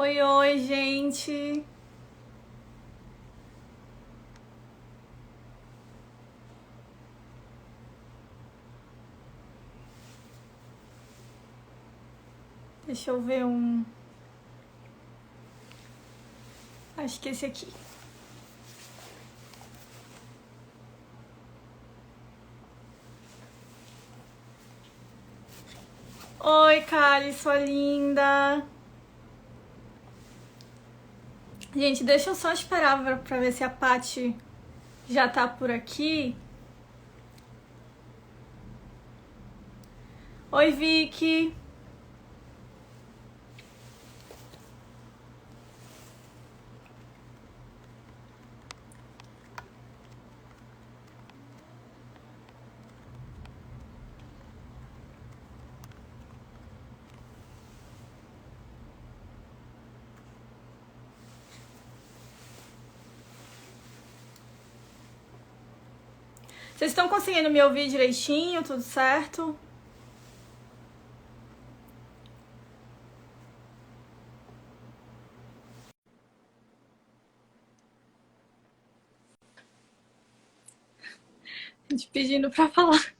Oi, oi, gente. Deixa eu ver um. Acho que esse aqui. Oi, Kali, sua linda. Gente, deixa eu só esperar pra ver se a Paty já tá por aqui. Oi, Vicky. Vocês estão conseguindo me ouvir direitinho? Tudo certo? Gente pedindo pra falar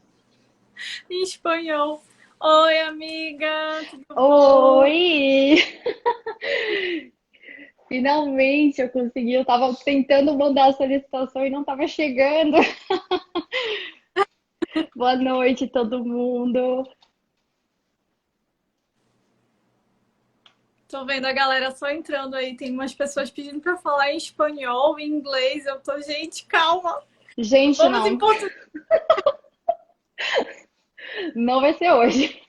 em espanhol. Oi, amiga, tudo bom? Oi! Finalmente eu consegui. Eu tava tentando mandar a solicitação e não tava chegando. Boa noite, todo mundo. Tô vendo a galera só entrando aí. Tem umas pessoas pedindo pra falar em espanhol, em inglês. Eu tô, gente, calma. Gente, Vamos em não, português. não vai ser hoje,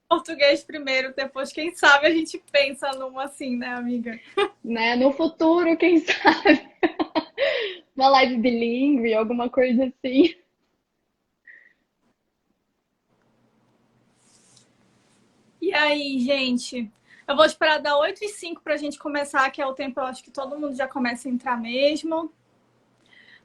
Português primeiro, depois, quem sabe, a gente pensa num assim, né, amiga? né? No futuro, quem sabe? Uma live bilíngue, alguma coisa assim. E aí, gente? Eu vou esperar dar 8h05 pra gente começar, que é o tempo, eu acho que todo mundo já começa a entrar mesmo.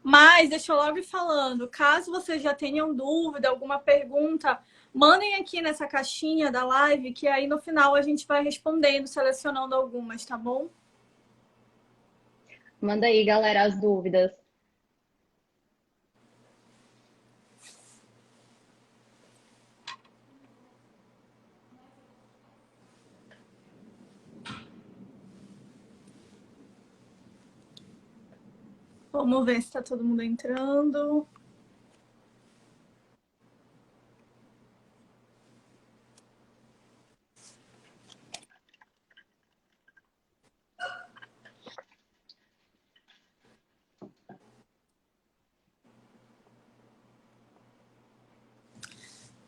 Mas deixa eu logo ir falando, caso vocês já tenham dúvida, alguma pergunta, mandem aqui nessa caixinha da live, que aí no final a gente vai respondendo, selecionando algumas, tá bom? Manda aí, galera, as dúvidas. Vamos ver se tá todo mundo entrando.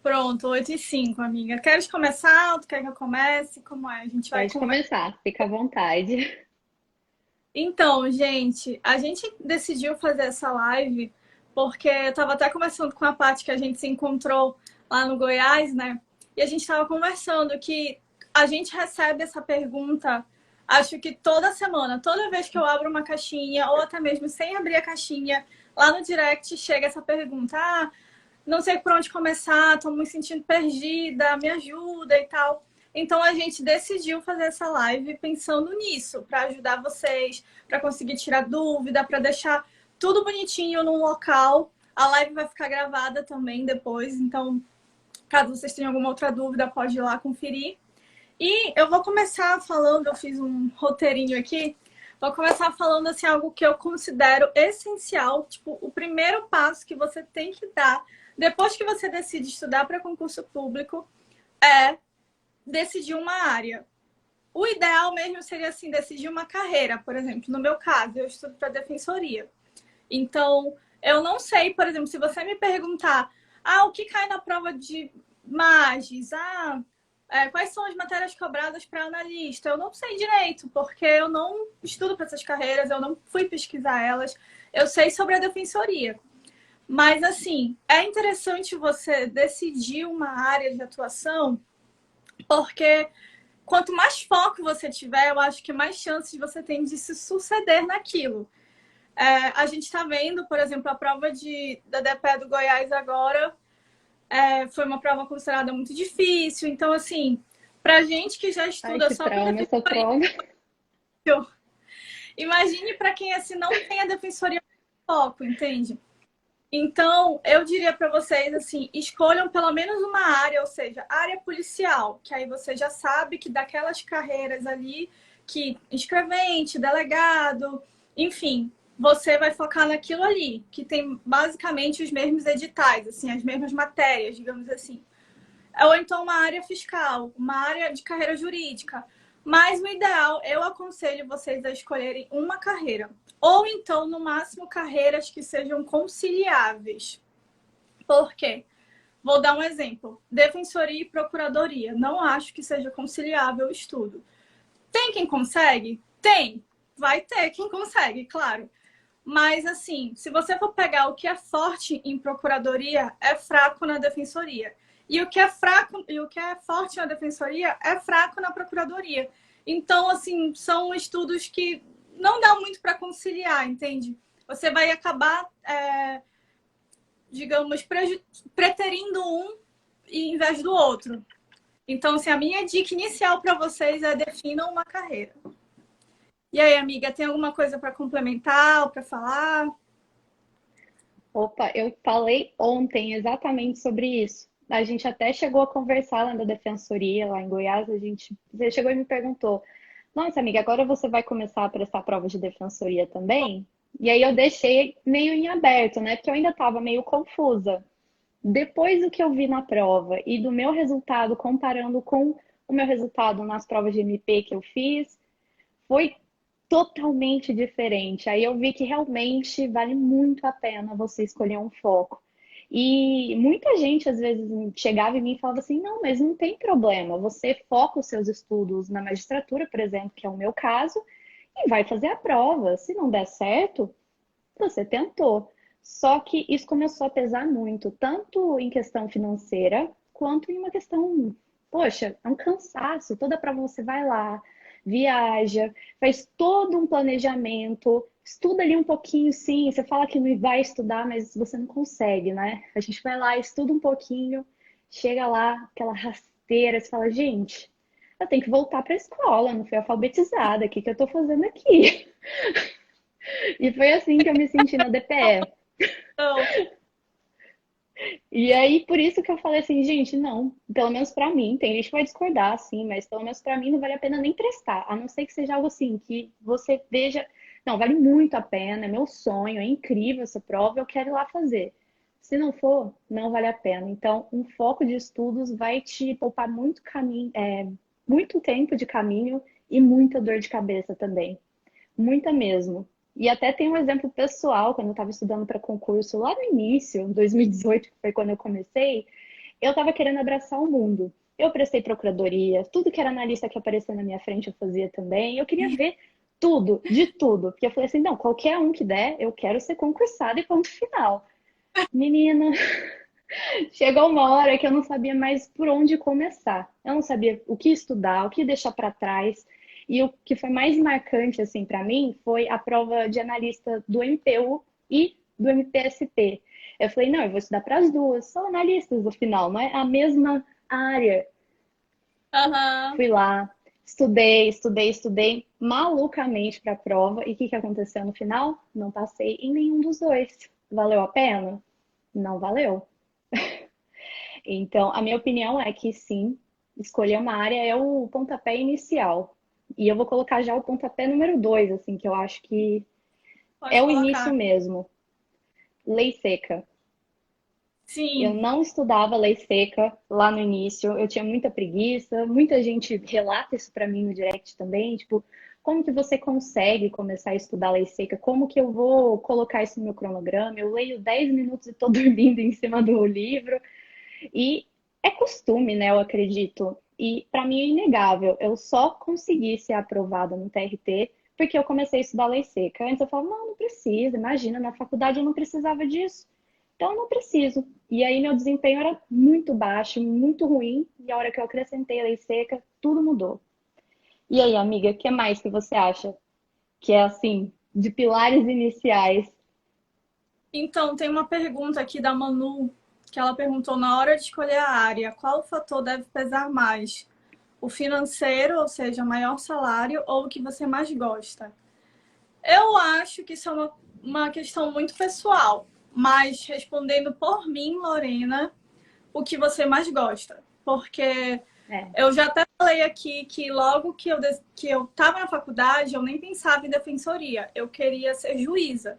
Pronto, 8h05, amiga. Queres começar? Tu quer que eu comece? Como é? A gente vai Pode conversar. começar, fica à vontade. Então, a gente decidiu fazer essa live porque eu estava até conversando com a Paty que a gente se encontrou lá no Goiás, né? E a gente estava conversando que a gente recebe essa pergunta, acho que toda semana, toda vez que eu abro uma caixinha, ou até mesmo sem abrir a caixinha, lá no direct chega essa pergunta: ah, não sei por onde começar, tô me sentindo perdida, me ajuda e tal. Então a gente decidiu fazer essa live pensando nisso, para ajudar vocês, para conseguir tirar dúvida, para deixar tudo bonitinho num local. A live vai ficar gravada também depois, então caso vocês tenham alguma outra dúvida, pode ir lá conferir. E eu vou começar falando, eu fiz um roteirinho aqui, vou começar falando assim algo que eu considero essencial, tipo, o primeiro passo que você tem que dar depois que você decide estudar para concurso público é decidir uma área. O ideal mesmo seria assim decidir uma carreira, por exemplo, no meu caso, eu estudo para defensoria. Então, eu não sei, por exemplo, se você me perguntar, ah, o que cai na prova de Magis? Ah, quais são as matérias cobradas para analista? Eu não sei direito, porque eu não estudo para essas carreiras, eu não fui pesquisar elas. Eu sei sobre a defensoria. Mas, assim, é interessante você decidir uma área de atuação, porque quanto mais foco você tiver, eu acho que mais chances você tem de se suceder naquilo. A gente está vendo, por exemplo, a prova da DPE do Goiás agora foi uma prova considerada muito difícil. Então, assim, Pra gente que já Ai, estuda que só para trauma essa defensoria, prova. imagine para quem assim não tem a defensoria foco, entende? Então, eu diria para vocês assim, escolham pelo menos uma área, ou seja, área policial, que aí você já sabe que daquelas carreiras ali, que escrevente, delegado, enfim, você vai focar naquilo ali, que tem basicamente os mesmos editais, assim, as mesmas matérias, digamos assim. Ou então uma área fiscal, uma área de carreira jurídica. Mas o ideal, eu aconselho vocês a escolherem uma carreira. Ou então, no máximo, carreiras que sejam conciliáveis. Por quê? Vou dar um exemplo. Defensoria e procuradoria. Não acho que seja conciliável o estudo. Tem quem consegue? Tem. Vai ter quem consegue, claro. Mas, assim, se você for pegar o que é forte em procuradoria, é fraco na defensoria. E o que é fraco e o que é forte na defensoria é fraco na procuradoria. Então, assim, são estudos que não dá muito para conciliar, entende? Você vai acabar, digamos, preterindo um em vez do outro. Então, assim, a minha dica inicial para vocês é definam uma carreira. E aí, amiga, tem alguma coisa para complementar ou para falar? Opa, eu falei ontem exatamente sobre isso. A gente até chegou a conversar lá na defensoria, lá em Goiás. Você chegou e me perguntou: Nossa, amiga, agora você vai começar a prestar prova de defensoria também? E aí eu deixei meio em aberto, né? Porque eu ainda estava meio confusa. Depois do que eu vi na prova e do meu resultado, comparando com o meu resultado nas provas de MP que eu fiz, foi totalmente diferente. Aí eu vi que realmente vale muito a pena você escolher um foco. E muita gente às vezes chegava em mim e falava assim: não, mas não tem problema, você foca os seus estudos na magistratura, por exemplo, que é o meu caso, e vai fazer a prova. Se não der certo, você tentou. Só que isso começou a pesar muito, tanto em questão financeira, quanto em uma questão, poxa, é um cansaço. Toda prova você vai lá, viaja, faz todo um planejamento, estuda ali um pouquinho, sim. Você fala que não vai estudar, mas você não consegue, né? A gente vai lá, estuda um pouquinho, chega lá, aquela rasteira, você fala, gente, eu tenho que voltar para a escola, não fui alfabetizada, o que que eu tô fazendo aqui? E foi assim que eu me senti na DPE. Então, E aí, por isso que eu falei assim, gente, não, pelo menos pra mim, tem gente que vai discordar, sim, mas pelo menos pra mim não vale a pena nem prestar, a não ser que seja algo assim, que você veja, não, vale muito a pena, é meu sonho, é incrível essa prova, eu quero ir lá fazer. Se não for, não vale a pena. Então, um foco de estudos vai te poupar muito caminho, muito tempo de caminho e muita dor de cabeça também. Muita mesmo. E até tem um exemplo pessoal, quando eu estava estudando para concurso lá no início, em 2018, que foi quando eu comecei, eu estava querendo abraçar o mundo. Eu prestei procuradoria, tudo que era analista que aparecia na minha frente eu fazia também. Eu queria ver tudo, de tudo. Porque eu falei assim, não, qualquer um que der, eu quero ser concursada e ponto final. Menina, chegou uma hora que eu não sabia mais por onde começar. Eu não sabia o que estudar, o que deixar para trás. E o que foi mais marcante assim para mim foi a prova de analista do MPU e do MPSP. Eu falei, não, eu vou estudar para as duas, são analistas no final, não é a mesma área. aham. Fui lá, estudei malucamente para a prova. E o que que aconteceu no final? Não passei em nenhum dos dois. Valeu a pena? Não valeu. Então, a minha opinião é que sim, escolher uma área é o pontapé inicial. E eu vou colocar já o pontapé número dois, assim, que eu acho que é Pode o início colocar. mesmo. Lei seca. Eu Sim. não estudava lei seca lá no início, eu tinha muita preguiça, muita gente relata isso para mim no direct também, tipo, como que você consegue começar a estudar lei seca? Como que eu vou colocar isso no meu cronograma? Eu leio 10 minutos e estou dormindo em cima do livro. E é costume, né? Eu acredito. E para mim é inegável. Eu só consegui ser aprovada no TRT porque eu comecei a estudar lei seca. Antes eu falava, não, não precisa. Imagina, na faculdade eu não precisava disso. Então eu não preciso. E aí meu desempenho era muito baixo, muito ruim. E a hora que eu acrescentei a lei seca, tudo mudou. E aí, amiga, o que mais que você acha que é assim, de pilares iniciais? Então, tem uma pergunta aqui da Manu, que ela perguntou na hora de escolher a área, qual fator deve pesar mais? O financeiro, ou seja, maior salário, ou o que você mais gosta? Eu acho que isso é uma questão muito pessoal, mas respondendo por mim, Lorena, o que você mais gosta. Porque É, eu já até falei aqui que logo que eu estava na faculdade, eu nem pensava em defensoria, eu queria ser juíza.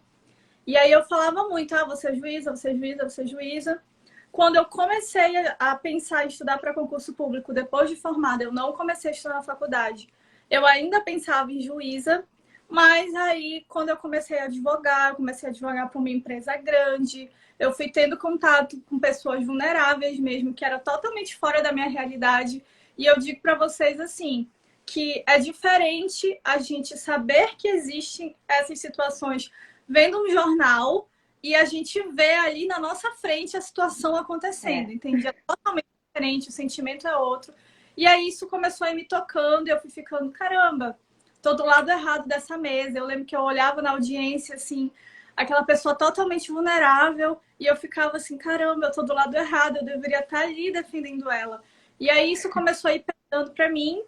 E aí eu falava muito, ah, você é juíza, você é juíza, você é juíza. Quando eu comecei a pensar em estudar para concurso público depois de formada, eu não comecei a estudar na faculdade. Eu ainda pensava em juíza, mas aí quando eu comecei a advogar para uma empresa grande, eu fui tendo contato com pessoas vulneráveis mesmo, que era totalmente fora da minha realidade. E eu digo para vocês assim, que é diferente a gente saber que existem essas situações vendo um jornal e a gente vê ali na nossa frente a situação acontecendo, é. entende? É totalmente diferente, o sentimento é outro. E aí isso começou a ir me tocando e eu fui ficando, caramba, tô do lado errado dessa mesa. Eu lembro que eu olhava na audiência, assim, aquela pessoa totalmente vulnerável e eu ficava assim, caramba, eu tô do lado errado, eu deveria estar ali defendendo ela. E aí isso começou a ir pesando para mim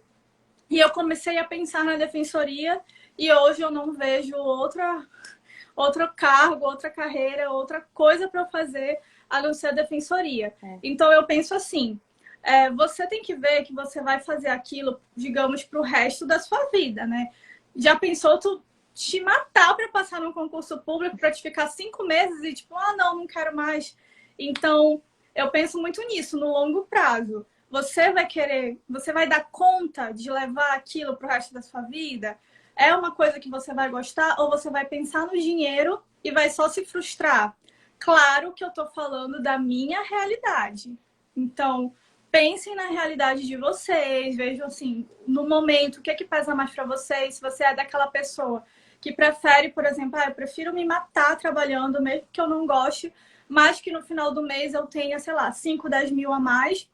e eu comecei a pensar na defensoria e hoje eu não vejo outro cargo, outra carreira, outra coisa para fazer a não ser a defensoria. É. Então eu penso assim, você tem que ver que você vai fazer aquilo, digamos, para o resto da sua vida, né? Já pensou tu te matar para passar num concurso público, para te ficar 5 meses e tipo, ah, não, não quero mais. Então, eu penso muito nisso, no longo prazo. Você vai querer, você vai dar conta de levar aquilo para o resto da sua vida? É uma coisa que você vai gostar ou você vai pensar no dinheiro e vai só se frustrar? Claro que eu estou falando da minha realidade. Então, pensem na realidade de vocês, vejam assim, no momento, o que é que pesa mais para vocês? Se você é daquela pessoa que prefere, por exemplo, eu prefiro me matar trabalhando, mesmo que eu não goste, mas que no final do mês eu tenha, sei lá, 5, 10 mil a mais,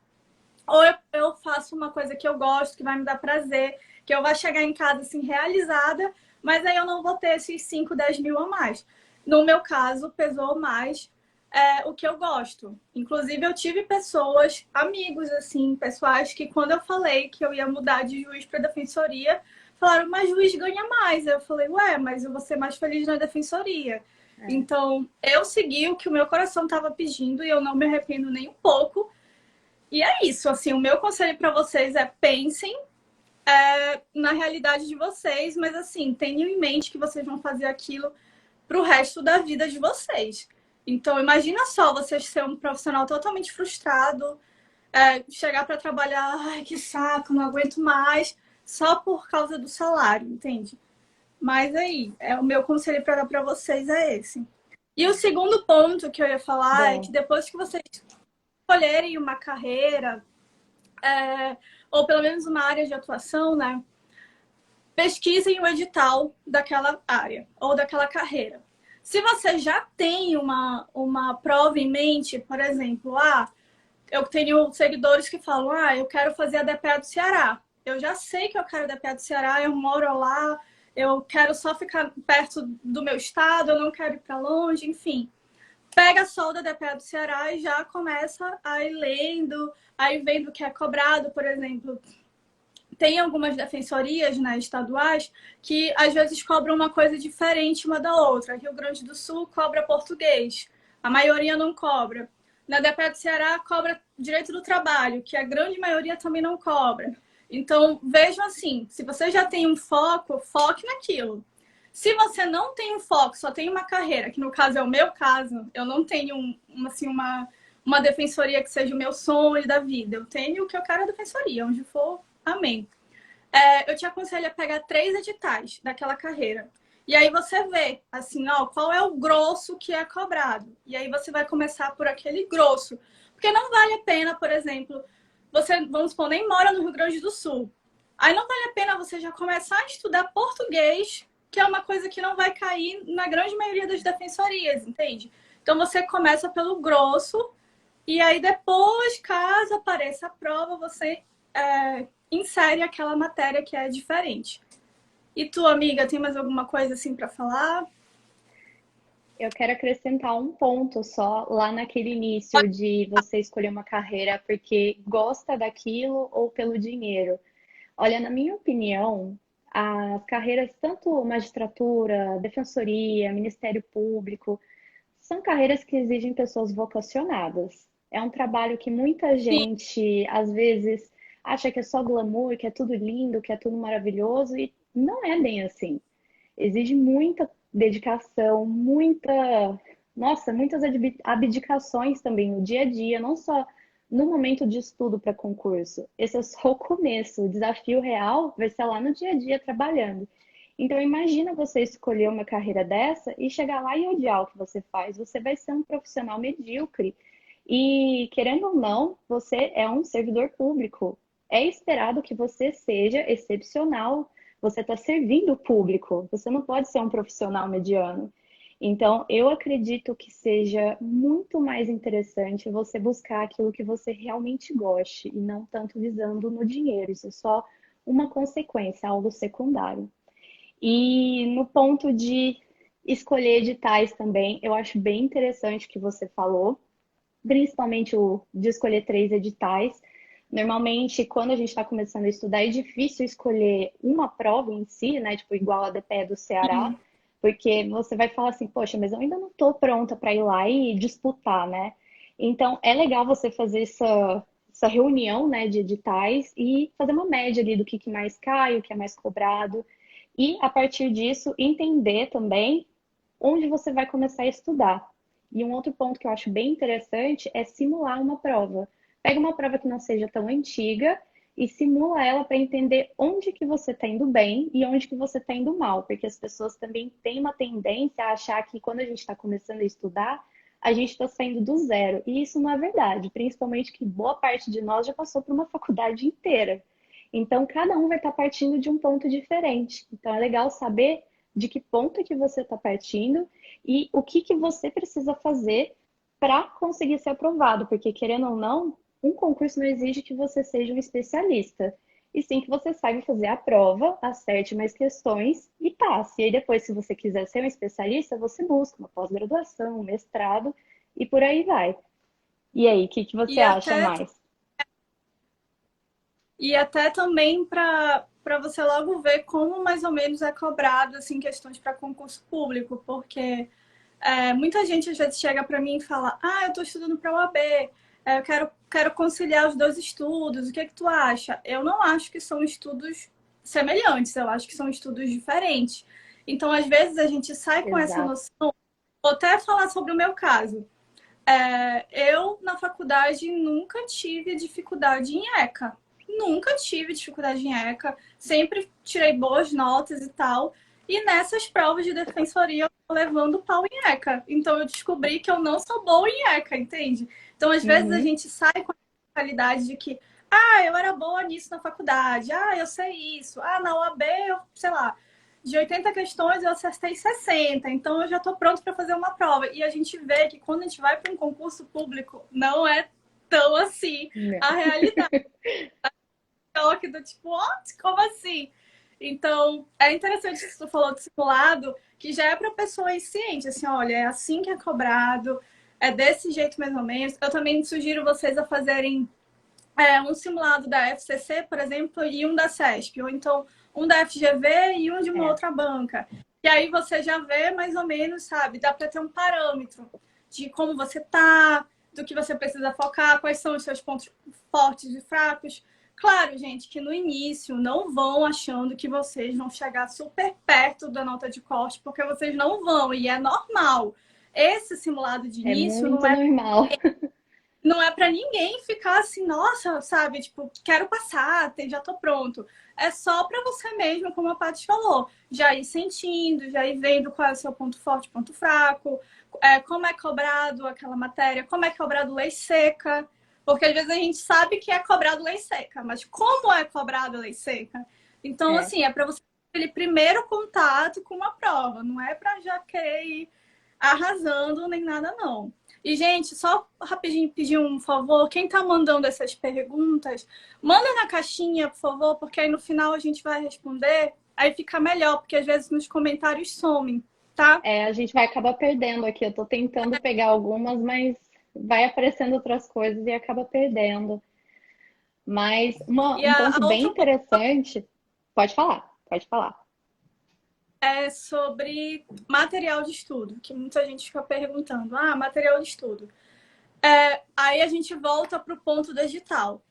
ou eu faço uma coisa que eu gosto, que vai me dar prazer, que eu vou chegar em casa assim realizada, mas aí eu não vou ter esses 5, 10 mil a mais. No meu caso, pesou mais o que eu gosto. Inclusive, eu tive pessoas, amigos, assim, pessoais, que quando eu falei que eu ia mudar de juiz para defensoria, falaram, mas juiz ganha mais. Eu falei, ué, mas eu vou ser mais feliz na defensoria. É. Então, eu segui o que o meu coração estava pedindo e eu não me arrependo nem um pouco. E é isso, assim, o meu conselho para vocês é pensem na realidade de vocês, mas assim, tenham em mente que vocês vão fazer aquilo para o resto da vida de vocês. Então, imagina só vocês ser um profissional totalmente frustrado, chegar para trabalhar, ai, que saco, não aguento mais, só por causa do salário, entende? Mas aí, o meu conselho para dar para vocês é esse. E o segundo ponto que eu ia falar é que Bom, depois que vocês escolherem uma carreira, ou pelo menos uma área de atuação, né? Pesquisem o edital daquela área ou daquela carreira. Se você já tem uma prova em mente, por exemplo, eu tenho seguidores que falam, eu quero fazer a DPA do Ceará. Eu já sei que eu quero a DPA do Ceará, eu moro lá, eu quero só ficar perto do meu estado, eu não quero ir para longe, enfim. Pega a solda da DPA do Ceará e já começa a ir lendo, aí vendo o que é cobrado, por exemplo, tem algumas defensorias, né, estaduais que às vezes cobram uma coisa diferente uma da outra. Rio Grande do Sul cobra português, a maioria não cobra. Na DPE do Ceará cobra direito do trabalho, que a grande maioria também não cobra. Então, vejam assim, se você já tem um foco, foque naquilo. Se você não tem um foco, só tem uma carreira, que no caso é o meu caso, eu não tenho assim, uma defensoria que seja o meu sonho da vida. Eu tenho o que eu quero a defensoria, onde for, amém. Eu te aconselho a pegar 3 editais daquela carreira. E aí você vê, assim, ó, qual é o grosso que é cobrado. E aí você vai começar por aquele grosso. Porque não vale a pena, por exemplo, você, vamos supor, nem mora no Rio Grande do Sul. Aí não vale a pena você já começar a estudar português, que é uma coisa que não vai cair na grande maioria das defensorias, entende? Então você começa pelo grosso, e aí depois, caso apareça a prova, você insere aquela matéria que é diferente. E tu, amiga, tem mais alguma coisa assim para falar? eu quero acrescentar um ponto só lá naquele início de você escolher uma carreira porque gosta daquilo ou pelo dinheiro. Olha, na minha opinião, as carreiras, tanto magistratura, defensoria, Ministério Público, são carreiras que exigem pessoas vocacionadas. É um trabalho que muita Sim, gente, às vezes, acha que é só glamour, que é tudo lindo, que é tudo maravilhoso, e não é bem assim. Exige muita dedicação, nossa, muitas abdicações também no dia a dia, não só no momento de estudo para concurso. Esse é só o começo, o desafio real vai ser lá no dia a dia trabalhando. Então imagina você escolher uma carreira dessa e chegar lá e odiar o que você faz. Você vai ser um profissional medíocre. E querendo ou não, você é um servidor público. É esperado que você seja excepcional. Você está servindo o público. Você não pode ser um profissional mediano. Então, eu acredito que seja muito mais interessante você buscar aquilo que você realmente goste e não tanto visando no dinheiro. Isso é só uma consequência, algo secundário. E no ponto de escolher editais também, eu acho bem interessante o que você falou, principalmente o de escolher 3 editais. Normalmente, quando a gente está começando a estudar, é difícil escolher uma prova em si, né? Tipo, igual a DPE do Ceará, sim. porque você vai falar assim, poxa, mas eu ainda não estou pronta para ir lá e disputar, né? Então, é legal você fazer essa reunião, né, de editais e fazer uma média ali do que mais cai, o que é mais cobrado. E, a partir disso, entender também onde você vai começar a estudar. E um outro ponto que eu acho bem interessante é simular uma prova. Pega uma prova que não seja tão antiga e simula ela para entender onde que você está indo bem e onde que você está indo mal, porque as pessoas também têm uma tendência a achar que quando a gente está começando a estudar, a gente está saindo do zero. E isso não é verdade, principalmente que boa parte de nós já passou por uma faculdade inteira. Então, cada um vai estar partindo de um ponto diferente. Então, é legal saber de que ponto que você está partindo e o que que você precisa fazer para conseguir ser aprovado, porque querendo ou não, um concurso não exige que você seja um especialista, e sim que você saiba fazer a prova, acerte mais questões e passe. E aí depois, se você quiser ser um especialista, você busca uma pós-graduação, um mestrado e por aí vai. E aí, o que que você E acha até, mais? e até também para você logo ver como mais ou menos é cobrado assim, questões para concurso público, porque muita gente às vezes chega para mim e fala: Ah, eu estou estudando para o OAB, eu quero conciliar os dois estudos, o que é que tu acha? Eu não acho que são estudos semelhantes, eu acho que são estudos diferentes. Então, às vezes, a gente sai com essa Exato. noção. Vou até falar sobre o meu caso. Eu, na faculdade, nunca tive dificuldade em ECA. Nunca tive dificuldade em ECA. Sempre tirei boas notas e tal. E nessas provas de defensoria, eu tô levando pau em ECA. Então, eu descobri que eu não sou boa em ECA, entende? Então, às vezes, a Uhum. gente sai com a mentalidade de que, ah, eu era boa nisso na faculdade. Ah, eu sei isso. Ah, na UAB, eu, sei lá, de 80 questões eu acertei 60, então eu já estou pronto para fazer uma prova. E a gente vê que quando a gente vai para um concurso público, não é tão assim Não. a realidade. Que do tipo, what? Como assim? Então, é interessante que você falou de simulado, que já é para pessoas cientes, assim, olha, é assim que é cobrado, é desse jeito mais ou menos. Eu também sugiro vocês a fazerem um simulado da FCC, por exemplo, e um da CESP, ou então um da FGV e um de uma É, outra banca. E aí você já vê mais ou menos, sabe? Dá para ter um parâmetro de como você tá, do que você precisa focar, quais são os seus pontos fortes e fracos. Claro, gente, que no início não vão achando que vocês vão chegar super perto da nota de corte, porque vocês não vão, e é normal. Esse simulado de é início muito normal. não é para ninguém ficar assim, nossa, sabe? Tipo, quero passar, já tô pronto. É só para você mesmo, como a Paty falou, já ir sentindo, já ir vendo qual é o seu ponto forte, ponto fraco, como é cobrado aquela matéria, como é cobrado lei seca. Porque às vezes a gente sabe que é cobrado lei seca, mas como é cobrado lei seca? Então, É. assim, é para você ter aquele primeiro contato com uma prova, não é para já querer ir arrasando nem nada, não. E, gente, só rapidinho pedir um favor. Quem tá mandando essas perguntas, manda na caixinha, por favor, porque aí no final a gente vai responder. Aí fica melhor, porque às vezes nos comentários somem, tá? É, a gente vai acabar perdendo aqui. Eu tô tentando pegar algumas, mas vai aparecendo outras coisas e acaba perdendo. Mas E um a ponto bem outra interessante, pode falar, pode falar. é sobre material de estudo, que muita gente fica perguntando, ah, material de estudo. Aí a gente volta para o ponto do edital.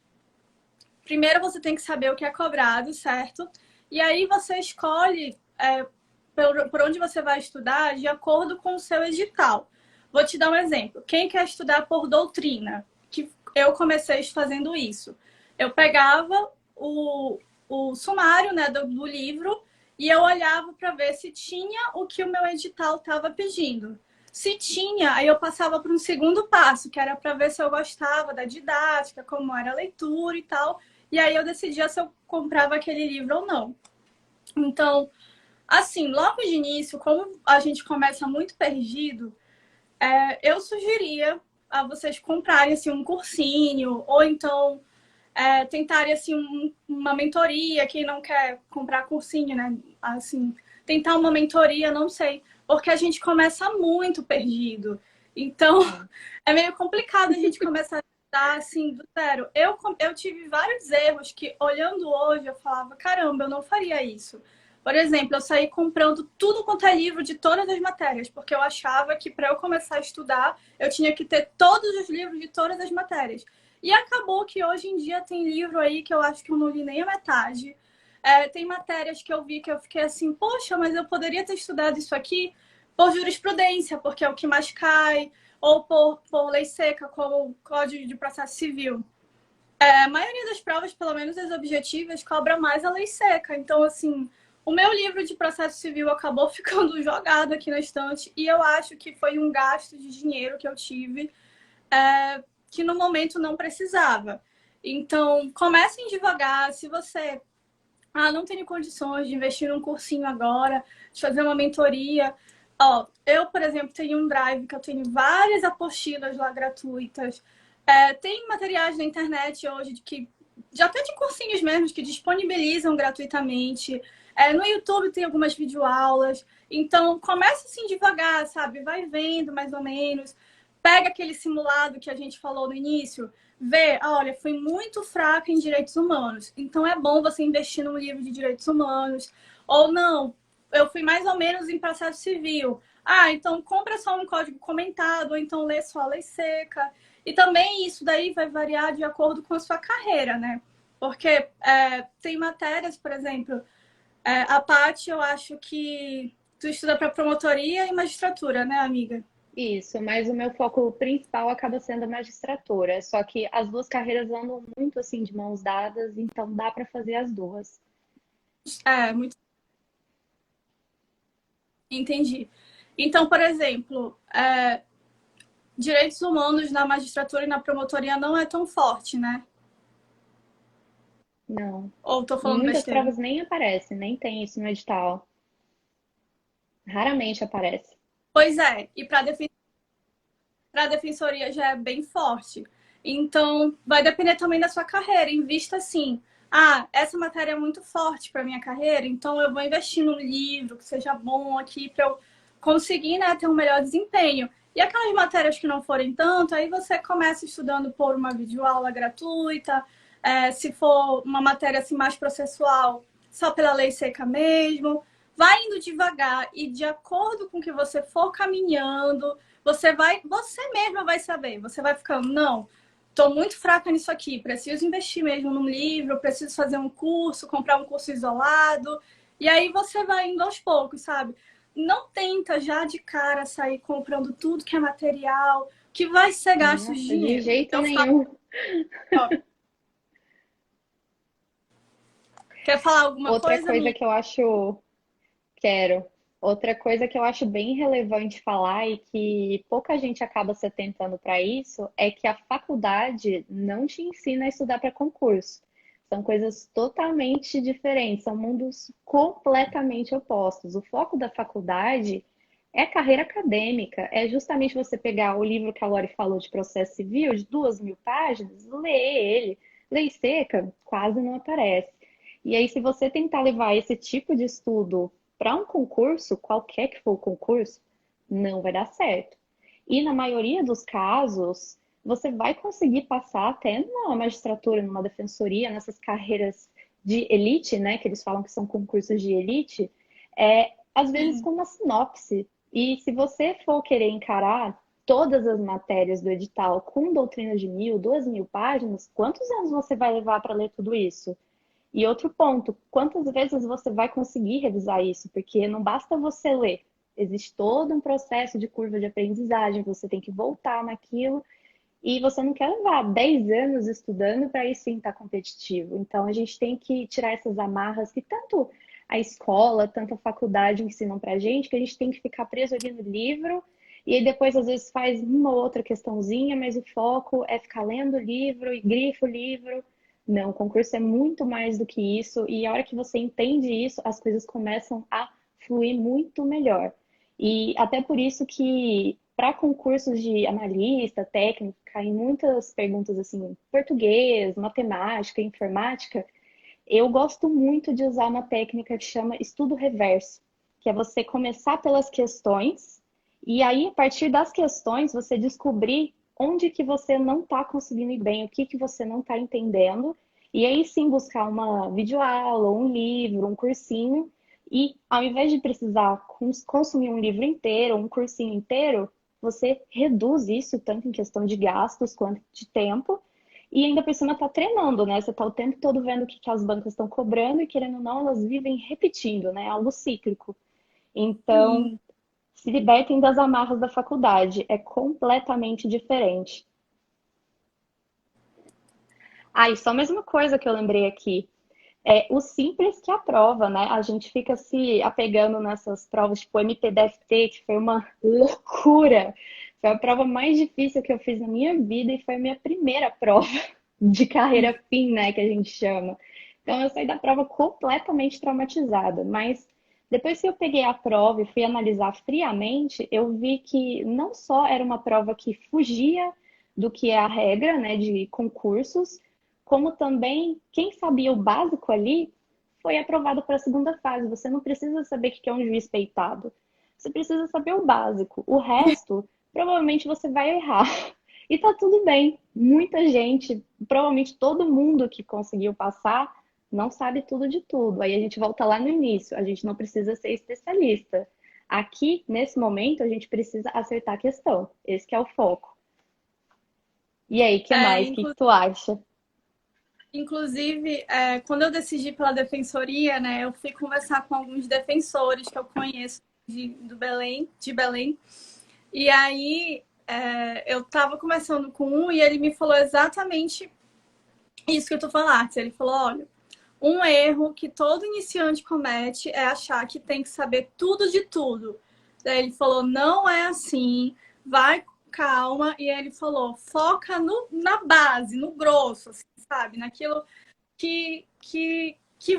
Primeiro você tem que saber o que é cobrado, certo? E aí você escolhe por onde você vai estudar de acordo com o seu edital. Vou te dar um exemplo. Quem quer estudar por doutrina, que eu comecei fazendo isso. Eu pegava o sumário, né, do livro e eu olhava para ver se tinha o que o meu edital estava pedindo. Se tinha, aí eu passava para um segundo passo, que era para ver se eu gostava da didática, como era a leitura e tal. E aí eu decidia se eu comprava aquele livro ou não. Então, assim, logo de início, como a gente começa muito perdido, eu sugeria a vocês comprarem assim, um cursinho, ou então tentarem assim, uma mentoria, quem não quer comprar cursinho, né? Assim, tentar uma mentoria, não sei, porque a gente começa muito perdido. Então, É. é meio complicado a gente começar a estudar assim do zero. Eu tive vários erros que, olhando hoje, eu falava, caramba, eu não faria isso. Por exemplo, eu saí comprando tudo quanto é livro de todas as matérias, porque eu achava que para eu começar a estudar, eu tinha que ter todos os livros de todas as matérias. E acabou que hoje em dia tem livro aí que eu acho que eu não li nem a metade. Tem matérias que eu vi que eu fiquei assim, poxa, mas eu poderia ter estudado isso aqui por jurisprudência, porque é o que mais cai, ou por lei seca, como o Código de Processo Civil. A maioria das provas, pelo menos as objetivas, cobra mais a lei seca. Então, assim, o meu livro de processo civil acabou ficando jogado aqui na estante e eu acho que foi um gasto de dinheiro que eu tive que no momento não precisava. Então, comecem devagar. Se você não tenho condições de investir num cursinho agora, de fazer uma mentoria. Ó, eu, por exemplo, tenho um Drive que eu tenho várias apostilas lá gratuitas. Tem materiais na internet hoje que já até de cursinhos mesmo que disponibilizam gratuitamente. No YouTube tem algumas videoaulas. Então, comece assim devagar, sabe? Vai vendo mais ou menos. Pega aquele simulado que a gente falou no início, vê, olha, fui muito fraca em direitos humanos, então é bom você investir num livro de direitos humanos. Ou não, eu fui mais ou menos em processo civil. Então compra só um código comentado, ou então lê só a lei seca. E também isso daí vai variar de acordo com a sua carreira, né? Porque tem matérias, por exemplo, a parte eu acho que tu estuda para promotoria e magistratura, né, amiga? Isso, mas o meu foco principal acaba sendo a magistratura. Só que as duas carreiras andam muito assim de mãos dadas, então dá para fazer as duas. Muito entendi. Então, por exemplo, direitos humanos na magistratura e na promotoria não é tão forte, né? Não. Ou tô Em falando muitas besteira? provas nem aparece, nem tem isso no edital. Raramente aparece. Pois é, e para a defensoria já é bem forte. Então, vai depender também da sua carreira. Invista assim. Essa matéria é muito forte para minha carreira, então eu vou investir num livro que seja bom aqui para eu conseguir, né, ter um melhor desempenho. E aquelas matérias que não forem tanto, aí você começa estudando por uma videoaula gratuita, se for uma matéria assim mais processual, só pela lei seca mesmo. Vai indo devagar e de acordo com que você for caminhando, você mesma vai saber. Você vai ficando, não, estou muito fraca nisso aqui, preciso investir mesmo num livro, preciso fazer um curso, comprar um curso isolado. E aí você vai indo aos poucos, sabe? Não tenta já de cara sair comprando tudo que é material, que vai ser gasto de Nossa, de dinheiro. jeito Eu falo, nenhum. ó, quer falar alguma Outra coisa, coisa amiga? que eu acho, quero. Outra coisa que eu acho bem relevante falar e que pouca gente acaba se atentando para isso é que a faculdade não te ensina a estudar para concurso. São coisas totalmente diferentes, são mundos completamente opostos. O foco da faculdade é a carreira acadêmica, é justamente você pegar o livro que a Lori falou de processo civil, de 2.000 páginas, ler ele. Lei seca quase não aparece. E aí, se você tentar levar esse tipo de estudo para um concurso, qualquer que for o concurso, não vai dar certo. E na maioria dos casos, você vai conseguir passar até numa magistratura, numa defensoria, nessas carreiras de elite, né, que eles falam que são concursos de elite, às vezes Sim. com uma sinopse. E se você for querer encarar todas as matérias do edital com doutrina de 1.000, 2.000 páginas, quantos anos você vai levar para ler tudo isso? E outro ponto, quantas vezes você vai conseguir revisar isso? Porque não basta você ler, existe todo um processo de curva de aprendizagem, você tem que voltar naquilo e você não quer levar 10 anos estudando para aí sim estar competitivo. Então a gente tem que tirar essas amarras que tanto a escola, tanto a faculdade ensinam para a gente, que a gente tem que ficar preso ali no livro e aí depois às vezes faz uma ou outra questãozinha, mas o foco é ficar lendo o livro e grifa o livro. Não, o concurso é muito mais do que isso, e a hora que você entende isso, as coisas começam a fluir muito melhor. E até por isso que, para concursos de analista, técnico, caem muitas perguntas assim, português, matemática, informática. Eu gosto muito de usar uma técnica que chama estudo reverso, que é você começar pelas questões e aí, a partir das questões, você descobrir onde que você não está conseguindo ir bem, o que que você não está entendendo, e aí sim buscar uma videoaula, um livro, um cursinho, e ao invés de precisar consumir um livro inteiro, um cursinho inteiro, você reduz isso tanto em questão de gastos quanto de tempo, e ainda por cima tá treinando, né? Você tá o tempo todo vendo o que que as bancas estão cobrando e querendo ou não, elas vivem repetindo, né? Algo cíclico. Então, Sim. se libertem das amarras da faculdade. É completamente diferente. Ah, e só mais uma coisa que eu lembrei aqui. É o simples que é a prova, né? A gente fica se apegando nessas provas, tipo MPDFT, que foi uma loucura. Foi a prova mais difícil que eu fiz na minha vida e foi a minha primeira prova de carreira fim, né? Que a gente chama. Então eu saí da prova completamente traumatizada. Mas depois que eu peguei a prova e fui analisar friamente, eu vi que não só era uma prova que fugia do que é a regra, né, de concursos, como também quem sabia o básico ali foi aprovado para a segunda fase. Você não precisa saber o que é um juiz peitado. Você precisa saber o básico. O resto, provavelmente você vai errar. E tá tudo bem. Muita gente, provavelmente todo mundo que conseguiu passar, não sabe tudo de tudo. Aí a gente volta lá no início. A gente não precisa ser especialista. Aqui, nesse momento, a gente precisa acertar a questão. Esse que é o foco. E aí, que É, mais? O que que tu acha? inclusive, quando eu decidi pela defensoria, né, eu fui conversar com alguns defensores que eu conheço de Belém. E aí eu estava conversando com um e ele me falou exatamente isso que tu falaste. Ele falou: olha, um erro que todo iniciante comete é achar que tem que saber tudo de tudo. Daí ele falou: não é assim, vai com calma. E ele falou: foca na base, no grosso, assim, sabe? Naquilo que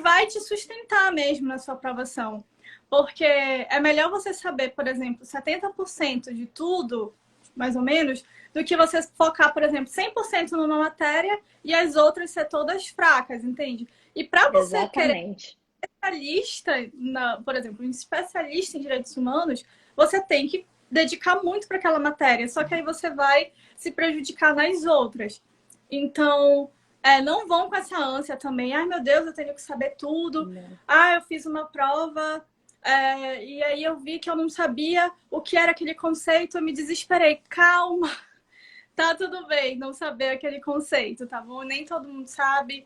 vai te sustentar mesmo na sua aprovação. Porque é melhor você saber, por exemplo, 70% de tudo, mais ou menos, do que você focar, por exemplo, 100% numa matéria e as outras ser todas fracas, entende? E para você querer Exatamente. especialista, por exemplo, um especialista em direitos humanos, você tem que dedicar muito para aquela matéria, só que aí você vai se prejudicar nas outras. Então, não vão com essa ânsia também. Ai, meu Deus, eu tenho que saber tudo. Não. Ah, eu fiz uma prova e aí eu vi que eu não sabia o que era aquele conceito, eu me desesperei. Calma, tá tudo bem não saber aquele conceito, tá bom? Nem todo mundo sabe.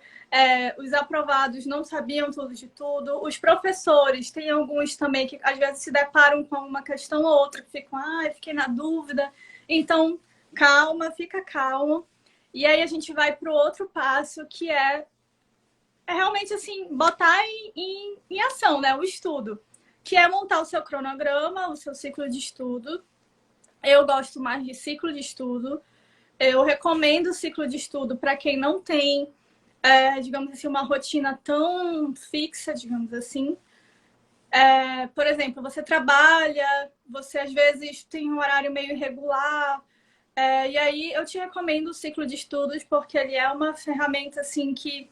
Os aprovados não sabiam tudo de tudo. Os professores, tem alguns também que às vezes se deparam com uma questão ou outra, que ficam, fiquei na dúvida. Então, calma, fica calmo. E aí a gente vai para o outro passo, que é realmente assim, botar em ação, né? O estudo. Que é montar o seu cronograma, o seu ciclo de estudo. Eu gosto mais de ciclo de estudo. Eu recomendo o ciclo de estudo para quem não tem, digamos assim, uma rotina tão fixa, digamos assim. Por exemplo, você trabalha, você às vezes tem um horário meio irregular, e aí eu te recomendo o ciclo de estudos porque ele é uma ferramenta assim que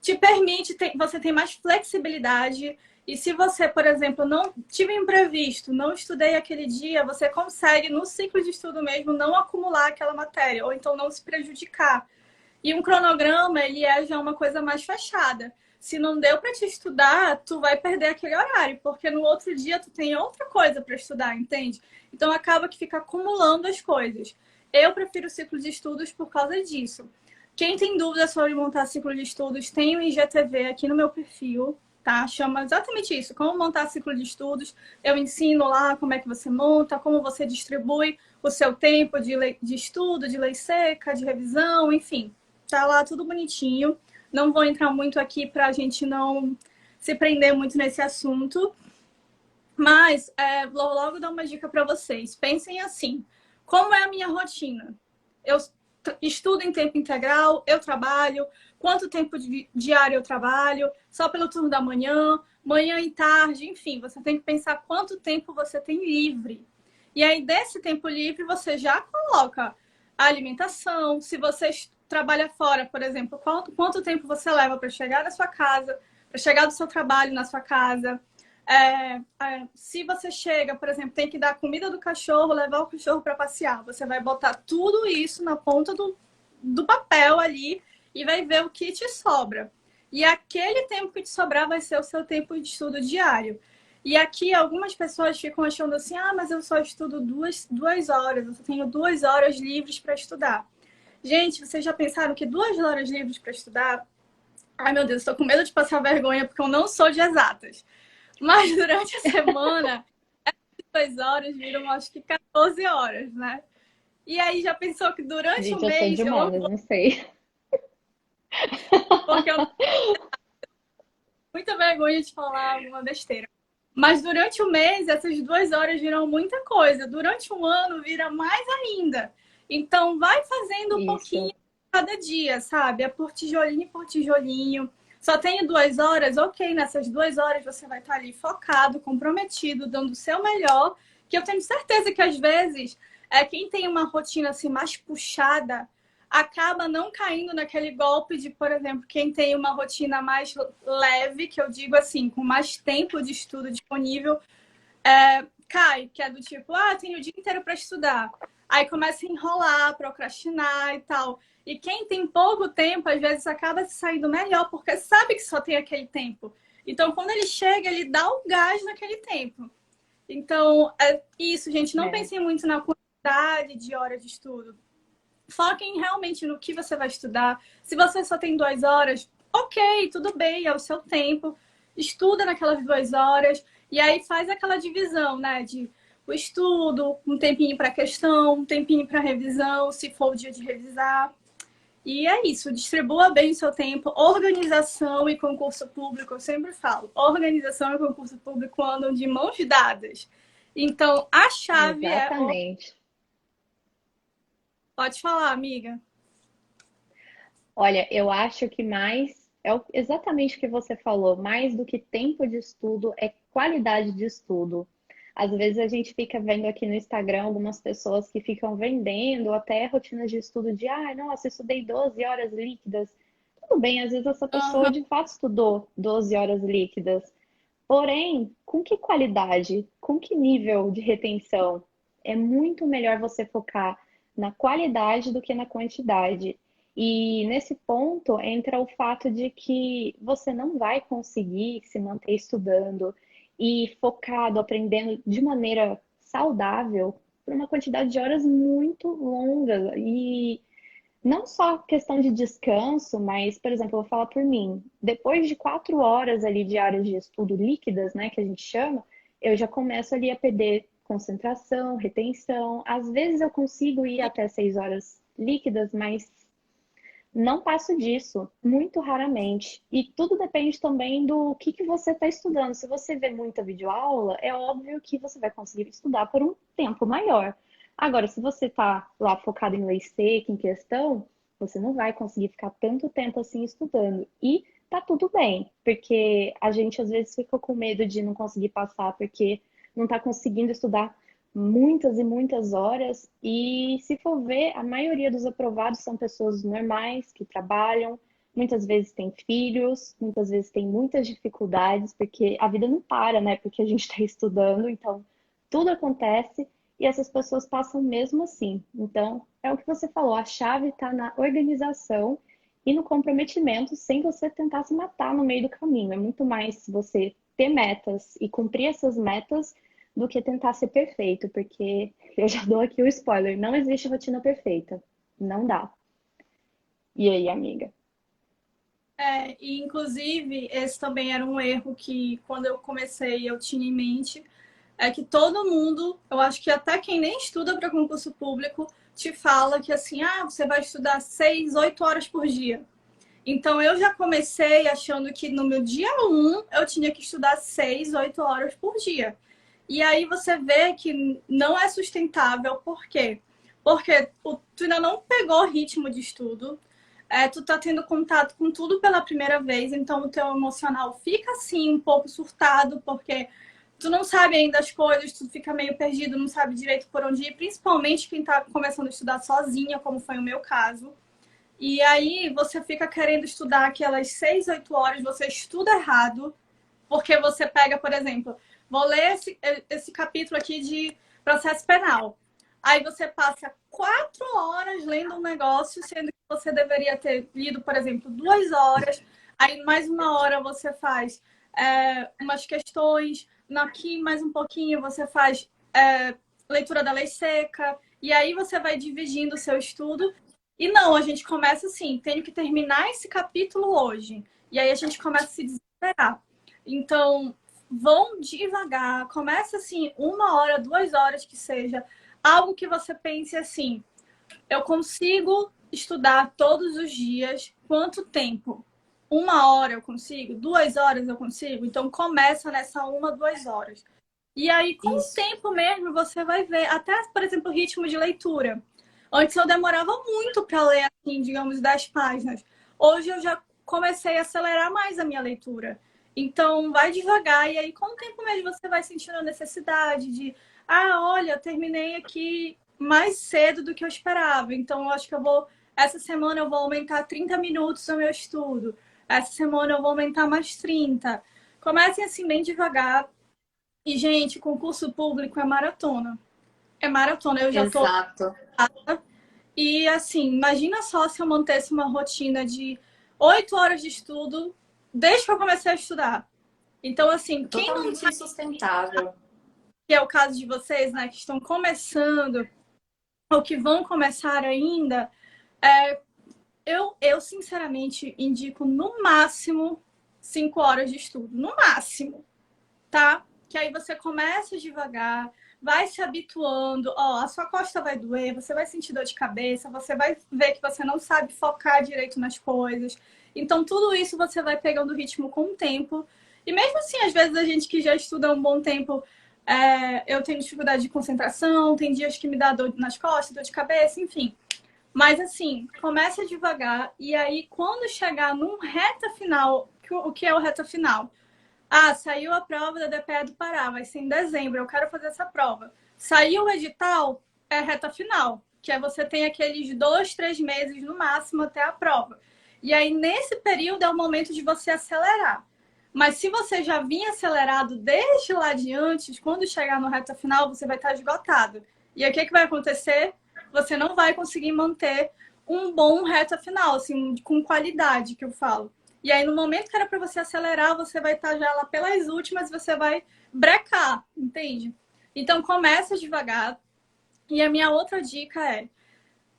te permite, você tem mais flexibilidade. E se você, por exemplo, não tive imprevisto, não estudei aquele dia, você consegue, no ciclo de estudo mesmo, não acumular aquela matéria, ou então não se prejudicar. E um cronograma, ele é já uma coisa mais fechada. Se não deu para te estudar, tu vai perder aquele horário, porque no outro dia tu tem outra coisa para estudar, entende? Então acaba que fica acumulando as coisas. Eu prefiro o ciclo de estudos por causa disso. Quem tem dúvida sobre montar ciclo de estudos, tem o IGTV aqui no meu perfil, tá? Chama exatamente isso, como montar ciclo de estudos. Eu ensino lá como é que você monta, como você distribui o seu tempo de estudo, de lei seca, de revisão, enfim. Tá lá tudo bonitinho. Não vou entrar muito aqui para a gente não se prender muito nesse assunto. Mas vou logo dar uma dica para vocês. Pensem assim: como é a minha rotina? Eu estudo em tempo integral, eu trabalho, quanto tempo diário eu trabalho, só pelo turno da manhã, manhã e tarde, enfim, você tem que pensar quanto tempo você tem livre. E aí, desse tempo livre, você já coloca a alimentação, se você trabalha fora, por exemplo, quanto tempo você leva para chegar na sua casa, para chegar do seu trabalho na sua casa. Se você chega, por exemplo, tem que dar comida do cachorro, levar o cachorro para passear. Você vai botar tudo isso na ponta do papel ali e vai ver o que te sobra. E aquele tempo que te sobrar vai ser o seu tempo de estudo diário. E aqui algumas pessoas ficam achando assim, mas eu só estudo duas horas, eu só tenho 2 horas livres para estudar. Gente, vocês já pensaram que 2 horas livres para estudar? Ai, meu Deus, estou com medo de passar vergonha porque eu não sou de exatas. Mas durante a semana, 2 horas viram acho que 14 horas, né? E aí já pensou que durante o Gente, eu sou mês de eu não humanas, vou, não sei. porque eu tenho muita vergonha de falar alguma besteira. Mas durante o mês, essas 2 horas viram muita coisa. Durante um ano, vira mais ainda. Então, vai fazendo um pouquinho Isso. cada dia, sabe? É por tijolinho por tijolinho. Só tenho 2 horas, ok. Nessas 2 horas você vai estar ali focado, comprometido, dando o seu melhor. Que eu tenho certeza que às vezes quem tem uma rotina assim mais puxada acaba não caindo naquele golpe de, por exemplo, quem tem uma rotina mais leve, que eu digo assim, com mais tempo de estudo disponível, cai, que é do tipo, tenho o dia inteiro para estudar. Aí começa a enrolar, procrastinar e tal. E quem tem pouco tempo, às vezes acaba se saindo melhor, porque sabe que só tem aquele tempo. Então, quando ele chega, ele dá o gás naquele tempo. Então, é isso, gente. Não É. pensem muito na quantidade de horas de estudo. Foquem realmente no que você vai estudar. Se você só tem 2 horas, ok, tudo bem, é o seu tempo. Estuda naquelas 2 horas e aí faz aquela divisão, né? De o estudo, um tempinho para questão, um tempinho para revisão, se for o dia de revisar. E é isso, distribua bem o seu tempo. Organização e concurso público, eu sempre falo, organização e concurso público andam de mãos dadas. Então, a chave é. Exatamente. Pode falar, amiga. Olha, eu acho que mais exatamente o que você falou, mais do que tempo de estudo é qualidade de estudo. Às vezes a gente fica vendo aqui no Instagram algumas pessoas que ficam vendendo até rotinas de estudo de, nossa, eu estudei 12 horas líquidas. Tudo bem, às vezes essa pessoa Uhum. de fato estudou 12 horas líquidas. Porém, com que qualidade, com que nível de retenção? É muito melhor você focar na qualidade do que na quantidade. E nesse ponto entra o fato de que você não vai conseguir se manter estudando e focado, aprendendo de maneira saudável por uma quantidade de horas muito longa. E não só questão de descanso, mas, por exemplo, eu vou falar por mim. Depois de 4 horas ali diárias de estudo líquidas, né, que a gente chama, eu já começo ali a perder concentração, retenção. Às vezes eu consigo ir até 6 horas líquidas, mas não passo disso, muito raramente. E tudo depende também do que você está estudando. Se você vê muita videoaula, é óbvio que você vai conseguir estudar por um tempo maior. Agora, se você está lá focado em lei seca, em questão, você não vai conseguir ficar tanto tempo assim estudando. E tá tudo bem, porque a gente às vezes fica com medo de não conseguir passar, porque não está conseguindo estudar muitas e muitas horas. E se for ver, a maioria dos aprovados são pessoas normais que trabalham. muitas vezes têm filhos, muitas vezes têm muitas dificuldades, porque a vida não para, né? Porque a gente está estudando, então tudo acontece e essas pessoas passam mesmo assim. Então, é o que você falou, a chave está na organização e no comprometimento, sem você tentar se matar no meio do caminho. É muito mais você ter metas e cumprir essas metas do que tentar ser perfeito, porque eu já dou aqui o spoiler, não existe rotina perfeita. Não dá. E aí, amiga? E inclusive, esse também era um erro que, quando eu comecei, eu tinha em mente, é que todo mundo, eu acho que até quem nem estuda para concurso público, te fala que assim, você vai estudar 6, 8 horas por dia. Então, eu já comecei achando que no meu dia 1 eu tinha que estudar 6, 8 horas por dia. E aí você vê que não é sustentável. Por quê? Porque tu ainda não pegou o ritmo de estudo, tu tá tendo contato com tudo pela primeira vez, então o teu emocional fica assim um pouco surtado, porque tu não sabe ainda as coisas, tu fica meio perdido, não sabe direito por onde ir, principalmente quem tá começando a estudar sozinha, como foi o meu caso. E aí você fica querendo estudar aquelas 6, 8 horas, você estuda errado, porque você pega, por exemplo, vou ler esse capítulo aqui de processo penal. Aí você passa 4 horas lendo um negócio, sendo que você deveria ter lido, por exemplo, 2 horas. Aí mais 1 hora você faz umas questões. Aqui mais um pouquinho você faz leitura da lei seca. E aí você vai dividindo o seu estudo. E não, a gente começa assim, tenho que terminar esse capítulo hoje. E aí a gente começa a se desesperar. Então, vão devagar, começa assim, 1 hora, 2 horas que seja, algo que você pense assim, eu consigo estudar todos os dias, quanto tempo? 1 hora eu consigo? 2 horas eu consigo? Então começa nessa 1, 2 horas. E aí, com o Isso. tempo mesmo, você vai ver, até, por exemplo, o ritmo de leitura. Antes eu demorava muito para ler, assim, digamos, 10 páginas. Hoje eu já comecei a acelerar mais a minha leitura. Então, vai devagar, e aí, com o tempo mesmo, você vai sentindo a necessidade de, olha, eu terminei aqui mais cedo do que eu esperava. Então, eu acho que essa semana eu vou aumentar 30 minutos o meu estudo. Essa semana eu vou aumentar mais 30. Comecem assim, bem devagar. E, gente, concurso público é maratona. É maratona. Eu já tô. Exato. E, assim, imagina só se eu mantesse uma rotina de 8 horas de estudo desde que eu comecei a estudar. Então, assim, quem não Totalmente tá, insustentável. que é o caso de vocês, né, que estão começando ou que vão começar ainda, eu sinceramente indico no máximo 5 horas de estudo. No máximo, tá? Que aí você começa devagar, vai se habituando, a sua costa vai doer, você vai sentir dor de cabeça, você vai ver que você não sabe focar direito nas coisas. Então, tudo isso você vai pegando o ritmo com o tempo. E mesmo assim, às vezes a gente que já estuda há um bom tempo, eu tenho dificuldade de concentração, tem dias que me dá dor nas costas, dor de cabeça, enfim. Mas assim, começa devagar e aí quando chegar num reta final, o que é o reta final? Saiu a prova da DPE do Pará, vai ser em dezembro, eu quero fazer essa prova. Saiu o edital, é reta final, que é você tem aqueles 2, 3 meses no máximo até a prova. E aí, nesse período, é o momento de você acelerar. Mas se você já vinha acelerado desde lá adiante, quando chegar no reta final, você vai estar esgotado. E aí, o que vai acontecer? Você não vai conseguir manter um bom reta final, assim, com qualidade, que eu falo. E aí, no momento que era para você acelerar, você vai estar já lá pelas últimas, você vai brecar, entende? Então, começa devagar. E a minha outra dica é,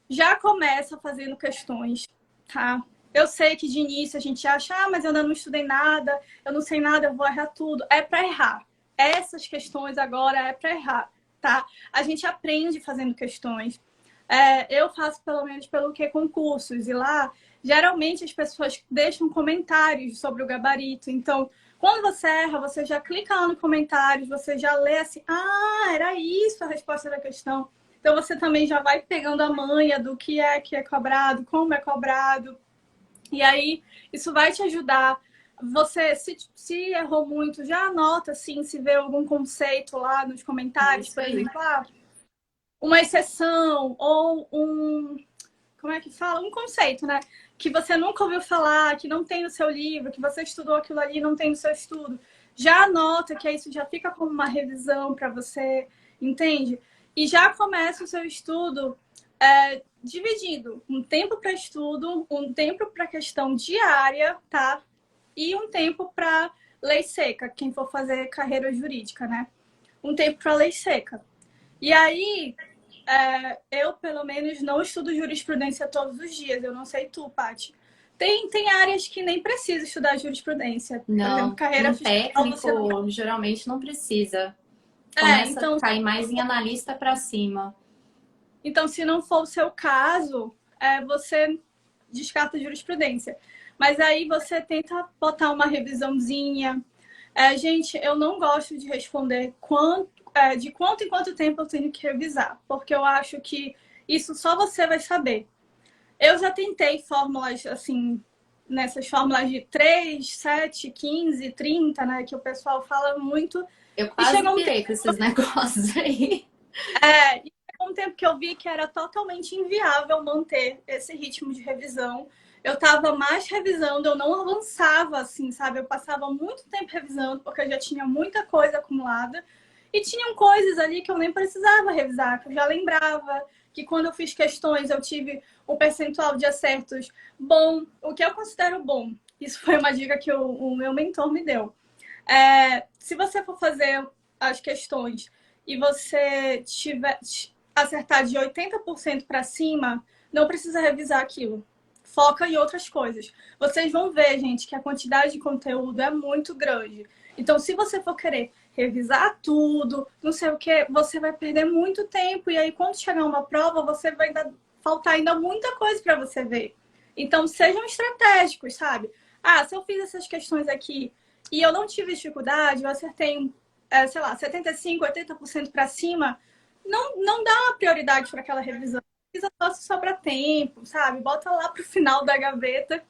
já começa fazendo questões, tá? Eu sei que de início a gente acha, mas eu ainda não estudei nada, eu não sei nada, eu vou errar tudo. É para errar. Essas questões agora é para errar, tá? A gente aprende fazendo questões. Eu faço pelo menos pelo que concursos, e lá geralmente as pessoas deixam comentários sobre o gabarito. Então, quando você erra, você já clica lá no comentários, você já lê assim, era isso a resposta da questão. Então, você também já vai pegando a manha do que é cobrado, como é cobrado. E aí, isso vai te ajudar. Você, se errou muito, já anota, assim, se vê algum conceito lá nos comentários, Isso por aí. exemplo, uma exceção ou como é que fala? Um conceito, né? Que você nunca ouviu falar, que não tem no seu livro, que você estudou aquilo ali e não tem no seu estudo. Já anota que isso já fica como uma revisão para você, entende? E já começa o seu estudo dividido. Um tempo para estudo, um tempo para questão diária, tá? E um tempo para lei seca, quem for fazer carreira jurídica, né? Um tempo para lei seca. E aí, eu, pelo menos, não estudo jurisprudência todos os dias. Eu não sei tu, Paty. Tem áreas que nem precisa estudar jurisprudência. Por exemplo, Não, carreira um fiscal, você não... técnico geralmente não precisa. Começa a Então, cair mais em analista para cima. então, se não for o seu caso, você descarta a jurisprudência. Mas aí você tenta botar uma revisãozinha. Gente, eu não gosto de responder de quanto em quanto tempo eu tenho que revisar, porque eu acho que isso só você vai saber. Eu já tentei fórmulas, assim, nessas fórmulas de 3, 7, 15, 30, né, que o pessoal fala muito. Eu E quase chegou um pirei com esses negócios aí. E chegou um tempo que eu vi que era totalmente inviável manter esse ritmo de revisão. Eu estava mais revisando, eu não avançava, assim, sabe? Eu passava muito tempo revisando, porque eu já tinha muita coisa acumulada. E tinham coisas ali que eu nem precisava revisar, que eu já lembrava, que quando eu fiz questões eu tive um percentual de acertos bom, o que eu considero bom. Isso foi uma dica que o meu mentor me deu. Se você for fazer as questões e você acertar de 80% para cima, não precisa revisar aquilo. Foca em outras coisas. Vocês vão ver, gente, que a quantidade de conteúdo é muito grande. Então, se você for querer revisar tudo, não sei o que, você vai perder muito tempo. E aí, quando chegar uma prova, você vai faltar ainda muita coisa para você ver. Então, sejam estratégicos, sabe? Se eu fiz essas questões aqui e eu não tive dificuldade, eu acertei, sei lá, 75%, 80% para cima, não dá uma prioridade para aquela revisão. Precisa só se sobrar tempo, sabe? Bota lá para o final da gaveta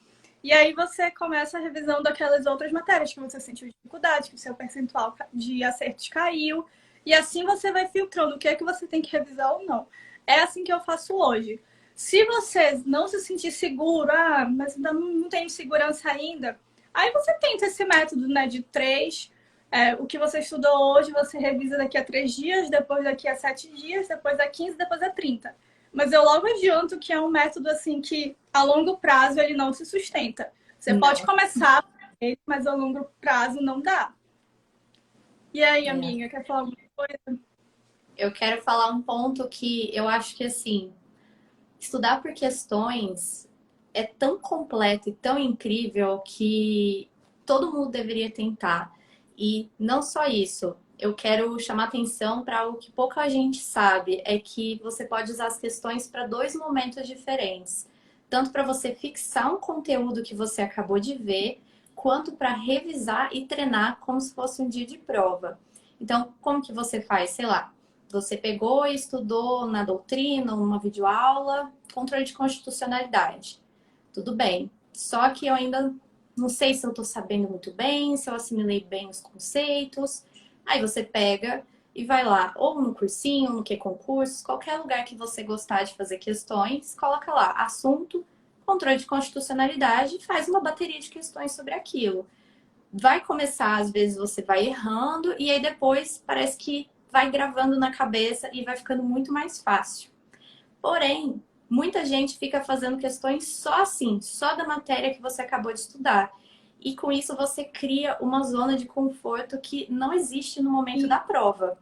e aí você começa a revisão daquelas outras matérias que você sentiu dificuldade, que o seu percentual de acertos caiu. E assim você vai filtrando o que é que você tem que revisar ou não. É assim que eu faço hoje. Se você não se sentir seguro, mas ainda não tenho segurança ainda, aí você tenta esse método, né, de 3. O que você estudou hoje, você revisa daqui a 3 dias, depois daqui a 7 dias, depois a 15, depois a 30. Mas eu logo adianto que é um método assim que a longo prazo ele não se sustenta. Você pode Não. começar, mas a longo prazo não dá. E aí, É. amiga, quer falar alguma coisa? Eu quero falar um ponto que eu acho que, assim, estudar por questões é tão completo e tão incrível que todo mundo deveria tentar. E não só isso, eu quero chamar atenção para algo que pouca gente sabe, é que você pode usar as questões para dois momentos diferentes. Tanto para você fixar um conteúdo que você acabou de ver, quanto para revisar e treinar como se fosse um dia de prova. Então, como que você faz? Sei lá, você pegou e estudou na doutrina, numa videoaula, controle de constitucionalidade. Tudo bem. Só que eu ainda não sei se eu estou sabendo muito bem, se eu assimilei bem os conceitos. Aí você pega e vai lá, ou no cursinho, no que concursos, qualquer lugar que você gostar de fazer questões, coloca lá, assunto, controle de constitucionalidade e faz uma bateria de questões sobre aquilo. Vai começar, às vezes você vai errando, e aí depois parece que vai gravando na cabeça e vai ficando muito mais fácil. Porém, muita gente fica fazendo questões só assim, só da matéria que você acabou de estudar. E com isso você cria uma zona de conforto que não existe no momento da prova.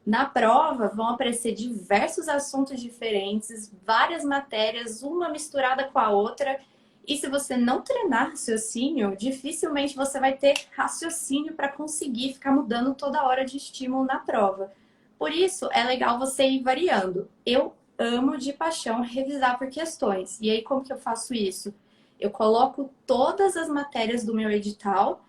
Na prova vão aparecer diversos assuntos diferentes, várias matérias, uma misturada com a outra. E se você não treinar raciocínio, dificilmente você vai ter raciocínio para conseguir ficar mudando toda hora de estímulo na prova. Por isso, é legal você ir variando. Eu amo de paixão revisar por questões. E aí, como que eu faço isso? Eu coloco todas as matérias do meu edital,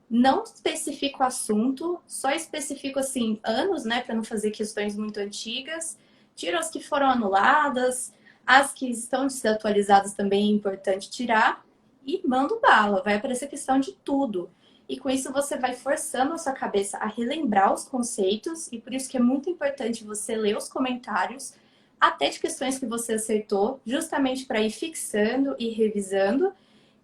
não especifico o assunto, só especifico, assim, anos, né, para não fazer questões muito antigas. Tiro as que foram anuladas, as que estão desatualizadas também é importante tirar. E mando bala, vai aparecer questão de tudo. E com isso você vai forçando a sua cabeça a relembrar os conceitos. E por isso que é muito importante você ler os comentários, até de questões que você acertou, justamente para ir fixando e revisando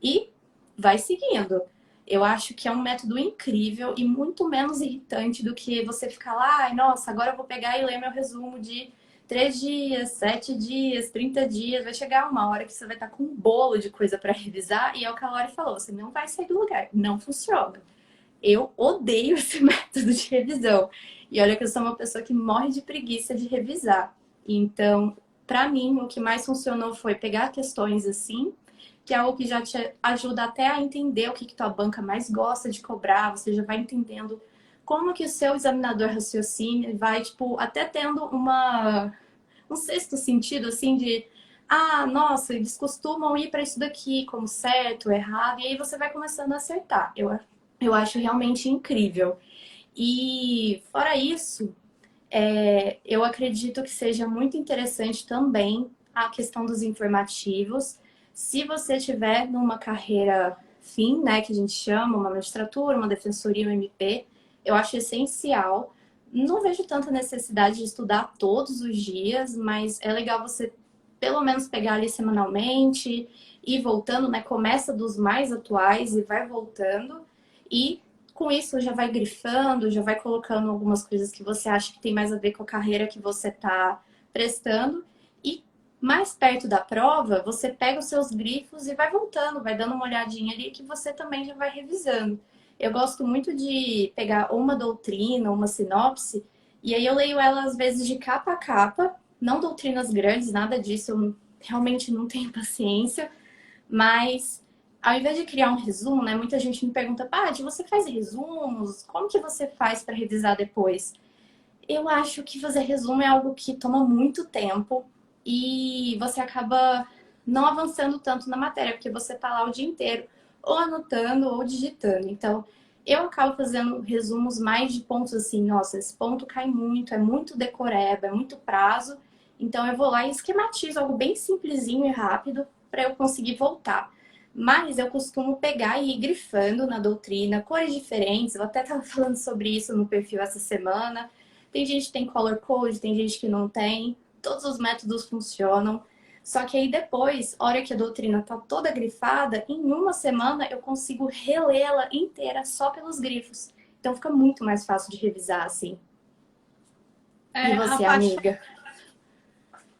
e vai seguindo. Eu acho que é um método incrível e muito menos irritante do que você ficar lá, ai, nossa, agora eu vou pegar e ler meu resumo de 3 dias, 7 dias, 30 dias. Vai chegar uma hora que você vai estar com um bolo de coisa para revisar e é o que a Lori falou, você não vai sair do lugar. Não funciona. Eu odeio esse método de revisão. E olha que eu sou uma pessoa que morre de preguiça de revisar. Então, para mim, o que mais funcionou foi pegar questões assim, que é algo que já te ajuda até a entender o que tua banca mais gosta de cobrar. Você já vai entendendo como que o seu examinador raciocina, vai, tipo, até tendo um sexto sentido, assim, de ah, nossa, eles costumam ir para isso daqui como certo, errado, e aí você vai começando a acertar. Eu acho realmente incrível. E fora isso, eu acredito que seja muito interessante também a questão dos informativos. Se você tiver numa carreira fim, né, que a gente chama, uma magistratura, uma defensoria, um MP, eu acho essencial. Não vejo tanta necessidade de estudar todos os dias, mas é legal você pelo menos pegar ali semanalmente, ir voltando, né? Começa dos mais atuais e vai voltando. E com isso já vai grifando, já vai colocando algumas coisas que você acha que tem mais a ver com a carreira que você está prestando. E mais perto da prova, você pega os seus grifos e vai voltando, vai dando uma olhadinha ali que você também já vai revisando. Eu gosto muito de pegar uma doutrina, uma sinopse, e aí eu leio ela às vezes de capa a capa, não doutrinas grandes, nada disso, eu realmente não tenho paciência, mas ao invés de criar um resumo, né, muita gente me pergunta, Paty, você faz resumos? Como que você faz para revisar depois? Eu acho que fazer resumo é algo que toma muito tempo e você acaba não avançando tanto na matéria, porque você está lá o dia inteiro, ou anotando ou digitando. Então, eu acabo fazendo resumos mais de pontos assim, nossa, esse ponto cai muito, é muito decoreba, é muito prazo. Então, eu vou lá e esquematizo algo bem simplesinho e rápido para eu conseguir voltar. Mas eu costumo pegar e ir grifando na doutrina, cores diferentes. Eu até estava falando sobre isso no perfil essa semana. Tem gente que tem color code, tem gente que não tem. Todos os métodos funcionam. Só que aí depois, hora que a doutrina tá toda grifada, em uma semana eu consigo relê-la inteira só pelos grifos. Então fica muito mais fácil de revisar, assim. E A você, parte amiga?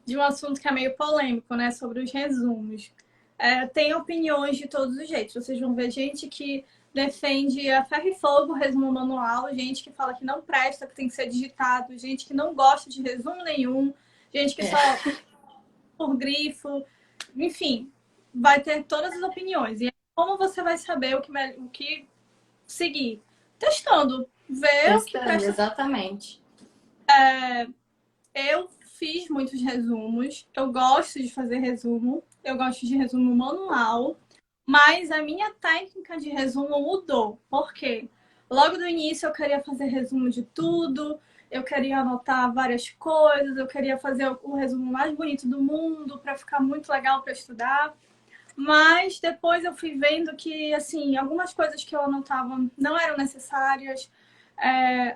de um assunto que é meio polêmico, né? Sobre os resumos. Tem opiniões de todos os jeitos. Vocês vão ver gente que defende a ferro e fogo o resumo manual, gente que fala que não presta, que tem que ser digitado, gente que não gosta de resumo nenhum, gente que só por grifo, enfim, vai ter todas as opiniões. E como você vai saber o que seguir? Testando, ver o que Testando, presta. exatamente. Eu fiz muitos resumos, eu gosto de fazer resumo, eu gosto de resumo manual, mas a minha técnica de resumo mudou. Por quê? Logo do início eu queria fazer resumo de tudo, eu queria anotar várias coisas, eu queria fazer o resumo mais bonito do mundo para ficar muito legal para estudar. Mas depois eu fui vendo que, assim, algumas coisas que eu anotava não eram necessárias.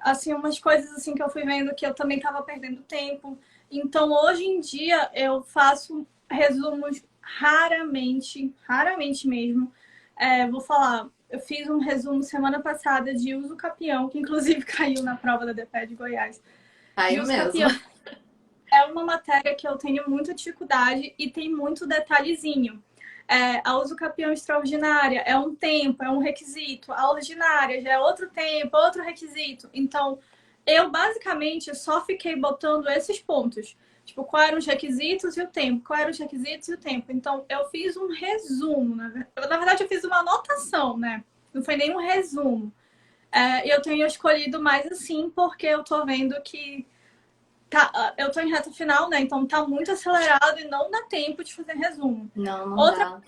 Assim, umas coisas assim que eu fui vendo que eu também estava perdendo tempo. Então, hoje em dia, eu faço resumos raramente, raramente mesmo. Vou falar, eu fiz um resumo semana passada de uso capião, que inclusive caiu na prova da DPE de Goiás. De Aí uso mesmo. capião é uma matéria que eu tenho muita dificuldade e tem muito detalhezinho. A uso capião extraordinária é um tempo, é um requisito. A ordinária já é outro tempo, outro requisito. Então, eu basicamente só fiquei botando esses pontos. Tipo, quais eram os requisitos e o tempo. Quais eram os requisitos e o tempo. Então, eu fiz um resumo. Na verdade, eu fiz uma anotação, né? Não foi nem um resumo. E eu tenho escolhido mais assim, porque eu tô vendo que eu tô em reta final, né? Então tá muito acelerado e não dá tempo de fazer resumo. Não, não Outra dá.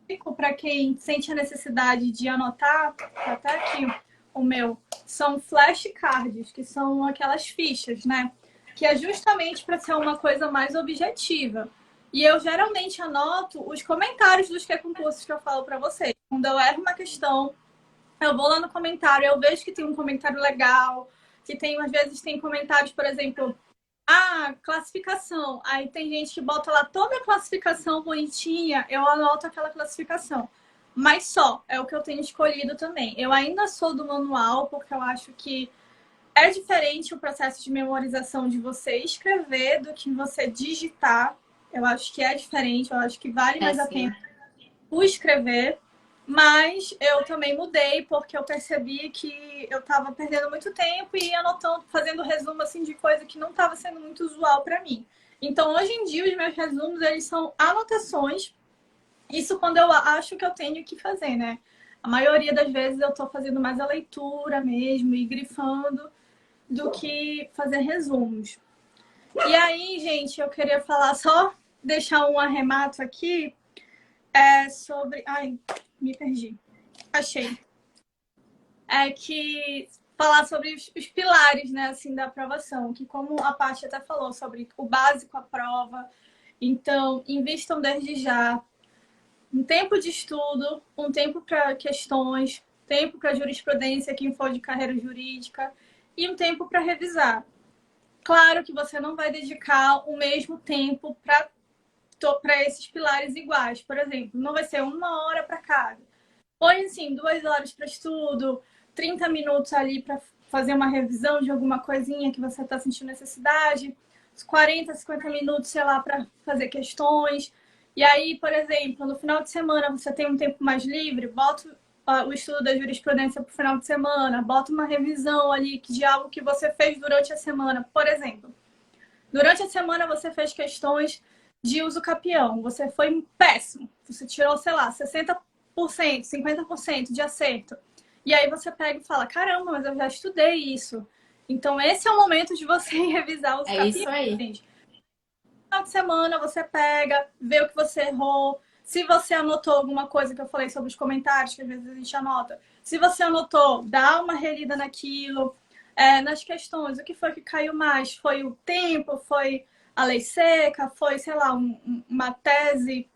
dica para quem sente a necessidade de anotar, tá até aqui o meu, são flashcards, que são aquelas fichas, né? Que é justamente para ser uma coisa mais objetiva. E eu geralmente anoto os comentários dos concursos que eu falo para vocês. Quando eu erro uma questão, eu vou lá no comentário, eu vejo que tem um comentário legal, que tem, às vezes, tem comentários, por exemplo, Ah, classificação. Aí tem gente que bota lá toda a classificação bonitinha, eu anoto aquela classificação. Mas só, é o que eu tenho escolhido também. Eu ainda sou do manual, porque eu acho que é diferente o processo de memorização de você escrever do que você digitar. Eu acho que é diferente, eu acho que vale É mais a sim. pena o escrever. Mas eu também mudei porque eu percebi que eu estava perdendo muito tempo e anotando, fazendo resumo assim de coisa que não estava sendo muito usual para mim. Então, hoje em dia, os meus resumos eles são anotações. Isso quando eu acho que eu tenho que fazer, né? A maioria das vezes eu estou fazendo mais a leitura mesmo e grifando do que fazer resumos. E aí, gente, eu queria falar só deixar um arremato aqui sobre. Ai, me perdi. Achei. É que falar sobre os pilares, né, assim, da aprovação, que como a Paty até falou sobre o básico à prova, então invistam desde já um tempo de estudo, um tempo para questões, tempo para jurisprudência, quem for de carreira jurídica, e um tempo para revisar. Claro que você não vai dedicar o mesmo tempo para esses pilares iguais. Por exemplo, não vai ser 1 hora para cada. Põe assim, 2 horas para estudo, 30 minutos ali para fazer uma revisão de alguma coisinha que você está sentindo necessidade, 40, 50 minutos, sei lá, para fazer questões. E aí, por exemplo, no final de semana você tem um tempo mais livre, bota o estudo da jurisprudência para o final de semana, bota uma revisão ali de algo que você fez durante a semana. Por exemplo, durante a semana você fez questões de uso capião, você foi péssimo, você tirou, sei lá, 60%, 50% de acerto. E aí você pega e fala, caramba, mas eu já estudei isso. Então esse é o momento de você revisar os É isso capiões, aí. gente. No final de semana você pega, vê o que você errou. Se você anotou alguma coisa que eu falei sobre os comentários, que às vezes a gente anota. Se você anotou, dá uma relida naquilo. Nas questões, o que foi que caiu mais? Foi o tempo? Foi a lei seca? Foi, sei lá, uma tese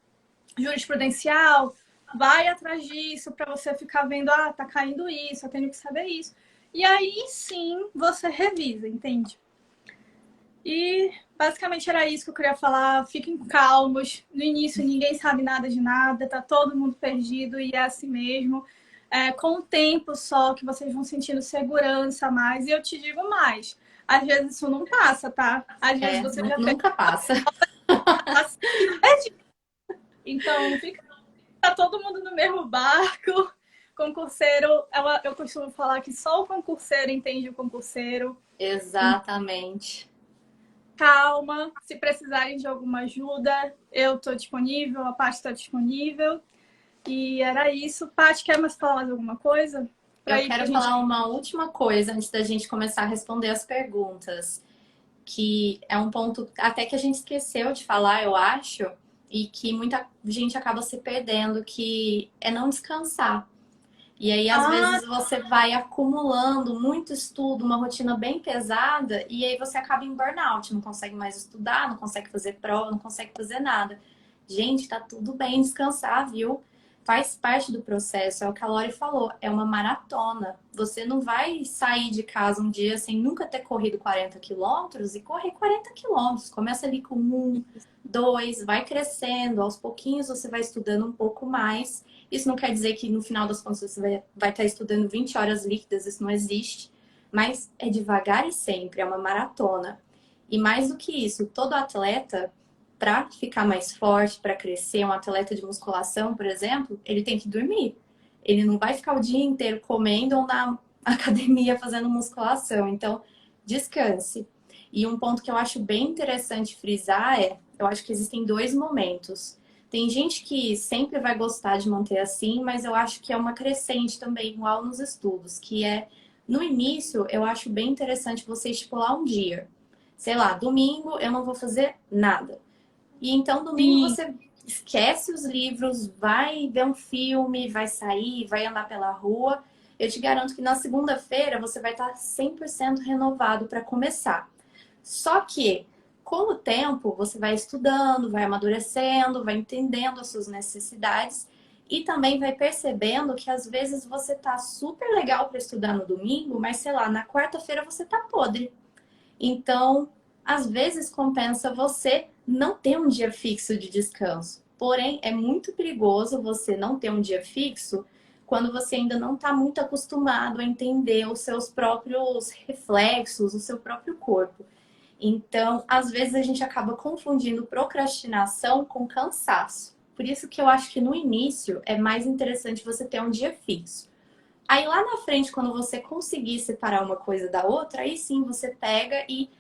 jurisprudencial? Vai atrás disso para você ficar vendo, tá caindo isso, eu tenho que saber isso. E aí sim você revisa, entende? E basicamente era isso que eu queria falar. Fiquem calmos. No início ninguém sabe nada de nada, tá todo mundo perdido e é assim mesmo. Com o tempo só que vocês vão sentindo segurança mais. E eu te digo mais. Às vezes isso não passa, tá? Às vezes você já fez. Nunca passa. Então fica tá todo mundo no mesmo barco. Concurseiro, eu costumo falar que só o concurseiro entende o concurseiro. Exatamente. Calma, se precisarem de alguma ajuda, eu estou disponível, a Paty está disponível. E era isso. Paty, quer mais falar mais alguma coisa? Eu Pra quero gente... falar uma última coisa antes da gente começar a responder as perguntas, que é um ponto até que a gente esqueceu de falar, eu acho, e que muita gente acaba se perdendo, que é não descansar. E aí, às Ah, vezes, você vai acumulando muito estudo, uma rotina bem pesada, e aí você acaba em burnout, não consegue mais estudar, não consegue fazer prova, não consegue fazer nada. Gente, tá tudo bem descansar, viu? Faz parte do processo, é o que a Lori falou, é uma maratona. Você não vai sair de casa um dia sem nunca ter corrido 40 quilômetros e correr 40 quilômetros. Começa ali com 1, 2, vai crescendo, aos pouquinhos você vai estudando um pouco mais. Isso não quer dizer que no final das contas você vai estar estudando 20 horas líquidas, isso não existe. Mas é devagar e sempre, é uma maratona. E mais do que isso, todo atleta, para ficar mais forte, para crescer, um atleta de musculação, por exemplo, ele tem que dormir. Ele não vai ficar o dia inteiro comendo ou na academia fazendo musculação. Então, descanse. E um ponto que eu acho bem interessante frisar eu acho que existem dois momentos. Tem gente que sempre vai gostar de manter assim, mas eu acho que é uma crescente também, igual nos estudos, que é, no início, eu acho bem interessante você estipular um dia. Sei lá, domingo eu não vou fazer nada. E então, domingo sim. você esquece os livros, vai ver um filme, vai sair, vai andar pela rua. Eu te garanto que na segunda-feira você vai estar 100% renovado para começar. Só que, com o tempo, você vai estudando, vai amadurecendo, vai entendendo as suas necessidades e também vai percebendo que às vezes você tá super legal para estudar no domingo, mas sei lá, na quarta-feira você tá podre. Então, às vezes compensa você não ter um dia fixo de descanso. Porém, é muito perigoso você não ter um dia fixo quando você ainda não está muito acostumado a entender os seus próprios reflexos, o seu próprio corpo. Então, às vezes a gente acaba confundindo procrastinação com cansaço. Por isso que eu acho que no início é mais interessante você ter um dia fixo. Aí lá na frente, quando você conseguir separar uma coisa da outra, aí sim você pega e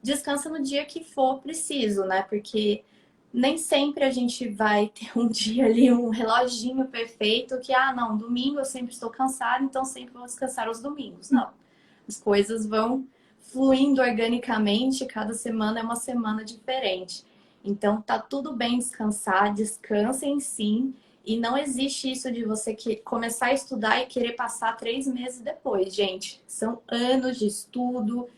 descansa no dia que for preciso, né? Porque nem sempre a gente vai ter um dia ali, um reloginho perfeito que, ah, não, domingo eu sempre estou cansada, então sempre vou descansar os domingos. Não. As coisas vão fluindo organicamente, cada semana é uma semana diferente. Então tá tudo bem descansar, descansem sim. E não existe isso de você que começar a estudar e querer passar 3 meses depois, gente. São anos de estudo,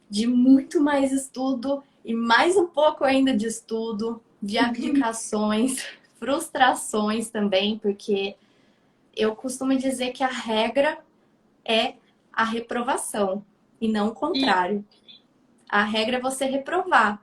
de muito mais estudo e mais um pouco ainda de estudo, de abdicações, frustrações também, porque eu costumo dizer que a regra é a reprovação e não o E, contrário. A regra é você reprovar.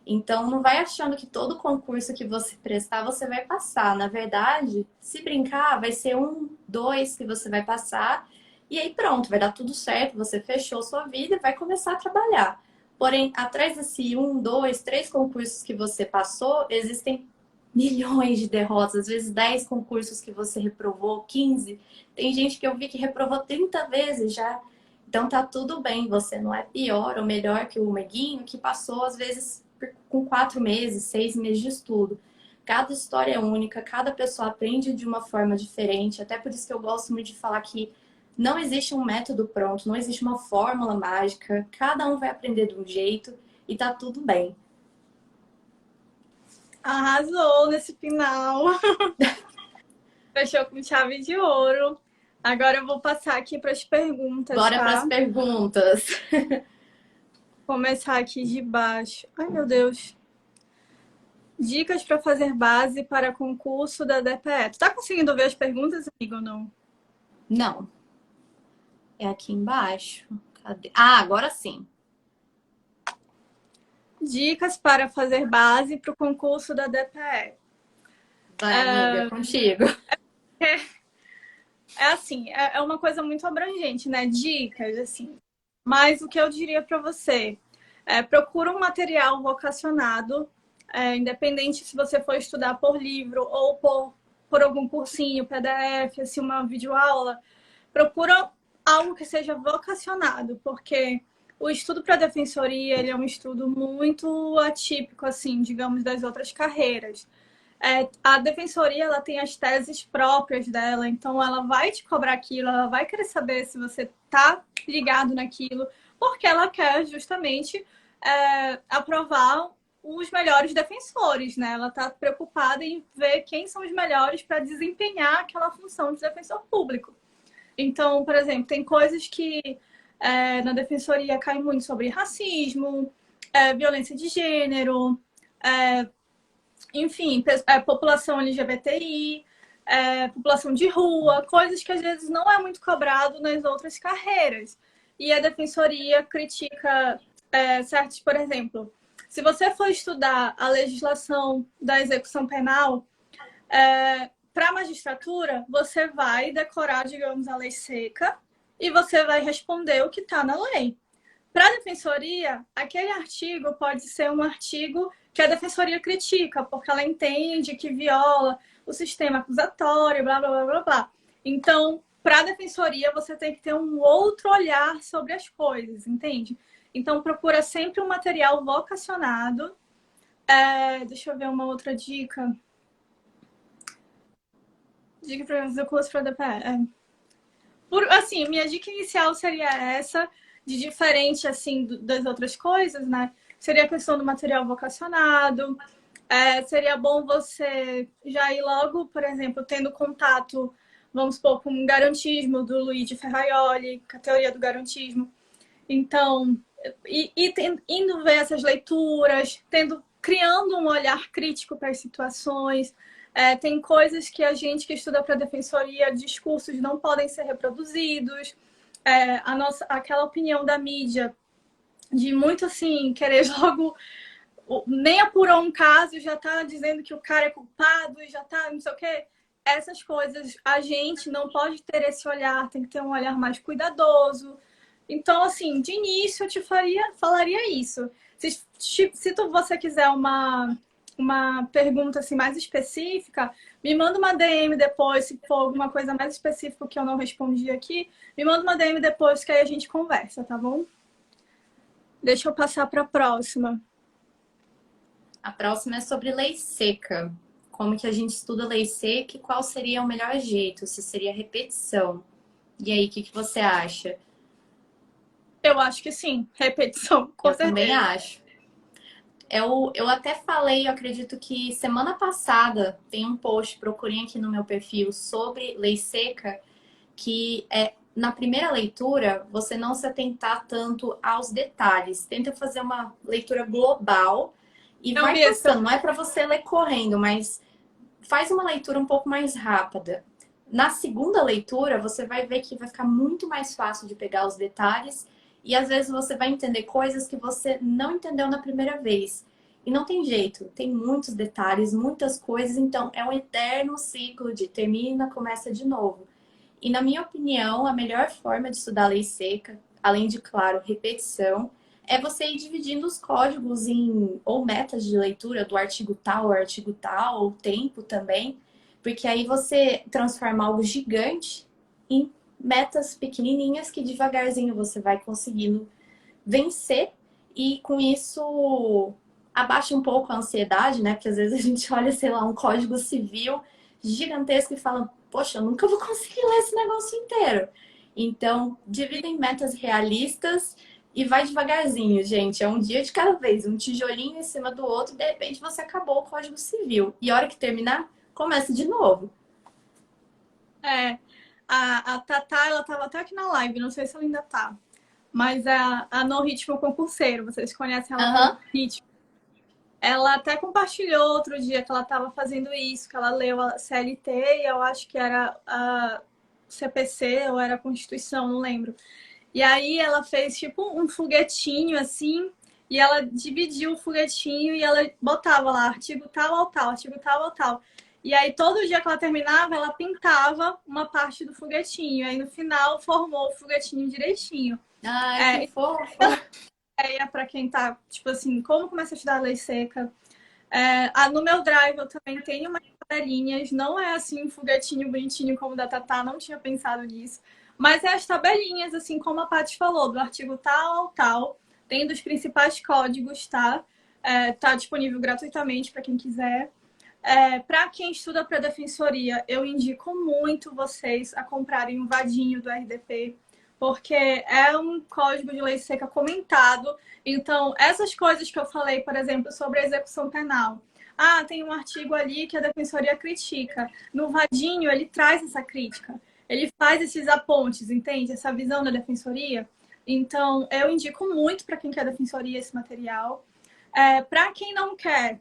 Então, não vai achando que todo concurso que você prestar você vai passar. Na verdade, se brincar, vai ser 1, 2 que você vai passar. E aí pronto, vai dar tudo certo. Você fechou sua vida e vai começar a trabalhar. Porém, atrás desse 1, 2, 3 concursos que você passou, existem milhões de derrotas. Às vezes 10 concursos que você reprovou, 15. Tem gente que eu vi que reprovou 30 vezes já. Então tá tudo bem, você não é pior ou melhor que o Meguinho, que passou às vezes com 4 meses, 6 meses de estudo. Cada história é única, cada pessoa aprende de uma forma diferente. Até por isso que eu gosto muito de falar que não existe um método pronto, não existe uma fórmula mágica. Cada um vai aprender de um jeito e tá tudo bem. arrasou nesse final. Fechou com chave de ouro. Agora eu vou passar aqui para as perguntas, Bora para as tá? perguntas. Começar aqui de baixo. Ai, meu Deus. Dicas para fazer base para concurso da DPE. Tu tá conseguindo ver as perguntas, amigo, ou não? Não, é aqui embaixo. Cadê? Ah, agora sim. Dicas para fazer base para o concurso da DPE. Vai, amiga, contigo. É assim, é uma coisa muito abrangente, né? Dicas, assim. Mas o que eu diria para você procura um material vocacionado, independente se você for estudar por livro ou por algum cursinho, PDF, assim, uma videoaula, procura algo que seja vocacionado, porque o estudo para a defensoria ele é um estudo muito atípico, assim, digamos, das outras carreiras. A defensoria ela tem as teses próprias dela, então ela vai te cobrar aquilo, ela vai querer saber se você está ligado naquilo, porque ela quer justamente aprovar os melhores defensores, né? Ela está preocupada em ver quem são os melhores para desempenhar aquela função de defensor público. Então, por exemplo, tem coisas que na defensoria caem muito sobre racismo, violência de gênero, enfim, população LGBTI, população de rua, coisas que às vezes não é muito cobrado nas outras carreiras. E a defensoria critica certos, por exemplo, se você for estudar a legislação da execução penal, para a magistratura, você vai decorar, digamos, a lei seca e você vai responder o que está na lei. Para a defensoria, aquele artigo pode ser um artigo que a defensoria critica, porque ela entende que viola o sistema acusatório, blá, blá, blá, blá, blá. Então, para a defensoria, você tem que ter um outro olhar sobre as coisas, entende? Então, procura sempre um material vocacionado. Deixa eu ver uma outra dica. Dica para fazer o curso para DPE. Assim, minha dica inicial seria essa, de diferente, assim, das outras coisas, né? Seria a questão do material vocacionado. Seria bom você já ir logo, por exemplo, tendo contato, vamos supor, com o garantismo do Luigi Ferraioli, com a teoria do garantismo. Então, indo ver essas leituras, criando um olhar crítico para as situações. Tem coisas que a gente que estuda para a defensoria, discursos não podem ser reproduzidos. Aquela opinião da mídia de muito assim, querer logo, nem apurou um caso e já tá dizendo que o cara é culpado e já tá não sei o quê. Essas coisas, a gente não pode ter esse olhar, tem que ter um olhar mais cuidadoso. Então, assim, de início eu falaria isso. Se você quiser uma pergunta assim, mais específica, me manda uma DM depois, se for alguma coisa mais específica que eu não respondi aqui, me manda uma DM depois que aí a gente conversa, tá bom? Deixa eu passar para a próxima. A próxima é sobre lei seca. Como que a gente estuda lei seca e qual seria o melhor jeito? Se seria repetição. E aí, o que você acha? Eu acho que sim, repetição, com Eu certeza. também acho. Eu até falei, eu acredito que semana passada tem um post, procurem aqui no meu perfil, sobre lei seca, que é na primeira leitura você não se atentar tanto aos detalhes. Tenta fazer uma leitura global e Eu vai vi esse. passando. Não é para você ler correndo, mas faz uma leitura um pouco mais rápida. Na segunda leitura, você vai ver que vai ficar muito mais fácil de pegar os detalhes e às vezes você vai entender coisas que você não entendeu na primeira vez. E não tem jeito, tem muitos detalhes, muitas coisas, então é um eterno ciclo de termina, começa de novo. E na minha opinião, a melhor forma de estudar a lei seca, além de, claro, repetição, é você ir dividindo os códigos em ou metas de leitura do artigo tal, ou tempo também, porque aí você transforma algo gigante em metas pequenininhas que devagarzinho você vai conseguindo vencer e com isso abaixa um pouco a ansiedade, né? Porque às vezes a gente olha, sei lá, um código civil gigantesco e fala, poxa, eu nunca vou conseguir ler esse negócio inteiro. Então, divida em metas realistas e vai devagarzinho, gente. É um dia de cada vez, um tijolinho em cima do outro, e de repente você acabou o Código Civil. E a hora que terminar, começa de novo. É, a Tatá, ela estava até aqui na live, não sei se ela ainda tá. Mas a No Ritmo Concurseiro, vocês conhecem ela como Aham. Ritmo. Ela até compartilhou outro dia que ela estava fazendo isso, que ela leu a CLT e eu acho que era a CPC ou era a Constituição, não lembro. E aí ela fez tipo um foguetinho assim, e ela dividiu o foguetinho e ela botava lá artigo tal ao tal, artigo tal ao tal. E aí todo dia que ela terminava, ela pintava uma parte do foguetinho. Aí no final formou o foguetinho direitinho. Ai, que É, fofo. ideia para quem tá, tipo assim, como começa a estudar a lei seca. No meu drive eu também tenho umas tabelinhas, não é assim um foguetinho bonitinho como o da Tatá, não tinha pensado nisso. Mas é as tabelinhas, assim como a Paty falou, do artigo tal ao tal, tem dos principais códigos, tá? Tá disponível gratuitamente para quem quiser. Para quem estuda para defensoria, eu indico muito vocês a comprarem um vadinho do RDP, porque é um código de lei seca comentado. Então, essas coisas que eu falei, por exemplo, sobre a execução penal. Ah, tem um artigo ali que a defensoria critica. No vadinho, ele traz essa crítica. Ele faz esses apontes, entende? Essa visão da defensoria. Então, eu indico muito para quem quer defensoria esse material. Para quem não quer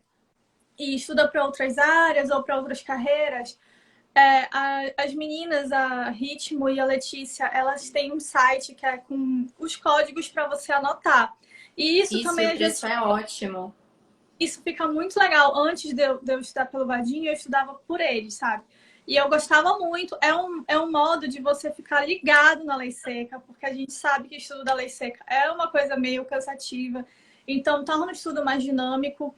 e estuda para outras áreas ou para outras carreiras, as meninas, a Ritmo e a Letícia, elas têm um site que é com os códigos para você anotar. E isso Isso, e também, o às vezes, preço é ótimo. isso fica muito legal. Antes de eu estudar pelo Vadinho, eu estudava por eles, sabe? E eu gostava muito. É um modo de você ficar ligado na lei seca, porque a gente sabe que o estudo da lei seca é uma coisa meio cansativa. Então, torna o estudo mais dinâmico.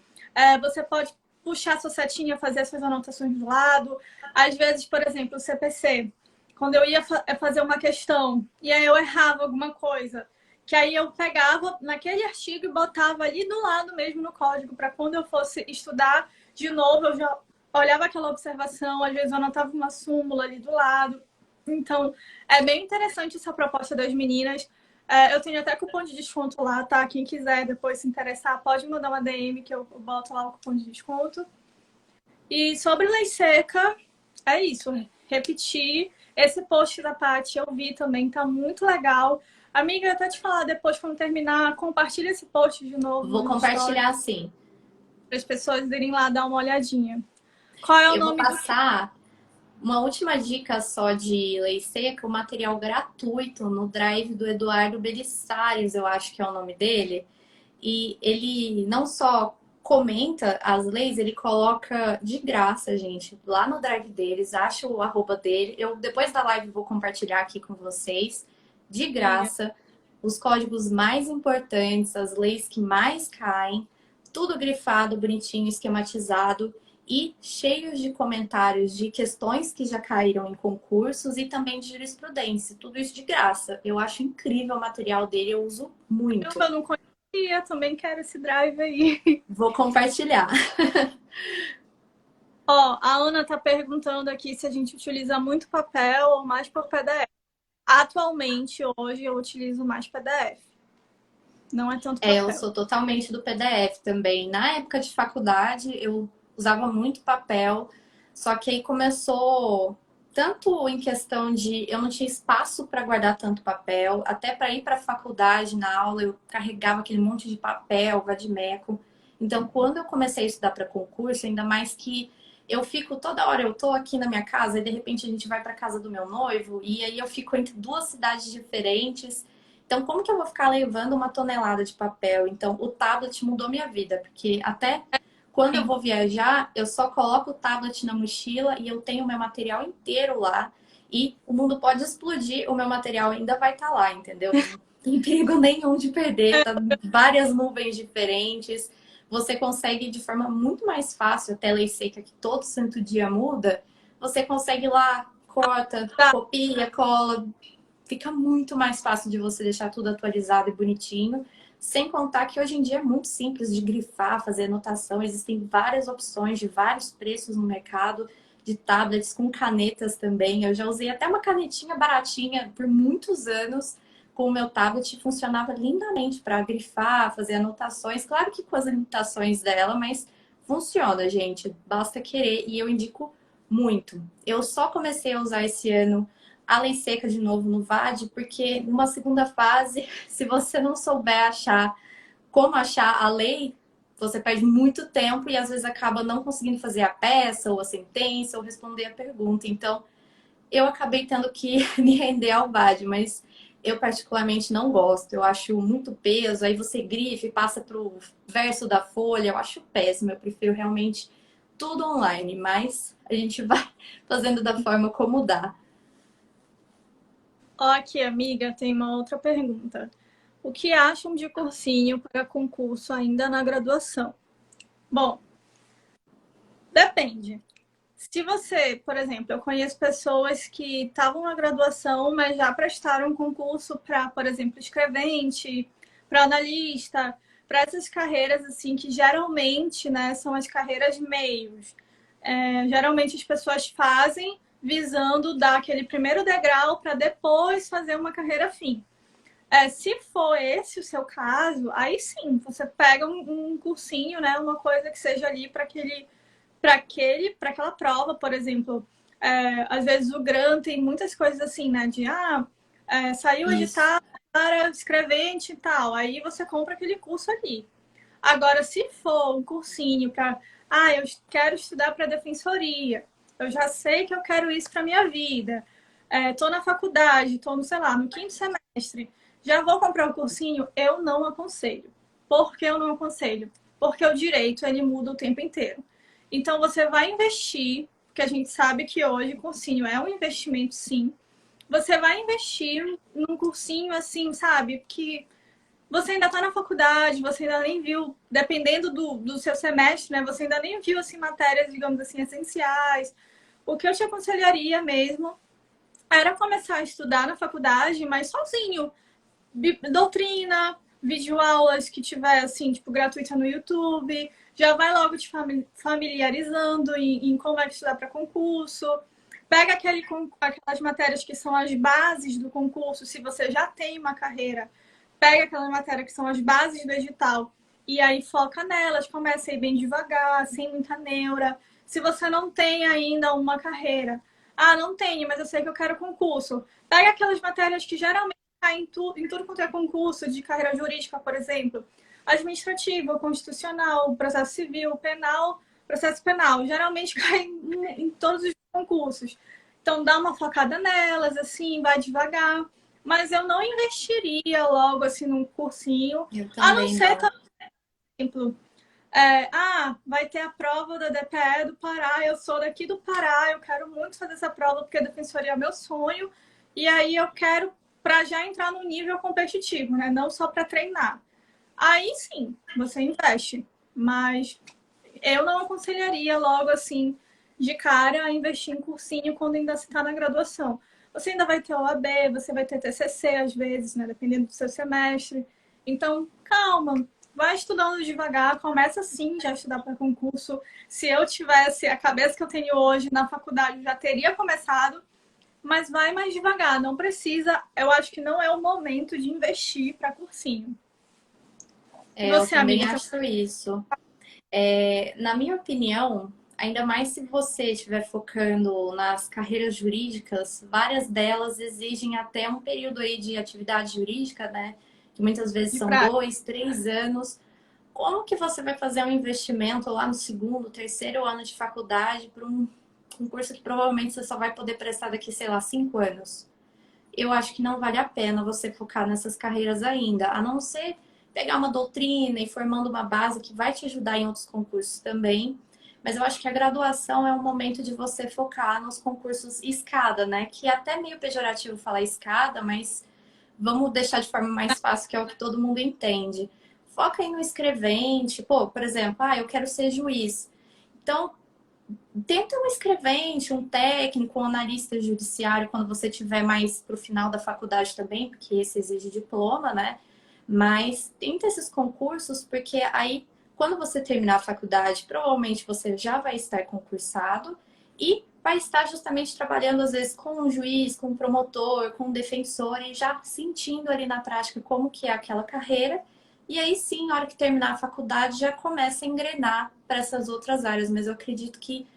Você pode puxar sua setinha, fazer as suas anotações do lado. Às vezes, por exemplo, o CPC, quando eu ia fazer uma questão e aí eu errava alguma coisa, que aí eu pegava naquele artigo e botava ali do lado mesmo no código, para quando eu fosse estudar de novo, eu já olhava aquela observação, às vezes eu anotava uma súmula ali do lado. Então, é bem interessante essa proposta das meninas. Eu tenho até cupom de desconto lá, tá? Quem quiser depois se interessar, pode mandar uma DM que eu boto lá o cupom de desconto. E sobre lei seca, é isso. Repetir. Esse post da Paty eu vi também, tá muito legal. Amiga, eu até te falar depois, quando terminar, compartilha esse post de novo Vou no story compartilhar sim. para as pessoas irem lá dar uma olhadinha. Qual é o Eu vou nome do... passar. Uma última dica só de lei seca, o material gratuito no Drive do Eduardo Belissares, eu acho que é o nome dele. E ele não só comenta as leis, ele coloca de graça, gente, lá no Drive deles, acha o arroba dele. Eu depois da live vou compartilhar aqui com vocês, de Amiga. graça, os códigos mais importantes, as leis que mais caem, tudo grifado, bonitinho, esquematizado e cheios de comentários de questões que já caíram em concursos e também de jurisprudência. Tudo isso de graça. Eu acho incrível o material dele, eu uso muito. Eu não conhecia, também quero esse drive aí. Vou compartilhar. Ó, a Ana tá perguntando aqui se a gente utiliza muito papel ou mais por PDF. Atualmente, hoje, eu utilizo mais PDF. Não é tanto Eu papel. sou totalmente do PDF também. Na época de faculdade, eu usava muito papel, só que aí começou tanto em questão de eu não tinha espaço para guardar tanto papel, até para ir para a faculdade na aula eu carregava aquele monte de papel, vadimeco. Então, quando eu comecei a estudar para concurso, ainda mais que eu fico toda hora, eu tô aqui na minha casa e de repente a gente vai para casa do meu noivo e aí eu fico entre duas cidades diferentes. Então, como que eu vou ficar levando uma tonelada de papel? Então, o tablet mudou minha vida, porque até quando eu Sim. vou viajar, eu só coloco o tablet na mochila e eu tenho meu material inteiro lá. E o mundo pode explodir, o meu material ainda vai estar lá, entendeu? Não tem perigo nenhum de perder, tá em várias nuvens diferentes. Você consegue de forma muito mais fácil, a tela seca que todo santo dia muda, você consegue ir lá, corta, Tá. copia, cola, fica muito mais fácil de você deixar tudo atualizado e bonitinho. Sem contar que hoje em dia é muito simples de grifar, fazer anotação. Existem várias opções de vários preços no mercado, de tablets com canetas também. Eu já usei até uma canetinha baratinha por muitos anos com o meu tablet e funcionava lindamente para grifar, fazer anotações. Claro que com as limitações dela, mas funciona, gente. Basta querer e eu indico muito. Eu só comecei a usar esse ano a lei seca de novo no VAD, porque numa segunda fase, se você não souber achar como achar a lei, você perde muito tempo e às vezes acaba não conseguindo fazer a peça ou a sentença ou responder a pergunta. Então, eu acabei tendo que me render ao VAD, mas eu particularmente não gosto. Eu acho muito peso, aí você grifa e passa para o verso da folha. Eu acho péssimo. Eu prefiro realmente tudo online, mas a gente vai fazendo da forma como dá. Ó, aqui, amiga, tem uma outra pergunta. O que acham de cursinho para concurso ainda na graduação? Bom, depende. Se você, por exemplo, eu conheço pessoas que estavam na graduação, mas já prestaram concurso para, por exemplo, escrevente, para analista, para essas carreiras assim que geralmente, né, são as carreiras meios. Geralmente as pessoas fazem visando dar aquele primeiro degrau para depois fazer uma carreira fim. Se for esse o seu caso, aí sim, você pega um cursinho, né, uma coisa que seja ali para aquela prova, por exemplo. Às vezes o GRAN tem muitas coisas assim, né? Saiu o Isso. edital para escrevente e tal. Aí você compra aquele curso ali. Agora, se for um cursinho para, eu quero estudar para defensoria, eu já sei que eu quero isso para minha vida, estou na faculdade, estou no, sei lá, no quinto semestre, já vou comprar um cursinho, eu não aconselho. Por que eu não aconselho? Porque o direito, ele muda o tempo inteiro. Então, você vai investir, porque a gente sabe que hoje cursinho é um investimento, sim. Você vai investir num cursinho assim, sabe? Que você ainda está na faculdade, você ainda nem viu, dependendo do seu semestre, né? Você ainda nem viu assim, matérias, digamos assim, essenciais. O que eu te aconselharia mesmo era começar a estudar na faculdade, mas sozinho. Doutrina, videoaulas que tiver assim, tipo, gratuita no YouTube. Já vai logo te familiarizando em como vai estudar para concurso. Pega aquelas matérias que são as bases do concurso, se você já tem uma carreira. Pega aquelas matérias que são as bases do edital e aí foca nelas, começa a ir bem devagar, sem muita neura. Se você não tem ainda uma carreira, não tenho, mas eu sei que eu quero concurso. Pega aquelas matérias que geralmente caem em tudo quanto é concurso de carreira jurídica, por exemplo. Administrativo, constitucional, processo civil, penal, processo penal. Geralmente cai em todos os concursos. Então, dá uma focada nelas, assim, vai devagar. Mas eu não investiria logo, assim, num cursinho. Eu A não também ser, não. por exemplo, vai ter a prova da DPE do Pará, eu sou daqui do Pará, eu quero muito fazer essa prova porque a defensoria é meu sonho, e aí eu quero para já entrar no nível competitivo, né? Não só para treinar. Aí sim, você investe, mas eu não aconselharia logo assim, de cara, a investir em cursinho quando ainda está na graduação. Você ainda vai ter OAB, você vai ter TCC às vezes, né? Dependendo do seu semestre. Então, calma, vai estudando devagar, começa sim já a estudar para concurso. Se eu tivesse a cabeça que eu tenho hoje na faculdade, eu já teria começado, mas vai mais devagar, não precisa. Eu acho que não é o momento de investir para cursinho. E Eu você, também amiga, tem acho isso. Na minha opinião, ainda mais se você estiver focando nas carreiras jurídicas, várias delas exigem até um período aí de atividade jurídica, né? Que muitas vezes de são prática? 2, 3 anos. Como que você vai fazer um investimento lá no segundo, terceiro ano de faculdade para um curso que provavelmente você só vai poder prestar daqui, sei lá, 5 anos? Eu acho que não vale a pena você focar nessas carreiras ainda, a não ser pegar uma doutrina e formando uma base que vai te ajudar em outros concursos também. Mas eu acho que a graduação é um momento de você focar nos concursos escada, né? Que é até meio pejorativo falar escada, mas vamos deixar de forma mais fácil, que é o que todo mundo entende. Foca aí no escrevente. Pô, por exemplo, eu quero ser juiz. Então, tenta um escrevente, um técnico, um analista judiciário quando você tiver mais pro final da faculdade também, porque esse exige diploma, né? Mas tenta esses concursos, porque aí, quando você terminar a faculdade, provavelmente você já vai estar concursado e vai estar justamente trabalhando, às vezes, com um juiz, com um promotor, com um defensor e já sentindo ali na prática como que é aquela carreira. E aí sim, na hora que terminar a faculdade, já começa a engrenar para essas outras áreas. Mas eu acredito que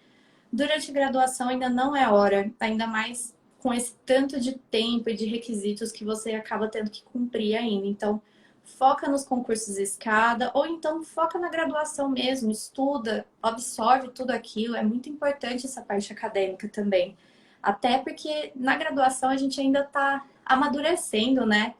durante a graduação ainda não é hora, ainda mais com esse tanto de tempo e de requisitos que você acaba tendo que cumprir ainda. Então, foca nos concursos escada, ou então foca na graduação mesmo, estuda, absorve tudo aquilo. É muito importante essa parte acadêmica também. Até porque na graduação a gente ainda está amadurecendo, né?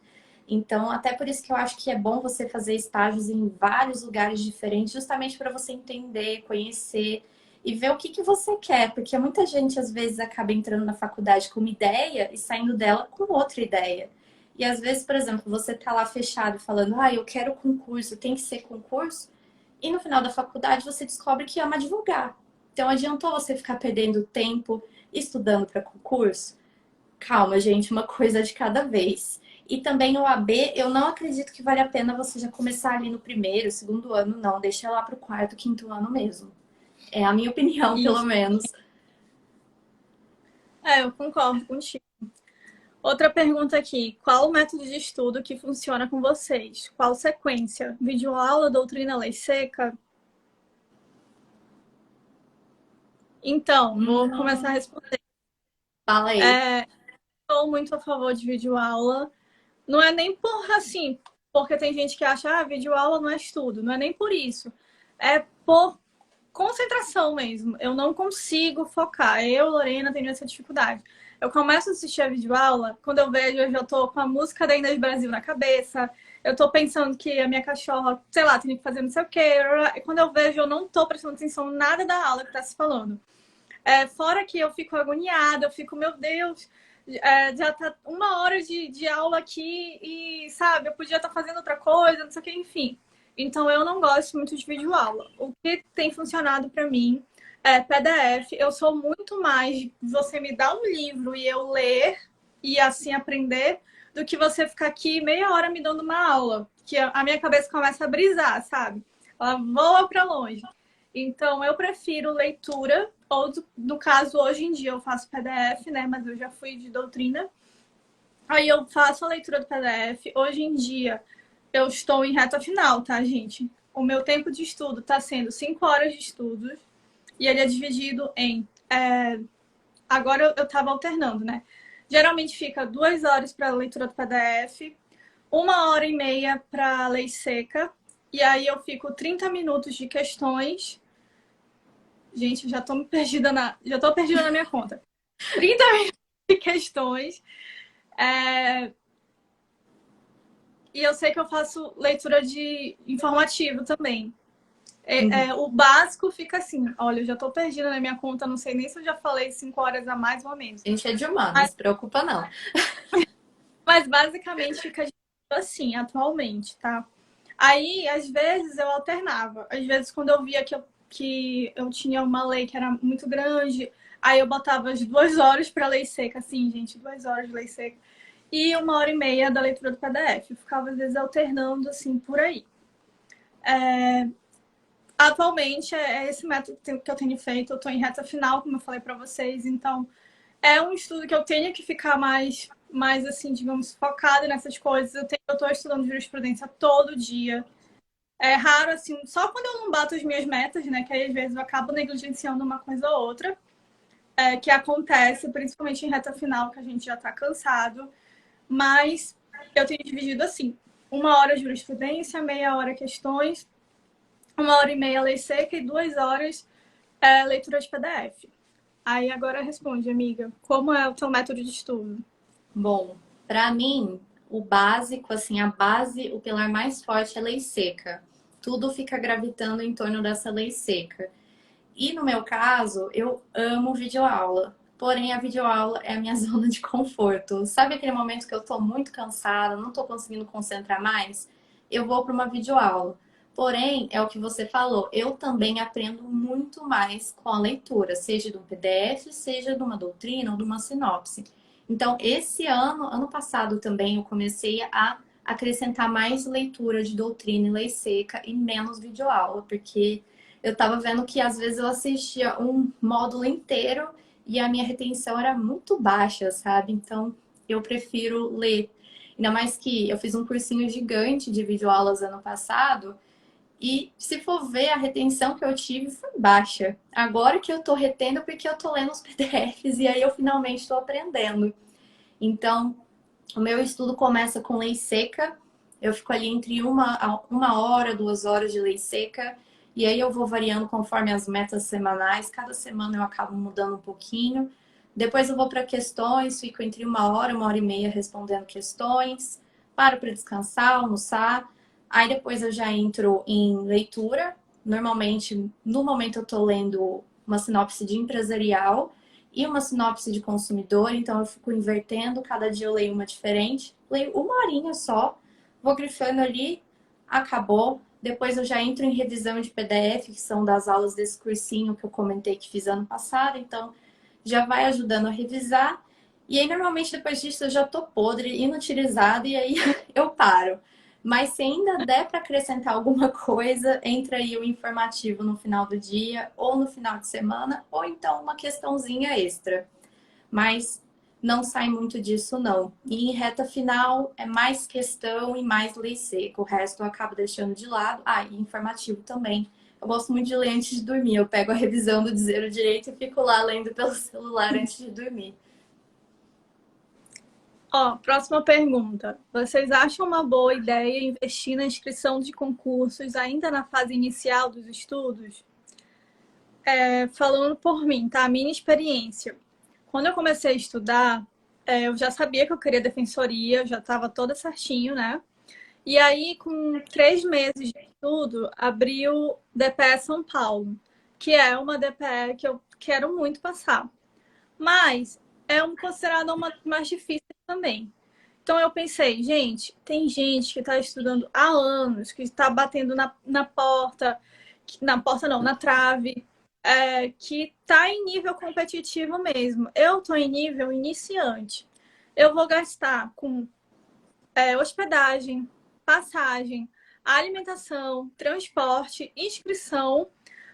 Então, até por isso que eu acho que é bom você fazer estágios em vários lugares diferentes, justamente para você entender, conhecer e ver o que você quer, porque muita gente às vezes acaba entrando na faculdade com uma ideia e saindo dela com outra ideia. E às vezes, por exemplo, você tá lá fechado falando, eu quero concurso, tem que ser concurso, e no final da faculdade você descobre que ama advogar. Então adiantou você ficar perdendo tempo estudando para concurso? Calma, gente, uma coisa de cada vez. E também o AB, eu não acredito que vale a pena você já começar ali no primeiro, segundo ano, não. Deixa lá pro quarto, quinto ano mesmo. É a minha opinião, pelo Isso. menos. Eu concordo contigo. Outra pergunta aqui. Qual o método de estudo que funciona com vocês? Qual sequência? Videoaula, doutrina, lei seca? Então, vou começar a responder. Fala aí. Estou muito a favor de videoaula. Não é nem por assim, porque tem gente que acha, videoaula não é estudo. Não é nem por isso. É por concentração mesmo. Eu não consigo focar. Eu, Lorena, tenho essa dificuldade. Eu começo a assistir a videoaula, quando eu vejo, eu já tô com a música da Inês Brasil na cabeça. Eu tô pensando que a minha cachorra, sei lá, tem que fazer não sei o quê. E quando eu vejo, eu não tô prestando atenção em nada da aula que tá se falando. Fora que eu fico agoniada, eu fico, meu Deus, já tá 1 hora de aula aqui e, sabe, eu podia estar fazendo outra coisa, não sei o que, enfim. Então, eu não gosto muito de videoaula. O que tem funcionado para mim é PDF. Eu sou muito mais de você me dar um livro e eu ler e assim aprender do que você ficar aqui meia hora me dando uma aula, que a minha cabeça começa a brisar, sabe? Ela voa para longe. Então, eu prefiro leitura, ou no caso, hoje em dia eu faço PDF, né? Mas eu já fui de doutrina. Aí eu faço a leitura do PDF. Hoje em dia, eu estou em reta final, tá, gente? O meu tempo de estudo está sendo 5 horas de estudos. E ele é dividido em... Agora eu estava alternando, né? Geralmente fica 2 horas para a leitura do PDF, 1 hora e meia para lei seca. E aí eu fico 30 minutos de questões Gente, eu já tô já tô perdida na minha conta. 30 minutos de questões. E eu sei que eu faço leitura de informativo também. O básico fica assim, olha, eu já tô perdida na minha conta, não sei nem se eu já falei 5 horas a mais ou a menos. A gente é de humanos, não Mas, se preocupa não. mas basicamente fica assim, atualmente, tá? Aí, às vezes, eu alternava. Às vezes, quando eu via que eu tinha uma lei que era muito grande, aí eu botava as 2 horas para lei seca, assim, gente, 2 horas de lei seca. E 1 hora e meia da leitura do PDF. Eu ficava, às vezes, alternando, assim, por aí. Atualmente, é esse método que eu tenho feito. Eu estou em reta final, como eu falei para vocês. Então, é um estudo que eu tenho que ficar mais assim, digamos, focada nessas coisas. Eu estou estudando jurisprudência todo dia. É raro, assim, só quando eu não bato as minhas metas, né? Que aí, às vezes, eu acabo negligenciando uma coisa ou outra. Que acontece, principalmente em reta final, que a gente já está cansado. Mas eu tenho dividido assim: 1 hora jurisprudência, meia hora questões, 1 hora e meia lei seca e 2 horas leitura de PDF. Aí agora responde, amiga, como é o teu método de estudo? Bom, para mim, o básico, assim, a base, o pilar mais forte é lei seca. Tudo fica gravitando em torno dessa lei seca. E no meu caso, eu amo videoaula. Porém, a videoaula é a minha zona de conforto. Sabe aquele momento que eu tô muito cansada, não tô conseguindo concentrar mais? Eu vou para uma videoaula. Porém, é o que você falou, eu também aprendo muito mais com a leitura, seja de um PDF, seja de uma doutrina ou de uma sinopse. Então, esse ano passado também, eu comecei a acrescentar mais leitura de doutrina e lei seca e menos videoaula, porque eu tava vendo que às vezes eu assistia um módulo inteiro e a minha retenção era muito baixa, sabe? Então eu prefiro ler. Ainda mais que eu fiz um cursinho gigante de videoaulas ano passado e se for ver a retenção que eu tive foi baixa. Agora que eu tô retendo porque eu tô lendo os PDFs e aí eu finalmente estou aprendendo. Então, o meu estudo começa com lei seca. Eu fico ali entre uma hora, 2 horas de lei seca. E aí eu vou variando conforme as metas semanais. Cada semana eu acabo mudando um pouquinho. Depois eu vou para questões, fico entre 1 hora e meia respondendo questões. Paro para descansar, almoçar. Aí depois eu já entro em leitura. Normalmente, no momento eu estou lendo uma sinopse de empresarial e uma sinopse de consumidor, então eu fico invertendo, cada dia eu leio uma diferente. Leio 1 horinha só, vou grifando ali, acabou. Depois eu já entro em revisão de PDF, que são das aulas desse cursinho que eu comentei que fiz ano passado, então já vai ajudando a revisar. E aí, normalmente, depois disso, eu já tô podre, inutilizada, e aí eu paro. Mas se ainda der para acrescentar alguma coisa, entra aí o informativo no final do dia, ou no final de semana, ou então uma questãozinha extra. Mas não sai muito disso, não. E em reta final é mais questão e mais lei seca. O resto eu acabo deixando de lado. Ah, e informativo também. Eu gosto muito de ler antes de dormir. Eu pego a revisão do Dizer o Direito e fico lá lendo pelo celular antes de dormir. Ó, próxima pergunta. Vocês acham uma boa ideia investir na inscrição de concursos ainda na fase inicial dos estudos? Falando por mim, tá? A minha experiência. Quando eu comecei a estudar, eu já sabia que eu queria defensoria, já estava toda certinho, né? E aí, com 3 meses de estudo, abriu DPE São Paulo, que é uma DPE que eu quero muito passar. Mas é considerada uma mais difícil também. Então eu pensei, gente, tem gente que está estudando há anos, que está batendo na porta, na porta não, na trave, que está em nível competitivo mesmo. Eu estou em nível iniciante. Eu vou gastar com hospedagem, passagem, alimentação, transporte, inscrição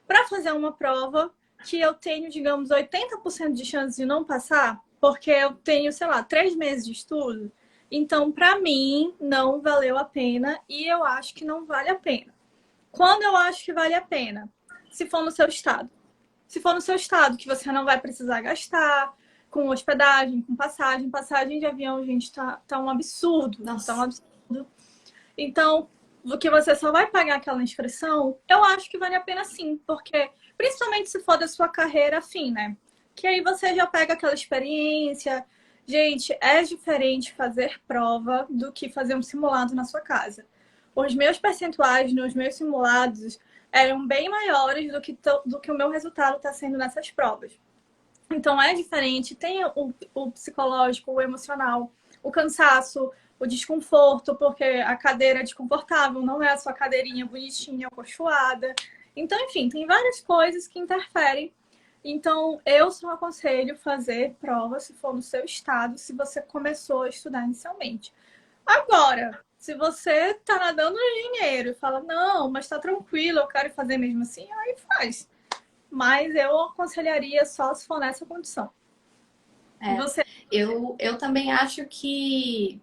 para fazer uma prova que eu tenho, digamos, 80% de chance de não passar, porque eu tenho, sei lá, 3 meses de estudo. Então, para mim, não valeu a pena e eu acho que não vale a pena. Quando eu acho que vale a pena? Se for no seu estado. Se for no seu estado, que você não vai precisar gastar com hospedagem, com passagem. Passagem de avião, gente, tá um absurdo. Nossa. Tá um absurdo. Então, que você só vai pagar aquela inscrição, eu acho que vale a pena sim, porque principalmente se for da sua carreira afim, né? Que aí você já pega aquela experiência. Gente, é diferente fazer prova do que fazer um simulado na sua casa. Os meus percentuais nos meus simulados eram bem maiores do que o meu resultado está sendo nessas provas. Então é diferente, tem o psicológico, o emocional, o cansaço, o desconforto, porque a cadeira é desconfortável, não é a sua cadeirinha bonitinha, acolchoada. Então, enfim, tem várias coisas que interferem. Então, eu só aconselho fazer prova se for no seu estado, se você começou a estudar inicialmente. Agora, se você tá nadando no dinheiro e fala, não, mas tá tranquilo, eu quero fazer mesmo assim, aí faz. Mas eu aconselharia só se for nessa condição. E É, você? eu também acho que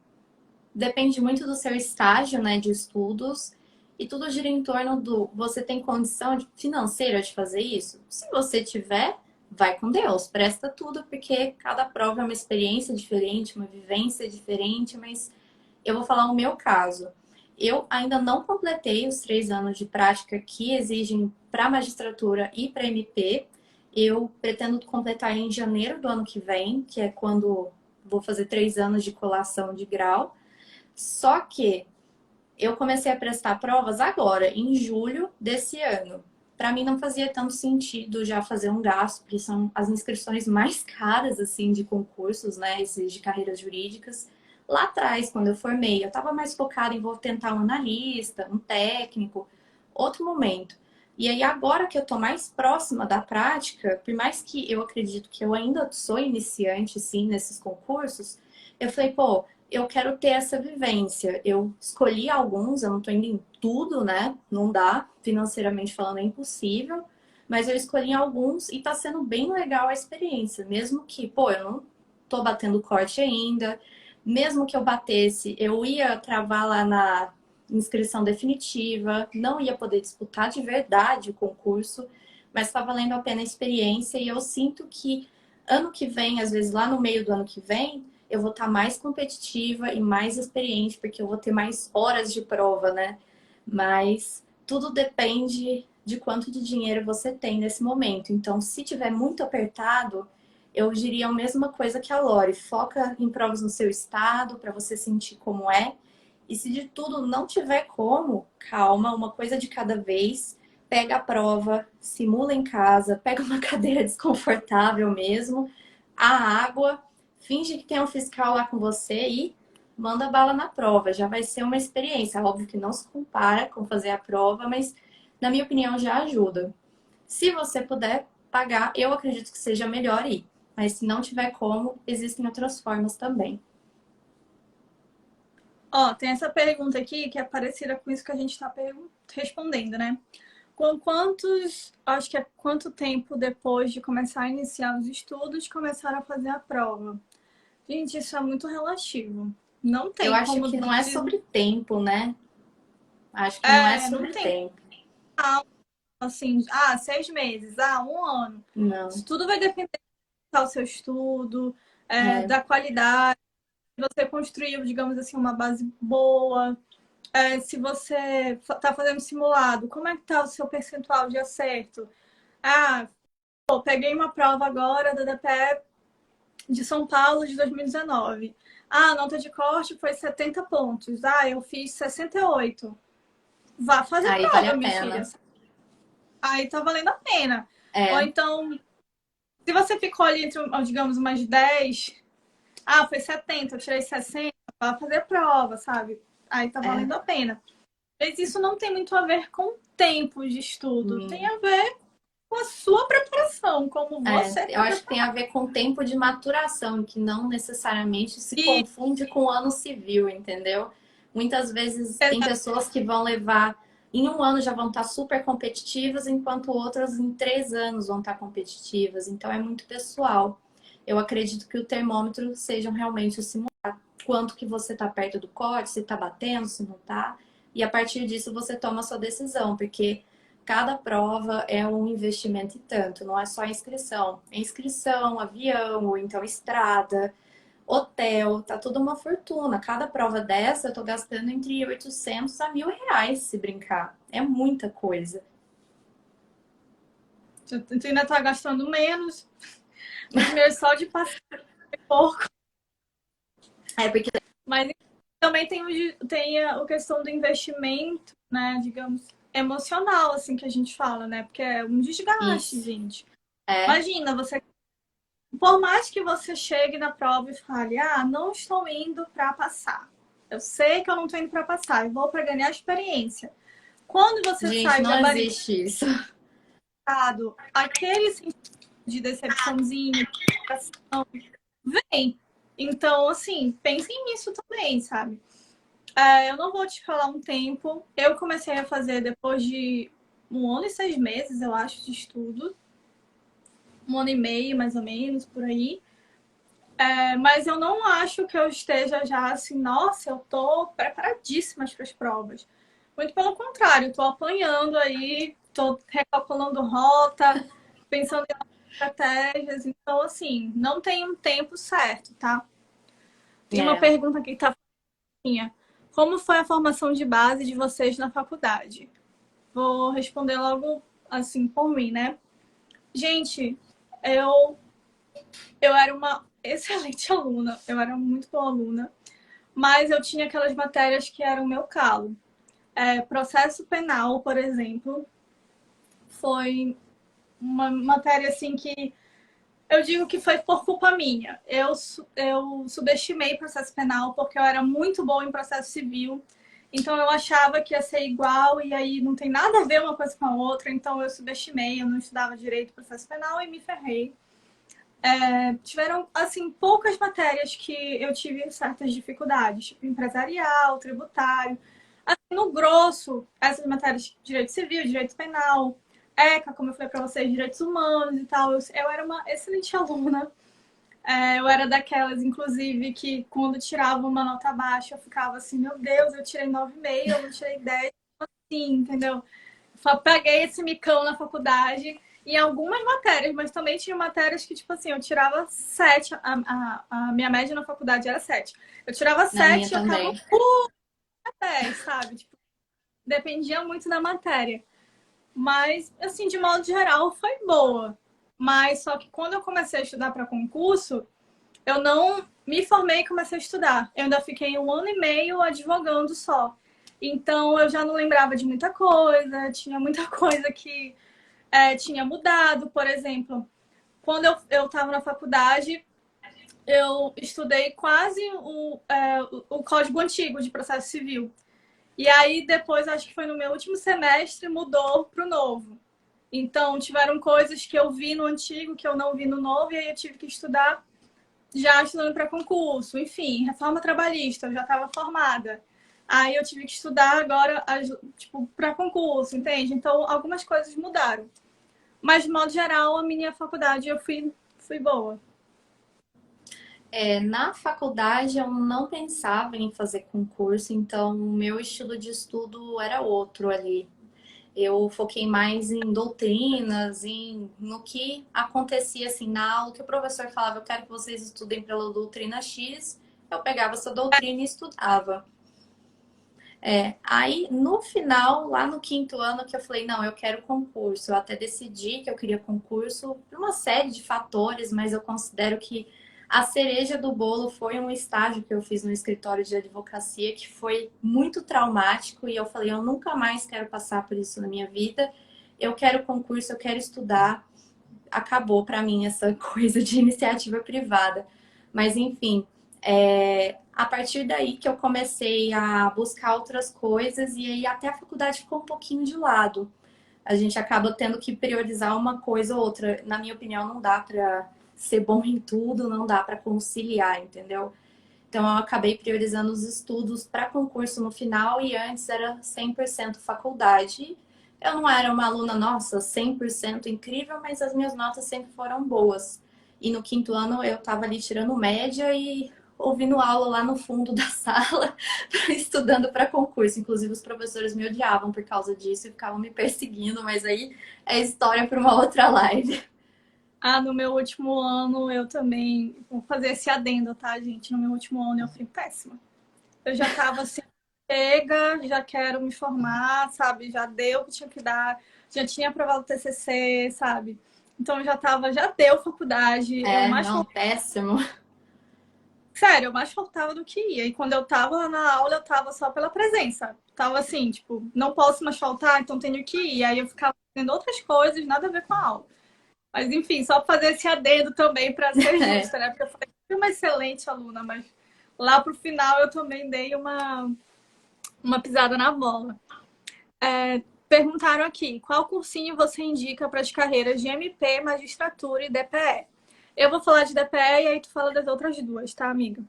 depende muito do seu estágio, né, de estudos, e tudo gira em torno do você tem condição financeira de fazer isso? Se você tiver, vai com Deus, presta tudo, porque cada prova é uma experiência diferente, uma vivência diferente, mas eu vou falar o meu caso. Eu ainda não completei os 3 anos de prática que exigem para magistratura e para MP. Eu pretendo completar em janeiro do ano que vem, que é quando vou fazer 3 anos de colação de grau. Só que eu comecei a prestar provas agora, em julho desse ano. Para mim não fazia tanto sentido já fazer um gasto, porque são as inscrições mais caras assim de concursos, né, esses de carreiras jurídicas. Lá atrás, quando eu formei, eu estava mais focada em vou tentar um analista, um técnico, outro momento. E aí agora que eu tô mais próxima da prática, por mais que eu acredito que eu ainda sou iniciante sim nesses concursos, eu falei, pô, eu quero ter essa vivência. Eu escolhi alguns, eu não tô indo em tudo, né? Não dá, financeiramente falando, é impossível. Mas eu escolhi alguns e tá sendo bem legal a experiência. Mesmo que, pô, eu não tô batendo corte ainda. Mesmo que eu batesse, eu ia travar lá na inscrição definitiva, não ia poder disputar de verdade o concurso, mas tá valendo a pena a experiência e eu sinto que ano que vem, às vezes lá no meio do ano que vem, eu vou estar mais competitiva e mais experiente, porque eu vou ter mais horas de prova, né? Mas tudo depende de quanto de dinheiro você tem nesse momento. Então, se tiver muito apertado, eu diria a mesma coisa que a Lori. Foca em provas no seu estado, para você sentir como é. E se de tudo não tiver como, calma, uma coisa de cada vez. Pega a prova, simula em casa, pega uma cadeira desconfortável mesmo, a água, finge que tem um fiscal lá com você e manda bala na prova. Já vai ser uma experiência. Óbvio que não se compara com fazer a prova, mas na minha opinião já ajuda. Se você puder pagar, eu acredito que seja melhor ir. Mas se não tiver como, existem outras formas também. Ó, tem essa pergunta aqui que é parecida com isso que a gente está respondendo, né? Com quantos, acho que é quanto tempo depois de começar a iniciar os estudos, começaram a fazer a prova? Gente, isso é muito relativo. Não Eu tem acho como que não é dizer, sobre tempo, né? Acho que não é não sobre tem tempo. assim, 6 meses, 1 ano. Não. Isso tudo vai depender do seu estudo, É. da qualidade, se você construiu, digamos assim, uma base boa. Se você está fazendo simulado, como é que está o seu percentual de acerto? Ah, pô, peguei uma prova agora da DPE de São Paulo de 2019. Ah, a nota de corte foi 70 pontos. Ah, eu fiz 68. Vá fazer Aí vale prova, a minha filha. pena. Aí tá valendo a pena. Ou É, então, se você ficou ali entre, digamos, umas 10, foi 70, eu tirei 60, vá fazer prova, sabe? Aí tá é. valendo a pena. Mas isso não tem muito a ver com tempo de estudo, tem Hum. a ver com a sua preparação, como É, você eu está acho que tem a preparado. ver com tempo de maturação, que não necessariamente se E confunde com o ano civil, entendeu? Muitas vezes tem pessoas que vão levar em um ano já vão estar super competitivas, enquanto outras em 3 anos vão estar competitivas. Então é muito pessoal. Eu acredito que o termômetro sejam realmente o simular. Quanto que você está perto do corte, se está batendo, se não está. E a partir disso você toma a sua decisão, porque cada prova é um investimento e tanto, não é só a inscrição. É inscrição, avião, ou então estrada, hotel, tá tudo uma fortuna. Cada prova dessa eu tô gastando entre 800 a R$ 1.000 se brincar. É muita coisa. Tu ainda tá gastando menos. Os meus só de passar é pouco. É porque Mas também tem a questão do investimento, né? Digamos, emocional, assim, que a gente fala, né? Porque é um desgaste, isso. gente. É, Imagina, você. Por mais que você chegue na prova e fale, ah, não estou indo para passar. Eu sei que eu não estou indo para passar, eu vou para ganhar experiência. Quando você gente, sai não existe isso. gabaritado, aquele sentimento de decepçãozinho, de frustração, vem. Então, assim, pensem nisso também, sabe? Eu não vou te falar um tempo. Eu comecei a fazer depois de 1 ano e 6 meses, eu acho, de estudo. 1 ano e meio, mais ou menos, por aí. Mas eu não acho que eu esteja já assim, nossa, eu tô preparadíssima para as provas. Muito pelo contrário, tô apanhando aí, tô recalculando rota, pensando em estratégias. Então, assim, não tem um tempo certo, tá? Tem uma É. pergunta aqui que tá facinha. Como foi a formação de base de vocês na faculdade? Vou responder logo assim por mim, né? Gente, eu, eu era uma excelente aluna, eu era muito boa aluna. Mas eu tinha aquelas matérias que eram o meu calo. Processo penal, por exemplo, foi uma matéria assim que eu digo que foi por culpa minha. Eu subestimei processo penal porque eu era muito boa em processo civil. Então eu achava que ia ser igual e aí não tem nada a ver uma coisa com a outra. Então eu subestimei, eu não estudava direito processo penal e me ferrei. Tiveram, assim, poucas matérias que eu tive certas dificuldades, tipo empresarial, tributário. Assim, no grosso, essas matérias de direito civil, direito penal, ECA, como eu falei para vocês, direitos humanos e tal. Eu era uma excelente aluna. Eu era daquelas, inclusive, que quando tirava uma nota baixa, eu ficava assim, meu Deus, eu tirei 9,5, eu não tirei 10, assim, entendeu? Peguei esse micão na faculdade em algumas matérias, mas também tinha matérias que, tipo assim, eu tirava 7, a minha média na faculdade era 7. Eu tirava Na minha 7 e eu ficava também. 10, sabe? Tipo, dependia muito da matéria. Mas, assim, de modo geral, foi boa. Mas só que quando eu comecei a estudar para concurso, eu não me formei e comecei a estudar. Eu ainda fiquei 1 ano e meio advogando só. Então eu já não lembrava de muita coisa, tinha muita coisa que tinha mudado. Por exemplo, quando eu estava na faculdade, eu estudei quase o código antigo de processo civil. E aí depois, acho que foi no meu último semestre, mudou para o novo. Então tiveram coisas que eu vi no antigo que eu não vi no novo, e aí eu tive que estudar já estudando para concurso. Enfim, reforma trabalhista, eu já estava formada. Aí eu tive que estudar agora, tipo, para concurso, entende? Então algumas coisas mudaram. Mas, de modo geral, a minha faculdade eu fui boa. Na faculdade eu não pensava em fazer concurso, então o meu estilo de estudo era outro ali. Eu foquei mais em doutrinas, no que acontecia assim na aula, que o professor falava, eu quero que vocês estudem pela doutrina X, eu pegava essa doutrina e estudava. Aí no final, lá no quinto ano, que eu falei, não, eu quero concurso. Eu até decidi que eu queria concurso por uma série de fatores, mas eu considero que a cereja do bolo foi um estágio que eu fiz no escritório de advocacia que foi muito traumático e eu falei, eu nunca mais quero passar por isso na minha vida. Eu quero concurso, eu quero estudar. Acabou para mim essa coisa de iniciativa privada. Mas enfim, a partir daí que eu comecei a buscar outras coisas e aí até a faculdade ficou um pouquinho de lado. A gente acaba tendo que priorizar uma coisa ou outra. Na minha opinião, não dá para ser bom em tudo, não dá para conciliar, entendeu? Então eu acabei priorizando os estudos para concurso no final e antes era 100% faculdade. Eu não era uma aluna, nossa, 100% incrível, mas as minhas notas sempre foram boas. E no quinto ano eu estava ali tirando média e ouvindo aula lá no fundo da sala, estudando para concurso. Inclusive os professores me odiavam por causa disso e ficavam me perseguindo, mas aí é história para uma outra live. Ah, no meu último ano eu também vou fazer esse adendo, tá, gente? No meu último ano eu fui péssima. Eu já tava assim, chega, já quero me formar, sabe? Já deu o que tinha que dar, já tinha aprovado o TCC, sabe? Então já deu faculdade. Eu É, mais não, péssimo. Sério, eu mais faltava do que ia. E quando eu tava lá na aula, eu tava só pela presença. Tava assim, tipo, não posso mais faltar, então tenho que ir. Aí eu ficava fazendo outras coisas, nada a ver com a aula. Mas enfim, só pra fazer esse adendo também para ser É. justa, né? Porque eu falei que fui uma excelente aluna, mas lá pro final eu também dei uma pisada na bola. Perguntaram aqui, qual cursinho você indica para as carreiras de MP, magistratura e DPE? Eu vou falar de DPE e aí tu fala das outras duas, tá, amiga?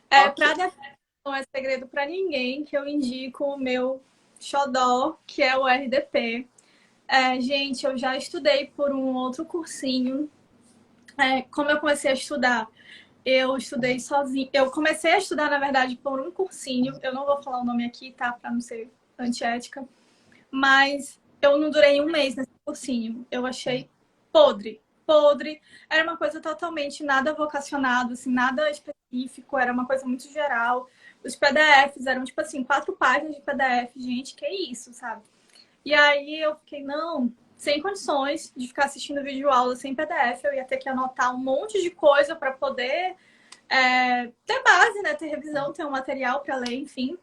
Ok. Para DPE não é segredo para ninguém que eu indico o meu xodó, que é o RDP. Gente, eu já estudei por um outro cursinho. Como eu comecei a estudar? Eu estudei sozinha. Eu comecei a estudar, na verdade, por um cursinho. Eu não vou falar o nome aqui, tá? Para não ser antiética. Mas eu não durei um mês nesse cursinho. Eu achei podre, podre. Era uma coisa totalmente nada vocacionado, assim, nada específico. Era uma coisa muito geral. Os PDFs eram, tipo assim, 4 páginas de PDF. Gente, que isso, sabe? E aí eu fiquei, não, sem condições de ficar assistindo vídeo aula sem PDF. Eu ia ter que anotar um monte de coisa para poder ter base, né? Ter revisão, ter um material para ler, enfim.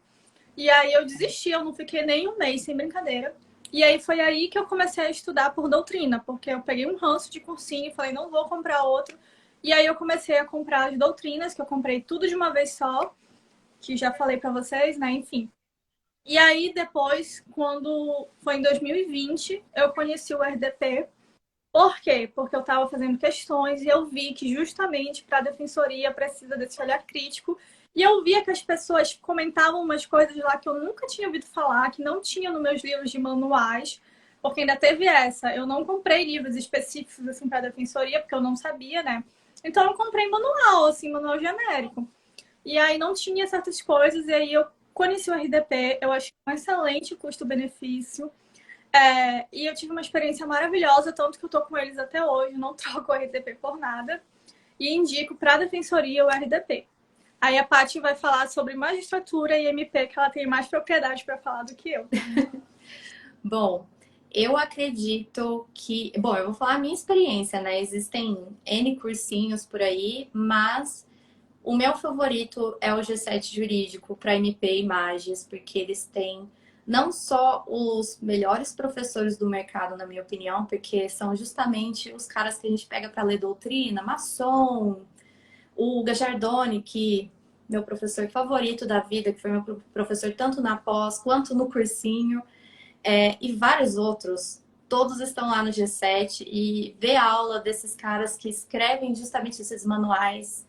E aí eu desisti, eu não fiquei nem um mês, sem brincadeira. E aí foi aí que eu comecei a estudar por doutrina, porque eu peguei um ranço de cursinho e falei, não vou comprar outro. E aí eu comecei a comprar as doutrinas, que eu comprei tudo de uma vez só, que já falei para vocês, né? Enfim. E aí depois, quando foi em 2020, eu conheci o RDP. Por quê? Porque eu estava fazendo questões e eu vi que justamente para a defensoria precisa desse olhar crítico. E eu via que as pessoas comentavam umas coisas lá que eu nunca tinha ouvido falar, que não tinha nos meus livros de manuais, porque ainda teve essa. Eu não comprei livros específicos assim para a defensoria, porque eu não sabia, né? Então eu comprei manual, assim, manual genérico. E aí não tinha certas coisas, e aí eu conheci o RDP, eu achei um excelente custo-benefício. E eu tive uma experiência maravilhosa, tanto que eu tô com eles até hoje, não troco o RDP por nada. E indico para a defensoria o RDP. Aí a Paty vai falar sobre magistratura e MP, que ela tem mais propriedade para falar do que eu. Bom, eu acredito que. Bom, eu vou falar a minha experiência, né? Existem N cursinhos por aí, mas o meu favorito é o G7 jurídico para MP e Magis, porque eles têm não só os melhores professores do mercado, na minha opinião, porque são justamente os caras que a gente pega para ler doutrina, Masson, o Gajardoni, que meu professor favorito da vida, que foi meu professor tanto na pós quanto no cursinho, e vários outros. Todos estão lá no G7 e ver a aula desses caras que escrevem justamente esses manuais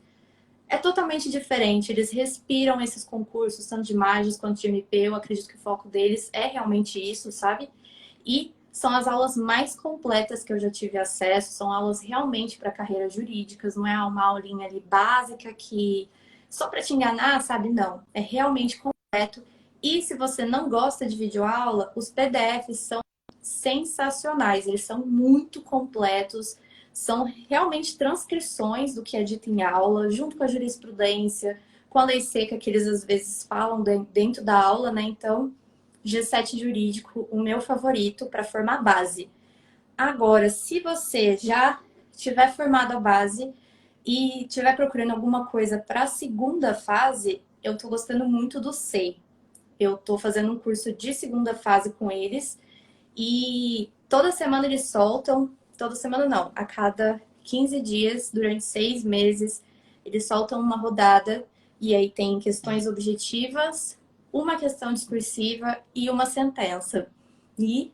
é totalmente diferente. Eles respiram esses concursos, tanto de Magis quanto de MP. Eu acredito que o foco deles é realmente isso, sabe? E são as aulas mais completas que eu já tive acesso. São aulas realmente para carreiras jurídicas. Não é uma aulinha ali básica que só para te enganar, sabe? Não. É realmente completo. E se você não gosta de videoaula, os PDFs são sensacionais. Eles são muito completos, são realmente transcrições do que é dito em aula, junto com a jurisprudência, com a lei seca que eles às vezes falam dentro da aula, né? Então, G7 jurídico, o meu favorito para formar base. Agora, se você já tiver formado a base e estiver procurando alguma coisa para a segunda fase, eu estou gostando muito do SEI. Eu estou fazendo um curso de segunda fase com eles e toda semana eles soltam, toda semana não, a cada 15 dias, durante 6 meses, eles soltam uma rodada e aí tem questões objetivas, uma questão discursiva e uma sentença. E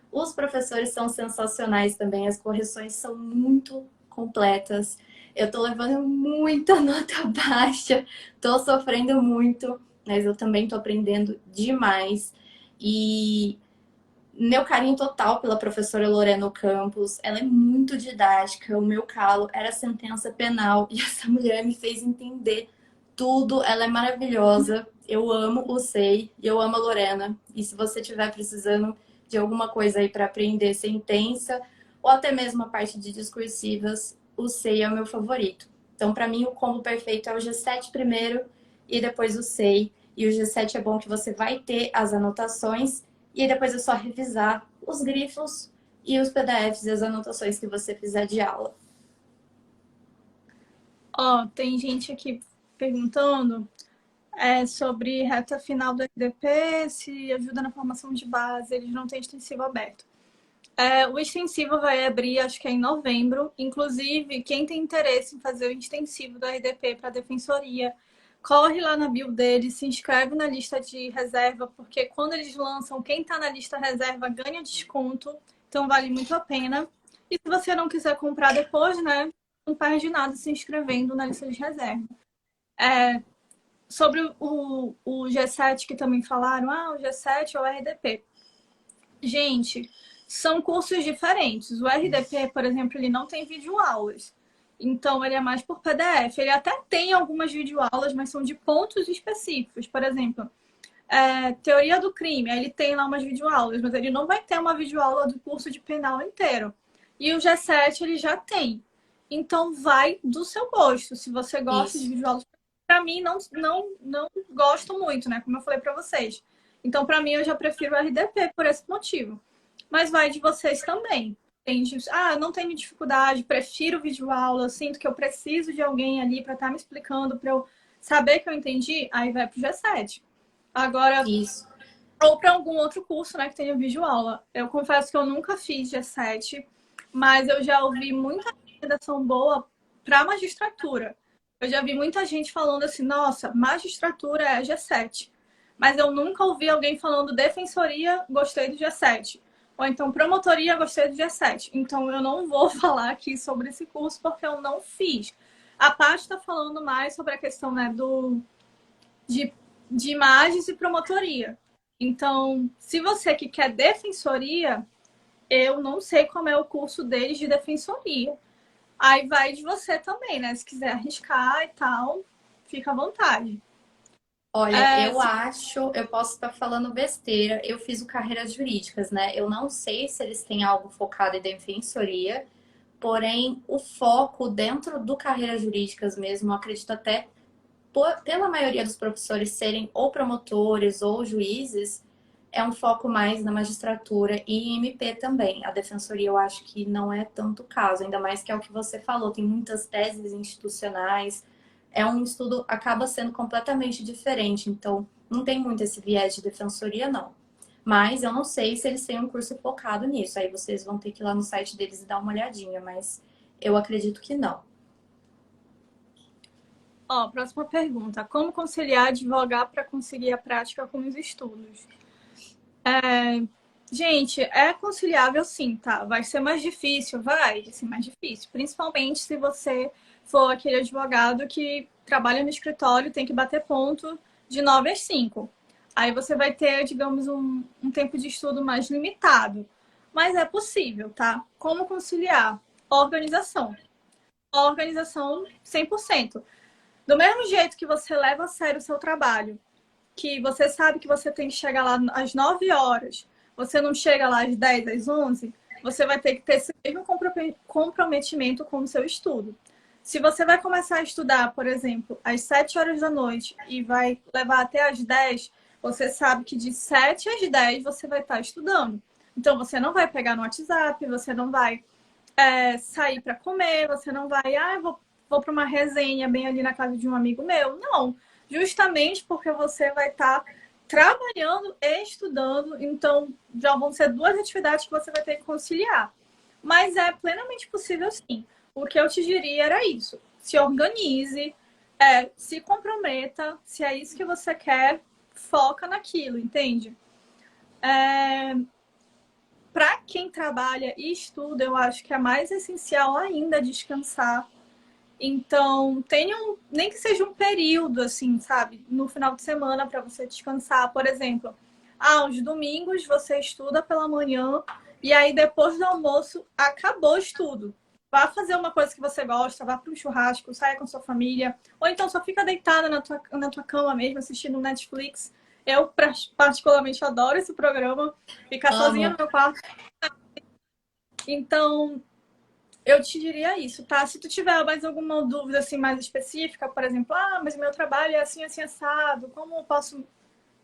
os professores são sensacionais também, as correções são muito completas. Eu tô levando muita nota baixa, tô sofrendo muito, mas eu também tô aprendendo demais. E meu carinho total pela professora Lorena Campos, ela é muito didática, o meu calo era sentença penal e essa mulher me fez entender tudo, ela é maravilhosa, eu amo o SEI e eu amo a Lorena. E se você estiver precisando de alguma coisa aí para aprender sentença ou até mesmo a parte de discursivas, o SEI é o meu favorito. Então, para mim, o combo perfeito é o G7 primeiro e depois o SEI. E o G7 é bom que você vai ter as anotações e depois é só revisar os grifos e os PDFs e as anotações que você fizer de aula. Ó, tem gente aqui perguntando sobre reta final do RDP, se ajuda na formação de base, eles não têm extensivo aberto. O extensivo vai abrir, acho que é em novembro. Inclusive, quem tem interesse em fazer o extensivo do RDP para a defensoria, corre lá na bio deles, se inscreve na lista de reserva, porque quando eles lançam, quem está na lista reserva ganha desconto, então vale muito a pena. E se você não quiser comprar depois, né, não perde nada se inscrevendo na lista de reserva. Sobre o G7 que também falaram, o G7 ou o RDP. Gente, são cursos diferentes. O RDP, por exemplo, ele não tem videoaulas. Então, ele é mais por PDF. Ele até tem algumas videoaulas, mas são de pontos específicos. Por exemplo, teoria do crime. Aí ele tem lá umas videoaulas, mas ele não vai ter uma videoaula do curso de penal inteiro. E o G7, ele já tem. Então, vai do seu gosto. Se você gosta de videoaulas, para mim, não gosto muito, né? Como eu falei para vocês. Então, para mim, eu já prefiro o RDP por esse motivo. Mas vai de vocês também. Entende? Não tenho dificuldade, prefiro videoaula, sinto que eu preciso de alguém ali para estar me explicando, para eu saber que eu entendi, aí vai pro G7. Agora, Isso. ou para algum outro curso, né, que tenha videoaula. Eu confesso que eu nunca fiz G7, mas eu já ouvi muita recomendação boa para magistratura. Eu já vi muita gente falando assim, nossa, magistratura é G7. Mas eu nunca ouvi alguém falando defensoria, gostei do G7. Ou então promotoria, gostei do G7. Então eu não vou falar aqui sobre esse curso porque eu não fiz. A Paty está falando mais sobre a questão, né, de imagens e promotoria. Então, se você que quer defensoria, eu não sei como é o curso deles de defensoria. Aí vai de você também, né? Se quiser arriscar e tal, fica à vontade. Olha, eu posso estar falando besteira. Eu fiz o Carreiras Jurídicas, né? Eu não sei se eles têm algo focado em defensoria, porém, o foco dentro do Carreiras Jurídicas mesmo, eu acredito até pela maioria dos professores serem ou promotores ou juízes, é um foco mais na magistratura e em MP também. A defensoria eu acho que não é tanto o caso, ainda mais que é o que você falou, tem muitas teses institucionais, é um estudo, acaba sendo completamente diferente, então não tem muito esse viés de defensoria, não. Mas eu não sei se eles têm um curso focado nisso, aí vocês vão ter que ir lá no site deles e dar uma olhadinha, mas eu acredito que não. Próxima pergunta. Como conciliar advogar para conseguir a prática com os estudos? Gente, é conciliável sim, tá? Vai ser mais difícil, vai ser mais difícil. Principalmente se você for aquele advogado que trabalha no escritório, tem que bater ponto de 9 às 5. Aí você vai ter, digamos, um tempo de estudo mais limitado. Mas é possível, tá? Como conciliar? Organização. Organização 100%. Do mesmo jeito que você leva a sério o seu trabalho, que você sabe que você tem que chegar lá às 9 horas, você não chega lá às 10, às 11, você vai ter que ter esse mesmo comprometimento com o seu estudo. Se você vai começar a estudar, por exemplo, às 7 horas da noite e vai levar até às 10, você sabe que de 7 às 10 você vai estar estudando. Então, você não vai pegar no WhatsApp, você não vai sair para comer, você não vai, vou para uma resenha bem ali na casa de um amigo meu. Não, justamente porque você vai estar trabalhando e estudando, então já vão ser 2 atividades que você vai ter que conciliar. Mas é plenamente possível sim. O que eu te diria era isso. Se organize, se comprometa, se é isso que você quer, foca naquilo, entende? Para quem trabalha e estuda, eu acho que é mais essencial ainda descansar. Então, nem que seja um período, assim, sabe? No final de semana para você descansar. Por exemplo, aos domingos você estuda pela manhã e aí depois do almoço acabou o estudo. Vá fazer uma coisa que você gosta, vá para um churrasco, saia com sua família. Ou então só fica deitada na tua cama mesmo, assistindo Netflix. Eu, particularmente, adoro esse programa. Ficar sozinha no meu quarto. Então, eu te diria isso, tá? Se tu tiver mais alguma dúvida assim mais específica, por exemplo, mas meu trabalho é assim, assim, assado, como eu posso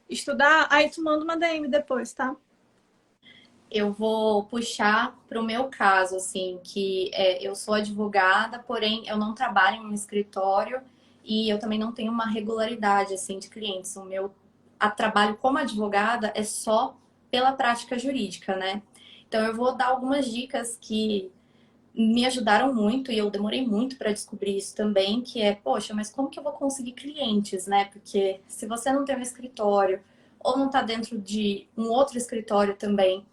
estudar? Aí tu manda uma DM depois, tá? Eu vou puxar para o meu caso, assim, que eu sou advogada, porém eu não trabalho em um escritório e eu também não tenho uma regularidade, assim, de clientes. O meu trabalho como advogada é só pela prática jurídica, né? Então eu vou dar algumas dicas que me ajudaram muito e eu demorei muito para descobrir isso também, que é, poxa, mas como que eu vou conseguir clientes, né? Porque se você não tem um escritório ou não está dentro de um outro escritório também,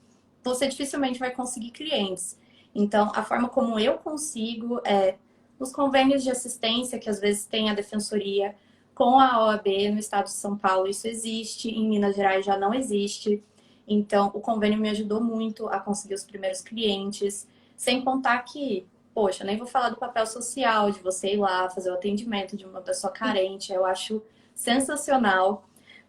você dificilmente vai conseguir clientes. Então, a forma como eu consigo é os convênios de assistência, que às vezes tem a defensoria com a OAB no estado de São Paulo, isso existe, em Minas Gerais já não existe. Então, o convênio me ajudou muito a conseguir os primeiros clientes, sem contar que, poxa, nem vou falar do papel social, de você ir lá fazer o atendimento de uma pessoa carente, eu acho sensacional.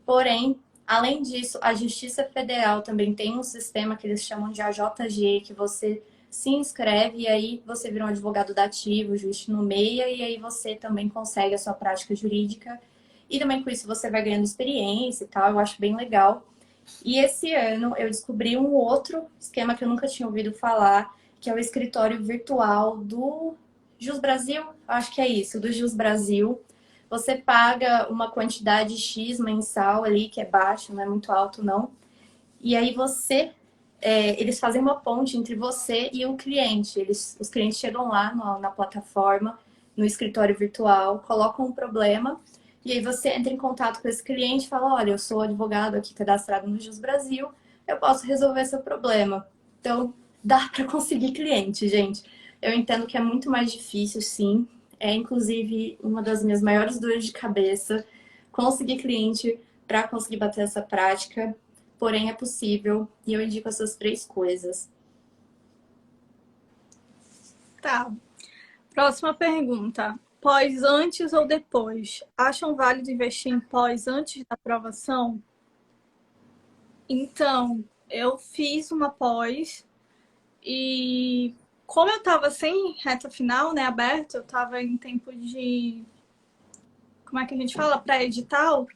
Porém, além disso, a Justiça Federal também tem um sistema que eles chamam de AJG, que você se inscreve e aí você vira um advogado dativo, juiz no meia, e aí você também consegue a sua prática jurídica. E também com isso você vai ganhando experiência e tal, eu acho bem legal. E esse ano eu descobri um outro esquema que eu nunca tinha ouvido falar, que é o escritório virtual do Jus Brasil, acho que é isso, do Jus Brasil. Você paga uma quantidade X mensal ali, que é baixo, não é muito alto não. E aí eles fazem uma ponte entre você e o cliente. Os clientes chegam lá na plataforma, no escritório virtual, colocam um problema e aí você entra em contato com esse cliente e fala, olha, eu sou advogado aqui cadastrado no Jus Brasil, eu posso resolver seu problema. Então, dá para conseguir cliente, gente. Eu entendo que é muito mais difícil, sim. É, inclusive, uma das minhas maiores dores de cabeça conseguir cliente para conseguir bater essa prática. Porém, é possível e eu indico essas três coisas. Tá. Próxima pergunta. Pós antes ou depois? Acham válido investir em pós antes da aprovação? Então, eu fiz uma pós e como eu estava sem reta final, né, aberto, eu estava em tempo de, como é que a gente fala, pré-edital,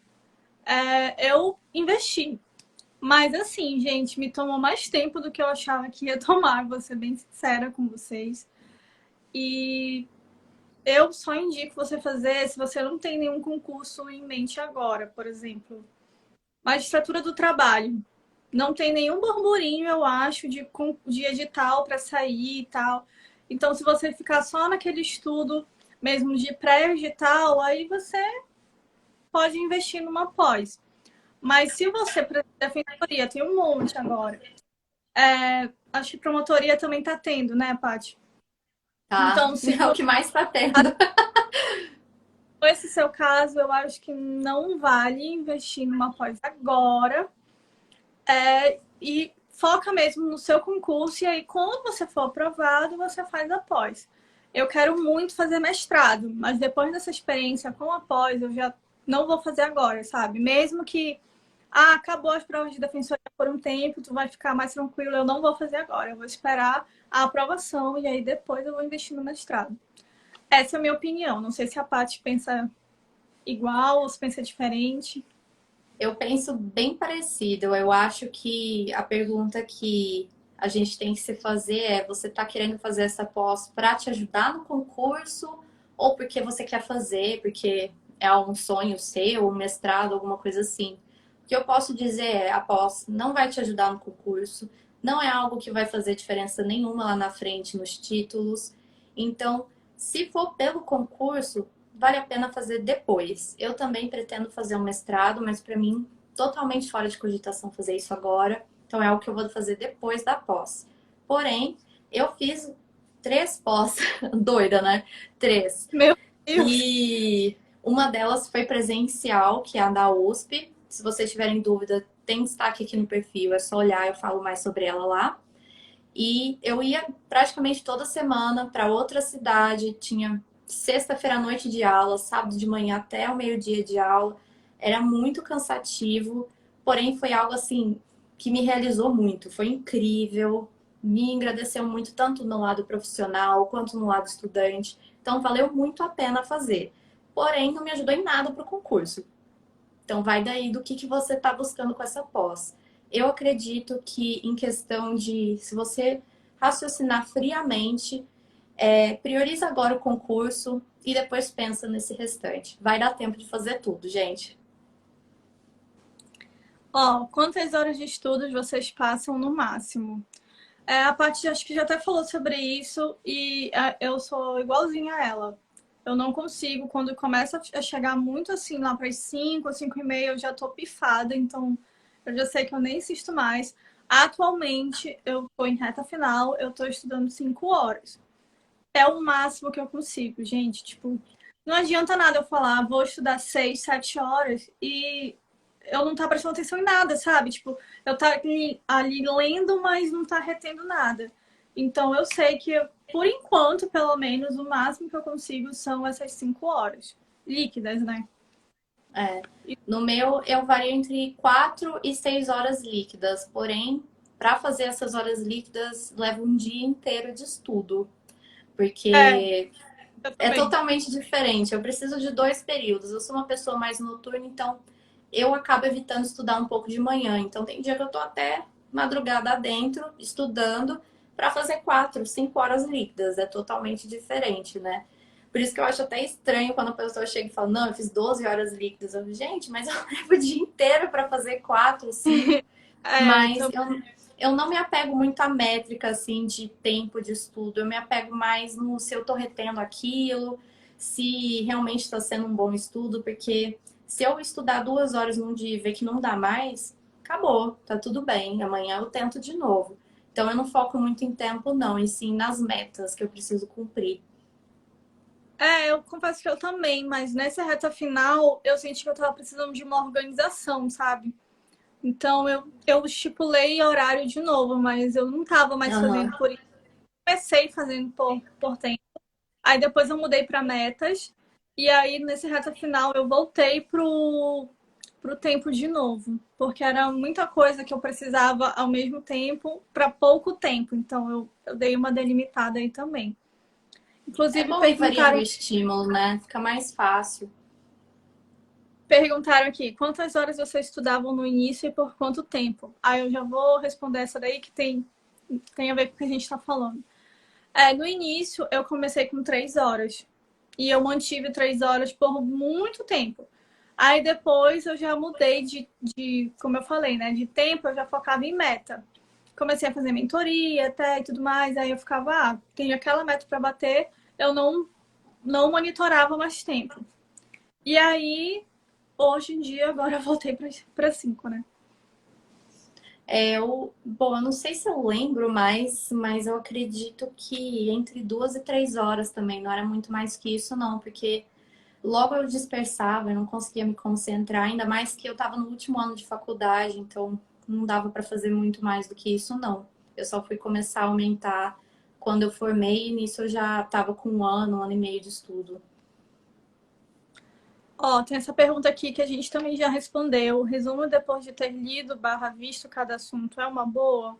eu investi. Mas assim, gente, me tomou mais tempo do que eu achava que ia tomar, vou ser bem sincera com vocês. E eu só indico você fazer se você não tem nenhum concurso em mente agora, por exemplo. Magistratura do Trabalho. Não tem nenhum burburinho, eu acho, de edital para sair e tal. Então, se você ficar só naquele estudo mesmo de pré-edital, aí você pode investir numa pós. Mas se você, por exemplo, defensoria, tem um monte agora. Acho que promotoria também está tendo, né, Paty? Tá? Então, se É o for que mais tá tendo. esse seu caso, eu acho que não vale investir numa pós agora. E foca mesmo no seu concurso, e aí, quando você for aprovado, você faz a pós. Eu quero muito fazer mestrado, mas depois dessa experiência com a pós, eu já não vou fazer agora, sabe? Mesmo que acabou as provas de defensoria por um tempo, tu vai ficar mais tranquilo, eu não vou fazer agora, eu vou esperar a aprovação e aí depois eu vou investir no mestrado. Essa é a minha opinião. Não sei se a Paty pensa igual ou se pensa diferente. Eu penso bem parecido. Eu acho que a pergunta que a gente tem que se fazer é: você está querendo fazer essa pós para te ajudar no concurso ou porque você quer fazer, porque é um sonho seu, um mestrado, alguma coisa assim? O que eu posso dizer é: a pós não vai te ajudar no concurso, não é algo que vai fazer diferença nenhuma lá na frente nos títulos. Então, se for pelo concurso, vale a pena fazer depois. Eu também pretendo fazer um mestrado, mas para mim, totalmente fora de cogitação fazer isso agora. Então, é algo que eu vou fazer depois da pós. Porém, eu fiz 3 pós, doida, né? 3. Meu Deus! E uma delas foi presencial, que é a da USP. Se vocês tiverem dúvida, tem destaque aqui no perfil, é só olhar, eu falo mais sobre ela lá. E eu ia praticamente toda semana para outra cidade, tinha sexta-feira à noite de aula, sábado de manhã até o meio-dia de aula. Era muito cansativo, porém foi algo assim que me realizou muito. Foi incrível. me engrandeceu muito, tanto no lado profissional quanto no lado estudante. Então, valeu muito a pena fazer. Porém, não me ajudou em nada para o concurso. Então, vai daí do que você está buscando com essa pós. Eu acredito que, em questão de, se você raciocinar friamente, prioriza agora o concurso e depois pensa nesse restante. Vai dar tempo de fazer tudo, gente. Ó, quantas horas de estudos vocês passam no máximo? A Paty acho que já até falou sobre isso e eu sou igualzinha a ela. Eu não consigo, quando começa a chegar muito assim, lá para as 5, 5 e meia, eu já tô pifada, então eu já sei que eu nem assisto mais. Atualmente, eu tô em reta final, eu tô estudando 5 horas. É o máximo que eu consigo, gente. Tipo, não adianta nada eu falar, vou estudar 6, 7 horas e eu não tá prestando atenção em nada, sabe? Tipo, eu tá ali lendo, mas não tá retendo nada. Então, eu sei que, por enquanto, pelo menos, o máximo que eu consigo são essas 5 horas. Líquidas, né? No meu, eu vario entre 4 e 6 horas líquidas. Porém, para fazer essas horas líquidas, leva um dia inteiro de estudo. É, Porque eu é também. totalmente diferente. Eu preciso de 2 períodos. Eu sou uma pessoa mais noturna, então eu acabo evitando estudar um pouco de manhã. Então tem dia que eu tô até madrugada adentro, estudando, para fazer 4, 5 horas líquidas. É totalmente diferente, né? Por isso que eu acho até estranho quando a pessoa chega e fala, não, eu fiz 12 horas líquidas. Eu, gente, mas eu levo o dia inteiro para fazer 4, 5. É, Mas eu não me apego muito à métrica, assim, de tempo de estudo. Eu me apego mais no se eu tô retendo aquilo, se realmente está sendo um bom estudo, porque se eu estudar 2 horas num dia e ver que não dá mais, acabou, tá tudo bem. Amanhã eu tento de novo. Então eu não foco muito em tempo, não, e sim nas metas que eu preciso cumprir. eu confesso que eu também, mas nessa reta final eu senti que eu tava precisando de uma organização, sabe? Então eu estipulei horário de novo, mas eu não tava mais Aham. fazendo por isso. Comecei fazendo por tempo. Aí depois eu mudei para metas. E aí, nesse reta final, eu voltei pro tempo de novo. Porque era muita coisa que eu precisava ao mesmo tempo, para pouco tempo. Então eu dei uma delimitada aí também. É Inclusive, bom ir variando o estímulo, né? Fica mais fácil. perguntaram aqui, quantas horas vocês estudavam no início e por quanto tempo? Aí eu já vou responder essa daí que tem a ver com o que a gente está falando. No início, eu comecei com 3 horas. E eu mantive 3 horas por muito tempo. Aí depois eu já mudei como eu falei, né? De tempo eu já focava em meta. Comecei a fazer mentoria até e tudo mais. Aí eu ficava, tenho aquela meta para bater, eu não monitorava mais tempo. E aí, hoje em dia, agora eu voltei para 5, né? Bom, eu não sei se eu lembro mais, mas eu acredito que entre 2 e 3 horas também, não era muito mais que isso, não, porque logo eu dispersava, eu não conseguia me concentrar, ainda mais que eu estava no último ano de faculdade, então não dava para fazer muito mais do que isso, não. Eu só fui começar a aumentar quando eu formei, e nisso eu já estava com um ano e meio de estudo. Ó, tem essa pergunta aqui que a gente também já respondeu. O resumo depois de ter lido barra visto cada assunto é uma boa?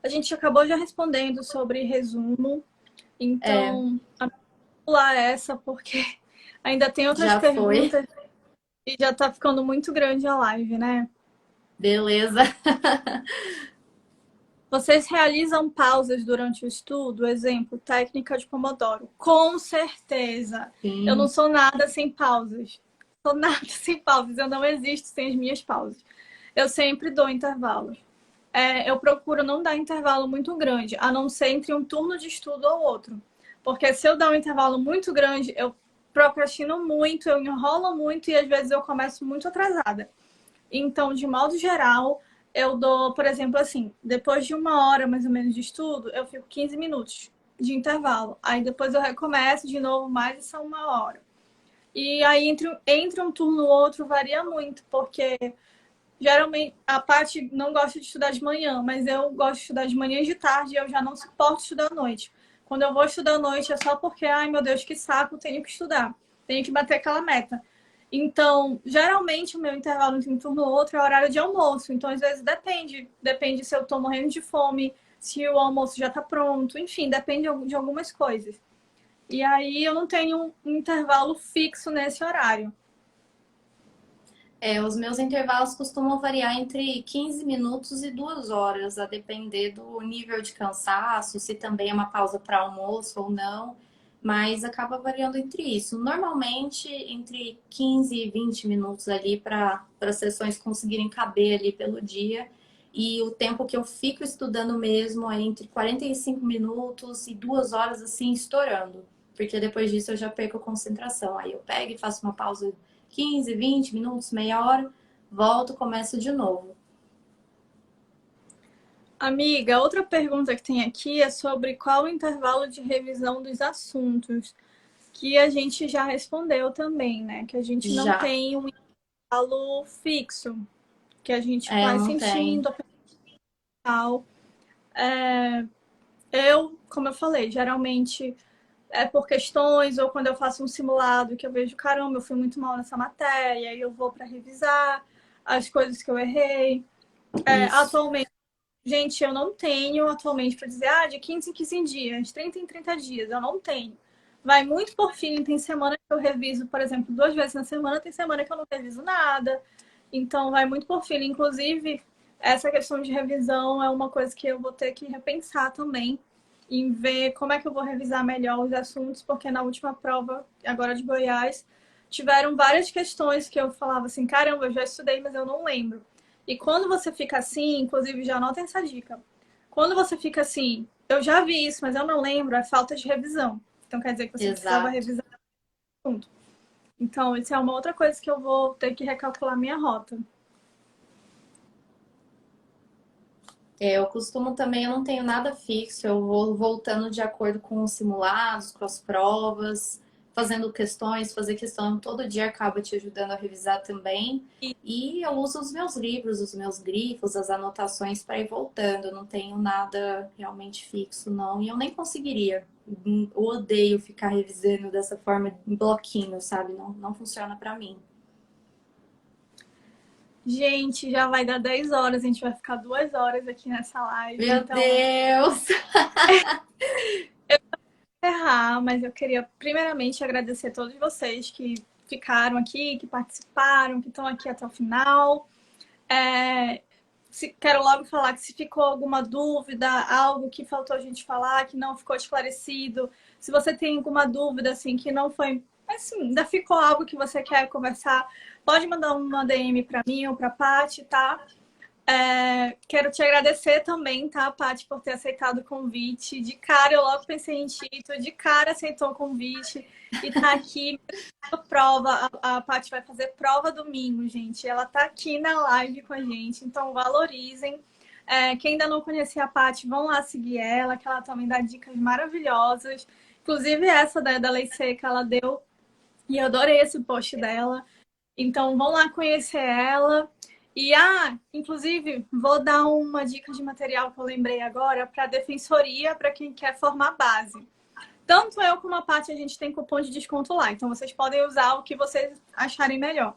A gente acabou já respondendo sobre resumo, É, então vamos pular essa porque ainda tem outras já foi. perguntas e já tá ficando muito grande a live, né? Beleza. Vocês realizam pausas durante o estudo? Exemplo, técnica de Pomodoro. Com certeza. Eu não Sim. sou nada sem pausas. Sou nada sem pausas. Eu não existo sem as minhas pausas. Eu sempre dou intervalos. Eu procuro não dar intervalo muito grande, a não ser entre um turno de estudo ou outro. Porque se eu dar um intervalo muito grande, eu procrastino muito, eu enrolo muito e às vezes eu começo muito atrasada. Então, de modo geral, eu dou, por exemplo, assim, depois de 1 hora mais ou menos de estudo, eu fico 15 minutos de intervalo. Aí depois eu recomeço de novo mais essa 1 hora. E aí entre um turno e outro varia muito, porque geralmente a parte não gosta de estudar de manhã, mas eu gosto de estudar de manhã e de tarde e eu já não suporto estudar à noite. Quando eu vou estudar à noite é só porque, ai meu Deus, que saco, tenho que estudar. Tenho que bater aquela meta. Então, geralmente, o meu intervalo entre um turno e outro é horário de almoço. Então, às vezes, depende se eu tô morrendo de fome, se o almoço já tá pronto, enfim, depende de algumas coisas. E aí, eu não tenho um intervalo fixo nesse horário. Os meus intervalos costumam variar entre 15 minutos e 2 horas, a depender do nível de cansaço, se também é uma pausa para almoço ou não, mas acaba variando entre isso. Normalmente, entre 15 e 20 minutos ali para as sessões conseguirem caber ali pelo dia. E o tempo que eu fico estudando mesmo é entre 45 minutos e 2 horas, assim, estourando. Porque depois disso eu já perco a concentração. Aí eu pego e faço uma pausa 15, 20 minutos, meia hora, volto, começo de novo. Amiga, outra pergunta que tem aqui é sobre qual o intervalo de revisão dos assuntos, que a gente já respondeu também, né? Que a gente não Já. tem um intervalo fixo, que a gente Eu vai não tenho. sentindo, tal. Como eu falei, geralmente é por questões, ou quando eu faço um simulado que eu vejo, caramba, eu fui muito mal nessa matéria, e eu vou para revisar as coisas que eu errei. Isso. Atualmente, gente, eu não tenho atualmente para dizer, de 15 em 15 dias, 30 em 30 dias, eu não tenho. Vai muito por feeling, tem semana que eu reviso, por exemplo, 2 vezes na semana, tem semana que eu não reviso nada. Então, vai muito por feeling. Inclusive, essa questão de revisão é uma coisa que eu vou ter que repensar também, em ver como é que eu vou revisar melhor os assuntos, porque na última prova, agora de Goiás, tiveram várias questões que eu falava assim, caramba, eu já estudei, mas eu não lembro. E quando você fica assim, inclusive já anota essa dica. Quando você fica assim, eu já vi isso, mas eu não lembro, é falta de revisão. Então quer dizer que você precisava Exato. revisar o assunto. Então, isso é uma outra coisa que eu vou ter que recalcular minha rota. Eu costumo também, eu não tenho nada fixo, eu vou voltando de acordo com os simulados, com as provas, fazendo questões, fazer questão todo dia acaba te ajudando a revisar também. E eu uso os meus livros, os meus grifos, as anotações para ir voltando. Eu não tenho nada realmente fixo, não. E eu nem conseguiria. Eu odeio ficar revisando dessa forma em bloquinho, sabe? Não, não funciona para mim. Gente, já vai dar 10 horas, a gente vai ficar 2 horas aqui nessa live. Meu Então, Deus! encerrar, mas eu queria primeiramente agradecer a todos vocês que ficaram aqui, que participaram, que estão aqui até o final. Quero logo falar que se ficou alguma dúvida, algo que faltou a gente falar, que não ficou esclarecido, se você tem alguma dúvida, assim, que não foi, assim, ainda ficou algo que você quer conversar, pode mandar uma DM para mim ou para a Paty, tá? Quero te agradecer também, tá, Paty, por ter aceitado o convite. De cara, eu logo pensei em ti, tu de cara aceitou o convite e tá aqui prova. A Paty vai fazer prova domingo, gente. Ela tá aqui na live com a gente, então valorizem. Quem ainda não conhecia a Paty, vão lá seguir ela, que ela também dá dicas maravilhosas. Inclusive essa da Lei Seca, ela deu, e eu adorei esse post dela. Então, vão lá conhecer ela. E, inclusive, vou dar uma dica de material que eu lembrei agora para a defensoria, para quem quer formar base. Tanto eu como a Paty, a gente tem cupom de desconto lá. Então, vocês podem usar o que vocês acharem melhor.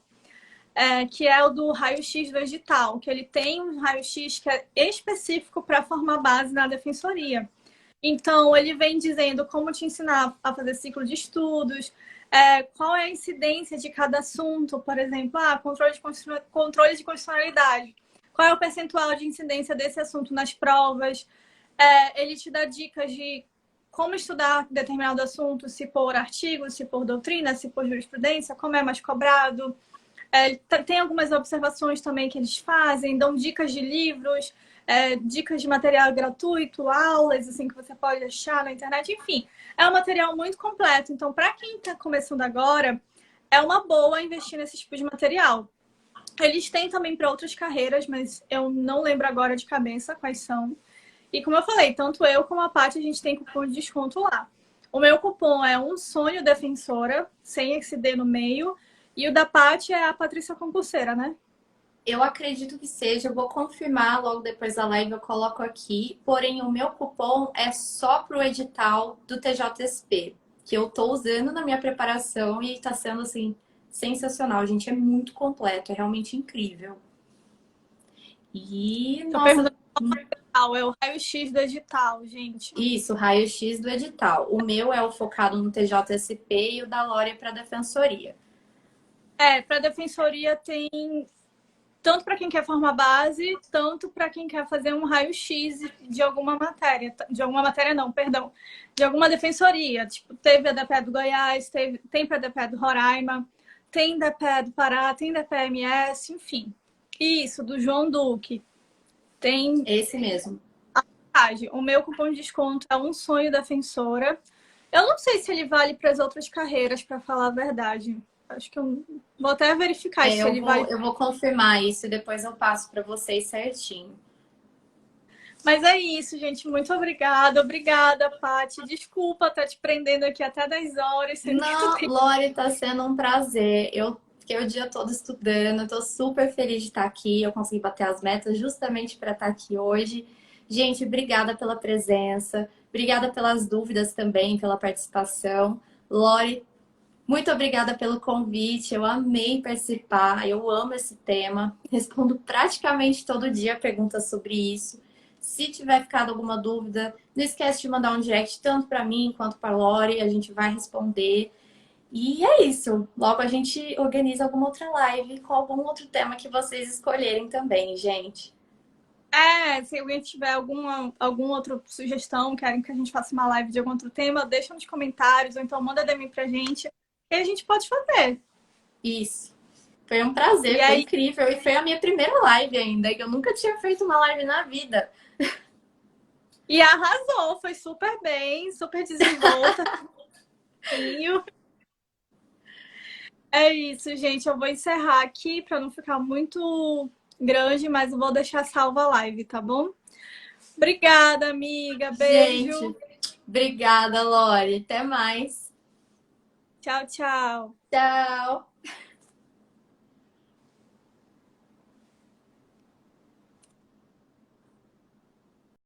Que é o do raio-x do edital, que ele tem um raio-x que é específico para formar base na defensoria. Então, ele vem dizendo como te ensinar a fazer ciclo de estudos, qual é a incidência de cada assunto, por exemplo, controle de constitucionalidade. Qual é o percentual de incidência desse assunto nas provas? Ele te dá dicas de como estudar determinado assunto, se por artigo, se por doutrina, se por jurisprudência, como é mais cobrado. Tem algumas observações também que eles fazem, dão dicas de livros, dicas de material gratuito, aulas assim que você pode achar na internet, enfim. É um material muito completo. Então, para quem está começando agora, é uma boa investir nesse tipo de material. Eles têm também para outras carreiras, mas eu não lembro agora de cabeça quais são. E como eu falei, tanto eu como a Paty, a gente tem cupom de desconto lá. O meu cupom é Um Sonho Defensora, sem esse D no meio. E o da Paty é a Patrícia Concurseira, né? Eu acredito que seja, eu vou confirmar logo depois da live, eu coloco aqui. Porém, o meu cupom é só pro edital do TJSP, que eu tô usando na minha preparação e tá sendo, assim, sensacional, gente. É muito completo, é realmente incrível. E, Tô nossa, perguntando qual é o raio-x do edital, gente. isso, raio-x do edital. O meu é o focado no TJSP e o da Lore para Defensoria. Para defensoria tem tanto para quem quer formar base, tanto para quem quer fazer um raio-x de alguma matéria. De alguma matéria não, perdão. De alguma defensoria. Tipo, teve a DPE do Goiás, tem para a DPE do Roraima, tem DPE do Pará, tem DPE MS, enfim. Isso, do João Duque. Tem. Esse mesmo. O meu cupom de desconto é um sonho defensora. Eu não sei se ele vale para as outras carreiras, para falar a verdade. Acho que eu vou até verificar se ele vale. Eu vou confirmar isso e depois eu passo para vocês certinho. Mas é isso, gente. Muito obrigada. Obrigada, Paty. Desculpa estar te prendendo aqui até 10 horas. Não, Lore, tá sendo um prazer. Eu fiquei o dia todo estudando, tô super feliz de estar aqui. Eu consegui bater as metas justamente para estar aqui hoje. Gente, obrigada pela presença, obrigada pelas dúvidas também, pela participação. Lore, muito obrigada pelo convite. Eu amei participar, eu amo esse tema. Respondo praticamente todo dia perguntas sobre isso. Se tiver ficado alguma dúvida, não esquece de mandar um direct tanto para mim quanto para a Lore, a gente vai responder. E é isso. Logo a gente organiza alguma outra live com algum outro tema que vocês escolherem também, gente. Se alguém tiver alguma outra sugestão, querem que a gente faça uma live de algum outro tema, deixa nos comentários, ou então manda DM pra gente, e a gente pode fazer. Isso. Foi um prazer, foi incrível. E foi a minha primeira live ainda, que eu nunca tinha feito uma live na vida. E arrasou, foi super bem, super desenvolta. É isso, gente. Eu vou encerrar aqui para não ficar muito grande, mas eu vou deixar salva a live, tá bom? Obrigada, amiga. Beijo. Gente, obrigada, Lore. Até mais. Tchau, tchau. Tchau.